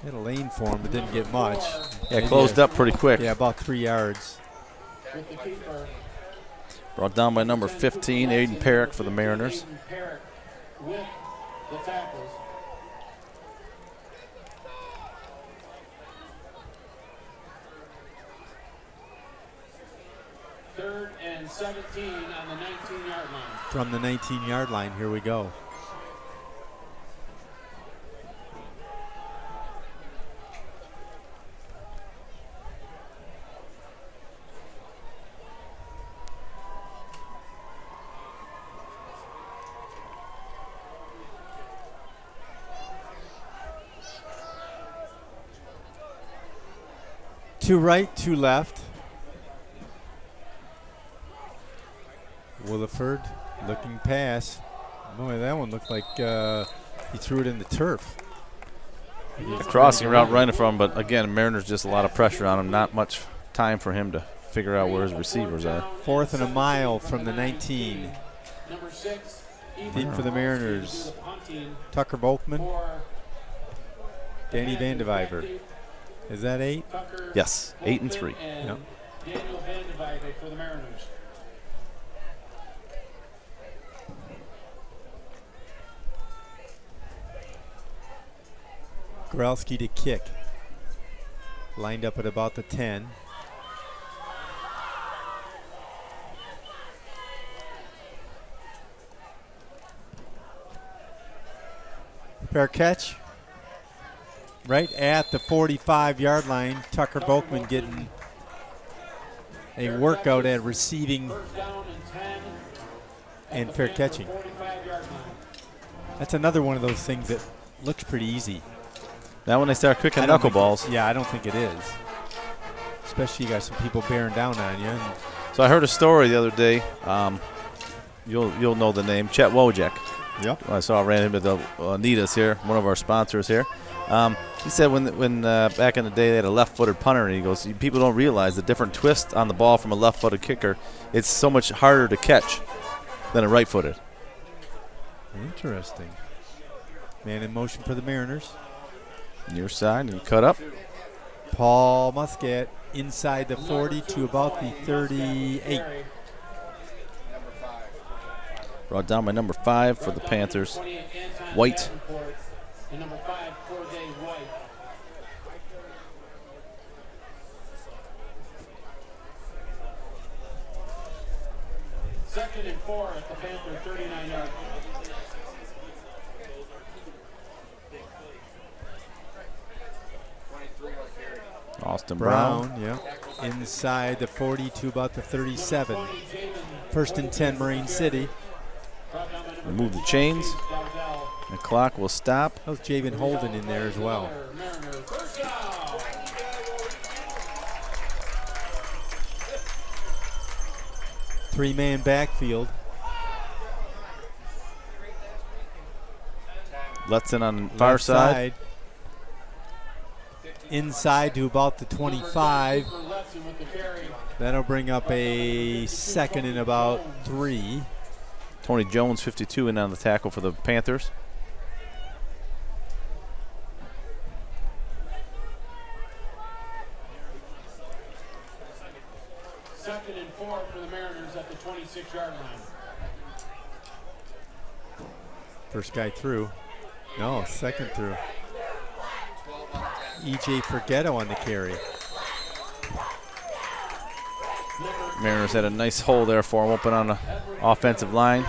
Hit a lane for him, but didn't get much. Yeah, closed up pretty quick. Yeah, about 3 yards. With the keeper. Brought down by number 15, Aiden Perrick for the Mariners. Aiden Perrick with the tackles. Third and 17 on the 19-yard line. From the 19-yard line, here we go. Two right, two left. Williford looking pass. Boy, that one looked like he threw it in the turf. A crossing route right in front of him, but again, Mariners just a lot of pressure on him. Not much time for him to figure out where his receivers are. 4th and a mile from the 19. Number 6. Deep for the Mariners. Tucker Volkman. Danny Vandeviver. Is that 8? Yes, 8 and 3. Yep. Daniel Vandeviver for the Mariners. Gralski to kick. Lined up at about the 10. Fair catch. Right at the 45-yard line. Tucker Volkman getting a workout at receiving and fair catching. That's another one of those things that looks pretty easy. Now when they start cooking knuckleballs. Yeah, I don't think it is. Especially you got some people bearing down on you. So I heard a story the other day. You'll know the name, Chet Wojak. Yep. I saw ran into Anita's here, one of our sponsors here. He said when back in the day they had a left-footed punter, and he goes, people don't realize the different twist on the ball from a left-footed kicker. It's so much harder to catch than a right-footed. Interesting. Man in motion for the Mariners. Near side and cut up. Paul Muscat inside the 40 to about the 38. Brought down by number 5 for the Panthers, White. And number 5, Corday White. Second and 4 at the Panther 39-yard. Austin Brown. Yeah. Inside the 40 to about the 37. First and 10, Marine City. Remove the chains. The clock will stop. That was Javen Holden in there as well. Three-man backfield. Lutzen on the far side. Inside to about the 25. That'll bring up a second and about 3. Tony Jones, 52, in on the tackle for the Panthers. Second and 4 for the Mariners at the 26-yard line. First guy through. No, second through. E.J. Forgetto on the carry. Number Mariners had a nice hole there for him, open on the offensive line.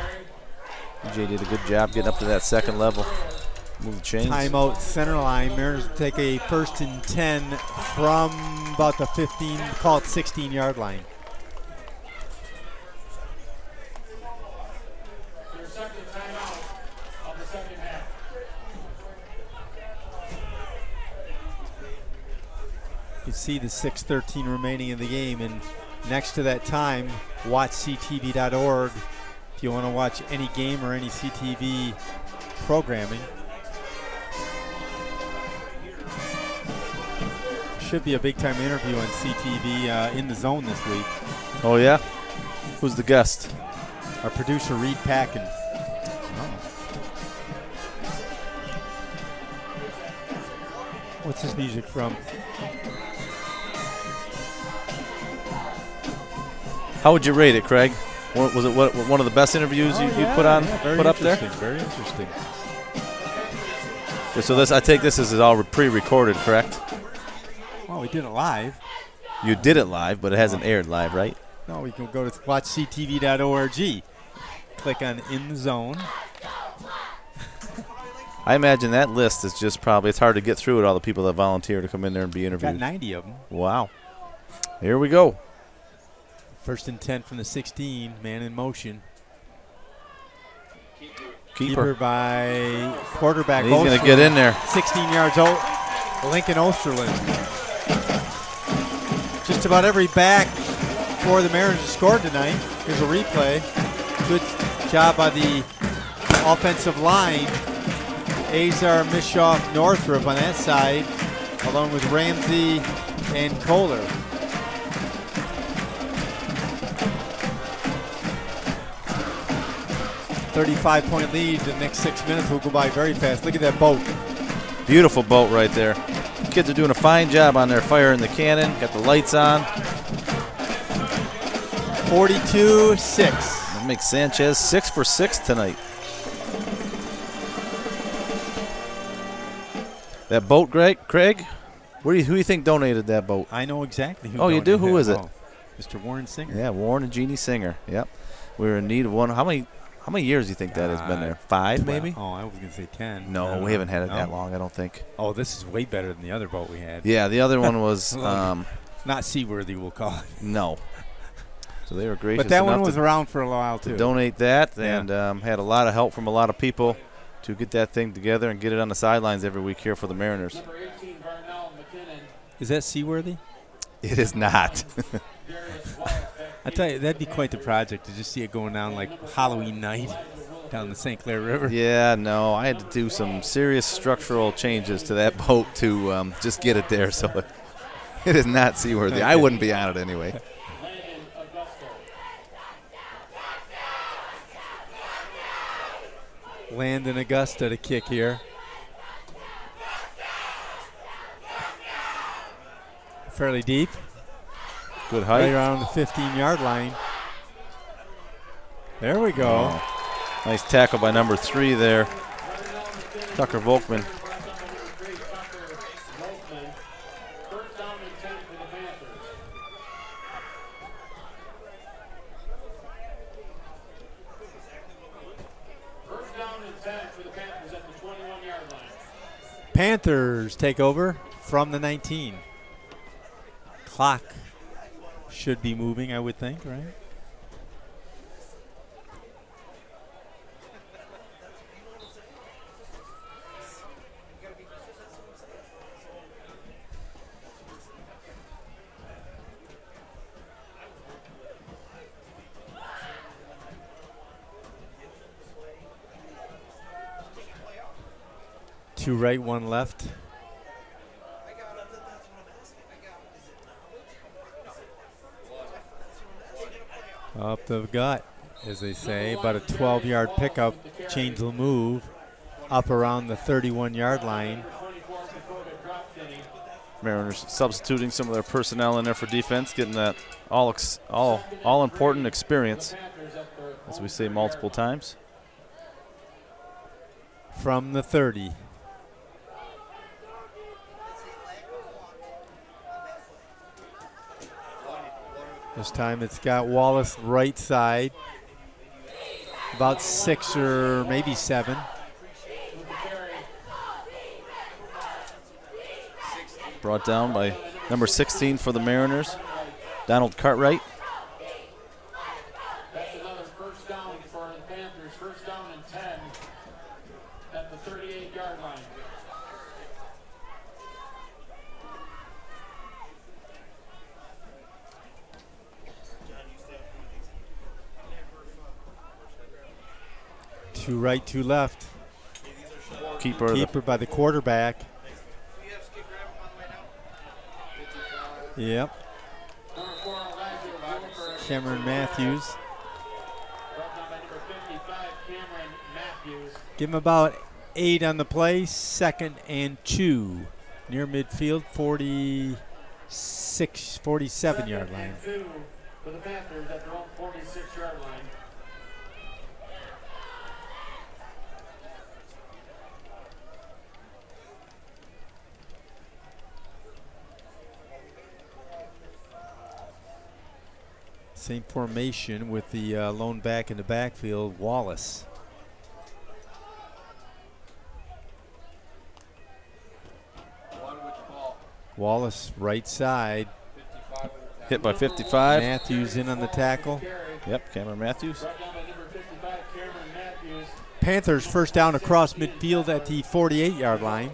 DJ did a good job getting up to that second level. Move the chains. Timeout center line. Mariners take a 1st and 10 from about the 15, call it 16-yard line. Your second timeout of the second half. You see the 6:13 remaining in the game, and next to that time, watch ctv.org if you want to watch any game or any CTV programming. Should be a big-time interview on CTV in the zone this week. Oh, yeah? Who's the guest? Our producer, Reed Packin. What's his music from? How would you rate it, Craig? Was it one of the best interviews you put up there? Very interesting. So this, I take this as all pre-recorded, correct? Well, we did it live. You did it live, but it hasn't aired live, right? No, we can go to watchctv.org. Click on In the Zone. I imagine that list is just probably, it's hard to get through it, all the people that volunteer to come in there and be interviewed. Got 90 of them. Wow. Here we go. 1st and 10 from the 16, man in motion. Keeper by quarterback. And he's going to get in there. 16 yards out. Lincoln Osterlund. Just about every back for the Mariners scored tonight. Here's a replay. Good job by the offensive line. Azar, Mishoff, Northrup on that side, along with Ramsey and Kohler. .35 lead. The next 6 minutes will go by very fast. Look at that boat. Beautiful boat right there. Kids are doing a fine job on their firing the cannon. Got the lights on. 42-6. That makes Sanchez 6 for 6 tonight. That boat, Craig? Who do you think donated that boat? I know exactly who. Oh, you do? Who is it? Mr. Warren Singer. Yeah, Warren and Jeannie Singer. Yep. We were in need of one. How many years do you think that has been there? 5, maybe? Oh, I was going to say 10. No, we haven't had it that long, I don't think. Oh, this is way better than the other boat we had. Yeah, the other one was not seaworthy, we'll call it. No. So they were gracious but that enough one was around for a while, too. to donate that, and had a lot of help from a lot of people to get that thing together and get it on the sidelines every week here for the Mariners. Is that seaworthy? It is not. I tell you, that'd be quite the project to just see it going down like Halloween night down the St. Clair River. Yeah, no, I had to do some serious structural changes to that boat to just get it there, so it is not seaworthy. I wouldn't be on it anyway. Landon Augusta to kick here. Fairly deep. Good height. Right around the 15-yard line. There we go. Oh, nice tackle by number 3 there. Tucker Volkman. Panthers take over from the 19. Clock should be moving, I would think, right? Two right, one left. Up the gut, as they say. About a 12-yard pickup. Change the move up around the 31-yard line. Mariners substituting some of their personnel in there for defense, getting that all important experience, as we say multiple times. From the 30. This time it's got Wallace right side. About 6 or maybe 7. Brought down by number 16 for the Mariners, Donald Cartwright. That's another first down for the Panthers. First down and 10 at the 38-yard line. Two right, two left. Keeper by the quarterback. Yep. Cameron Matthews. Give him about 8 on the play. 2nd and 2. Near midfield, 47-yard line. For the Panthers at their own 46-yard line. Same formation with the lone back in the backfield, Wallace. Wallace right side. Hit by 55. Matthews in on the tackle. Yep, Cameron Matthews. Panthers first down across midfield at the 48-yard line.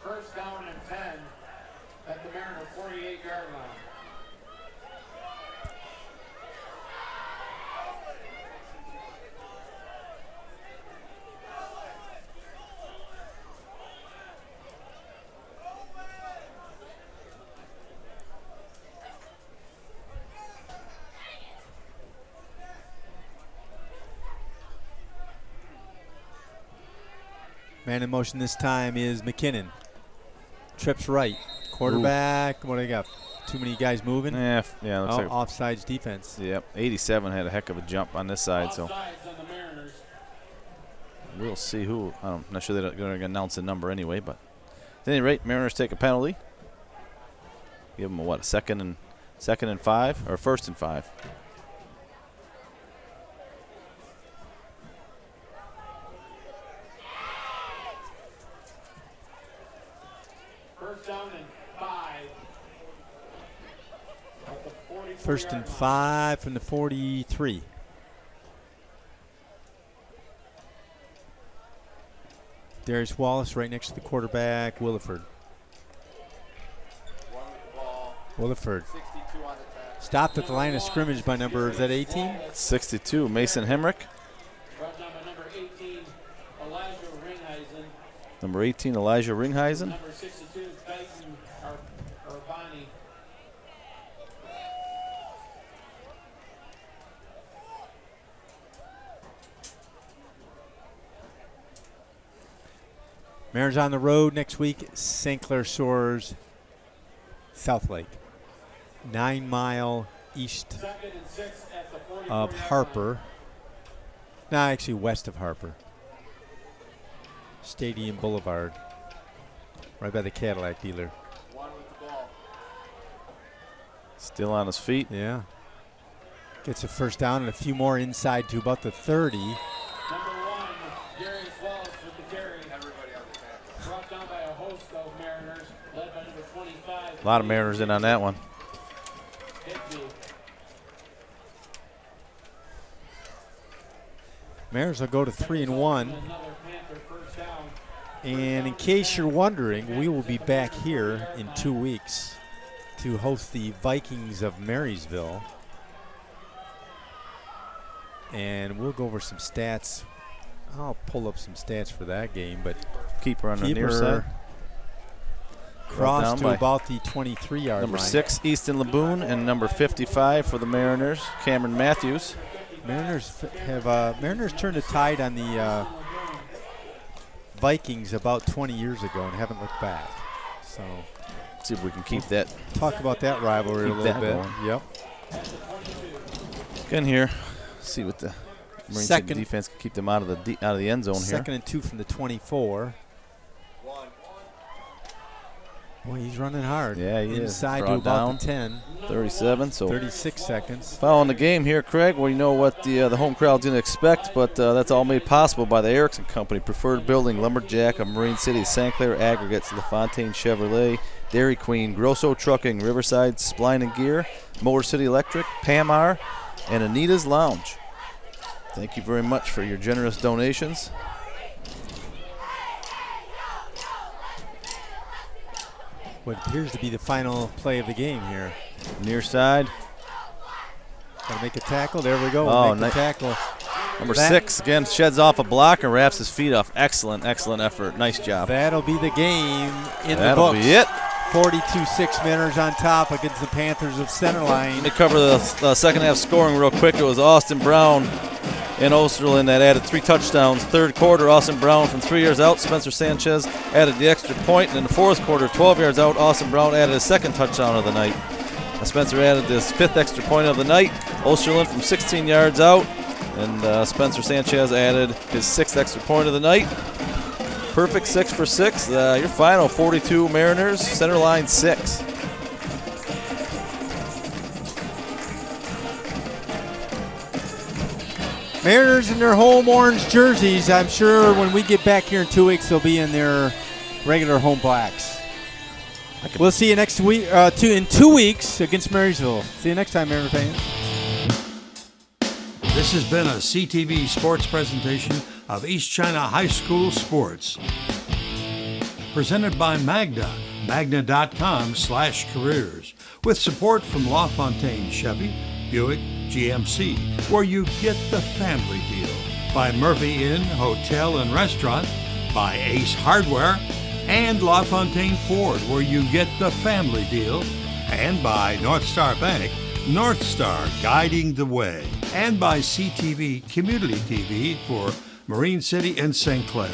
First down and 10 at the Mariner 48-yard line. Man in motion this time is McKinnon. Trips right. Quarterback, what do you got? Too many guys moving? Yeah, looks like offsides defense. Yep, 87 had a heck of a jump on this side, so we'll see who. I'm not sure they're going to announce the number anyway, but at any rate, Mariners take a penalty. Give them a second and 5 or 1st and 5. First down and 5. 1st and 5 from the 43. Darius Wallace right next to the quarterback, Williford. Williford. Stopped at the line of scrimmage by number, is that 18? 62, Mason Hemrick. Brought down by number 18, Elijah Ringheisen. Number 18, Elijah Ringheisen. Number 62, Titan Urbani. Mariners on the road next week. St. Clair Soares, South Lake. 9 mile east of Harper. No, actually west of Harper. Stadium Boulevard. Right by the Cadillac dealer. Still on his feet. Yeah. Gets a first down and a few more inside to about the 30. Number 1, Darius Wallace with the carry. Brought down by a host of Mariners, led by number 25. A lot of Mariners in on that one. Mariners will go to 3-1. And in case you're wondering, we will be back here in 2 weeks to host the Vikings of Marysville. And we'll go over some stats. I'll pull up some stats for that game, but keeper on the near side. Cross to about the 23-yard line. Number 6, Easton Laboon, and number 55 for the Mariners, Cameron Matthews. Mariners turned the tide on the Vikings about 20 years ago and haven't looked back. So let's see if we can keep that. Talk about that rivalry a little bit. Going. Yep. Get in here. See what the Marine City defense can keep them out of the end zone here. 2nd and 2 from the 24. Boy, he's running hard. Yeah, he is. Inside to Drawn about down. the 10. 37, so 36 seconds. following the game here, Craig. Well, you know what the home crowd didn't expect, but that's all made possible by the Erickson Company, Preferred Building, Lumberjack of Marine City, St. Clair Aggregates, LaFontaine Chevrolet, Dairy Queen, Grosso Trucking, Riverside Spline and Gear, Motor City Electric, Pamar, and Anita's Lounge. Thank you very much for your generous donations. What appears to be the final play of the game here. Near side. Got to make a tackle. There we go. Oh, Make the tackle. Number 6, again, sheds off a block and wraps his feet off. Excellent, excellent effort. Nice job. That'll be the game in That'll the books. be it. 42-6 Mariners on top against the Panthers of Centerline. Let me cover the second half scoring real quick. It was Austin Brown and Osterlin that added 3 touchdowns. Third quarter, Austin Brown from 3 yards out. Spencer Sanchez added the extra point. And in the fourth quarter, 12 yards out, Austin Brown added his second touchdown of the night. Spencer added his 5th extra point of the night. Osterlin from 16 yards out. And Spencer Sanchez added his 6th extra point of the night. Perfect 6 for 6. Your final 42 Mariners, Centerline 6. Mariners in their home orange jerseys. I'm sure when we get back here in 2 weeks, they'll be in their regular home blacks. We'll see you next week. In 2 weeks against Marysville. See you next time, Mariner fans. This has been a CTV Sports presentation of East China High School Sports. Presented by Magna, magna.com/careers. With support from LaFontaine Chevy, Buick, GMC, where you get the family deal. By Murphy Inn Hotel and Restaurant, by Ace Hardware, and LaFontaine Ford, where you get the family deal. And by North Star Bank, North Star guiding the way. And by CTV Community TV for Marine City and St. Clair.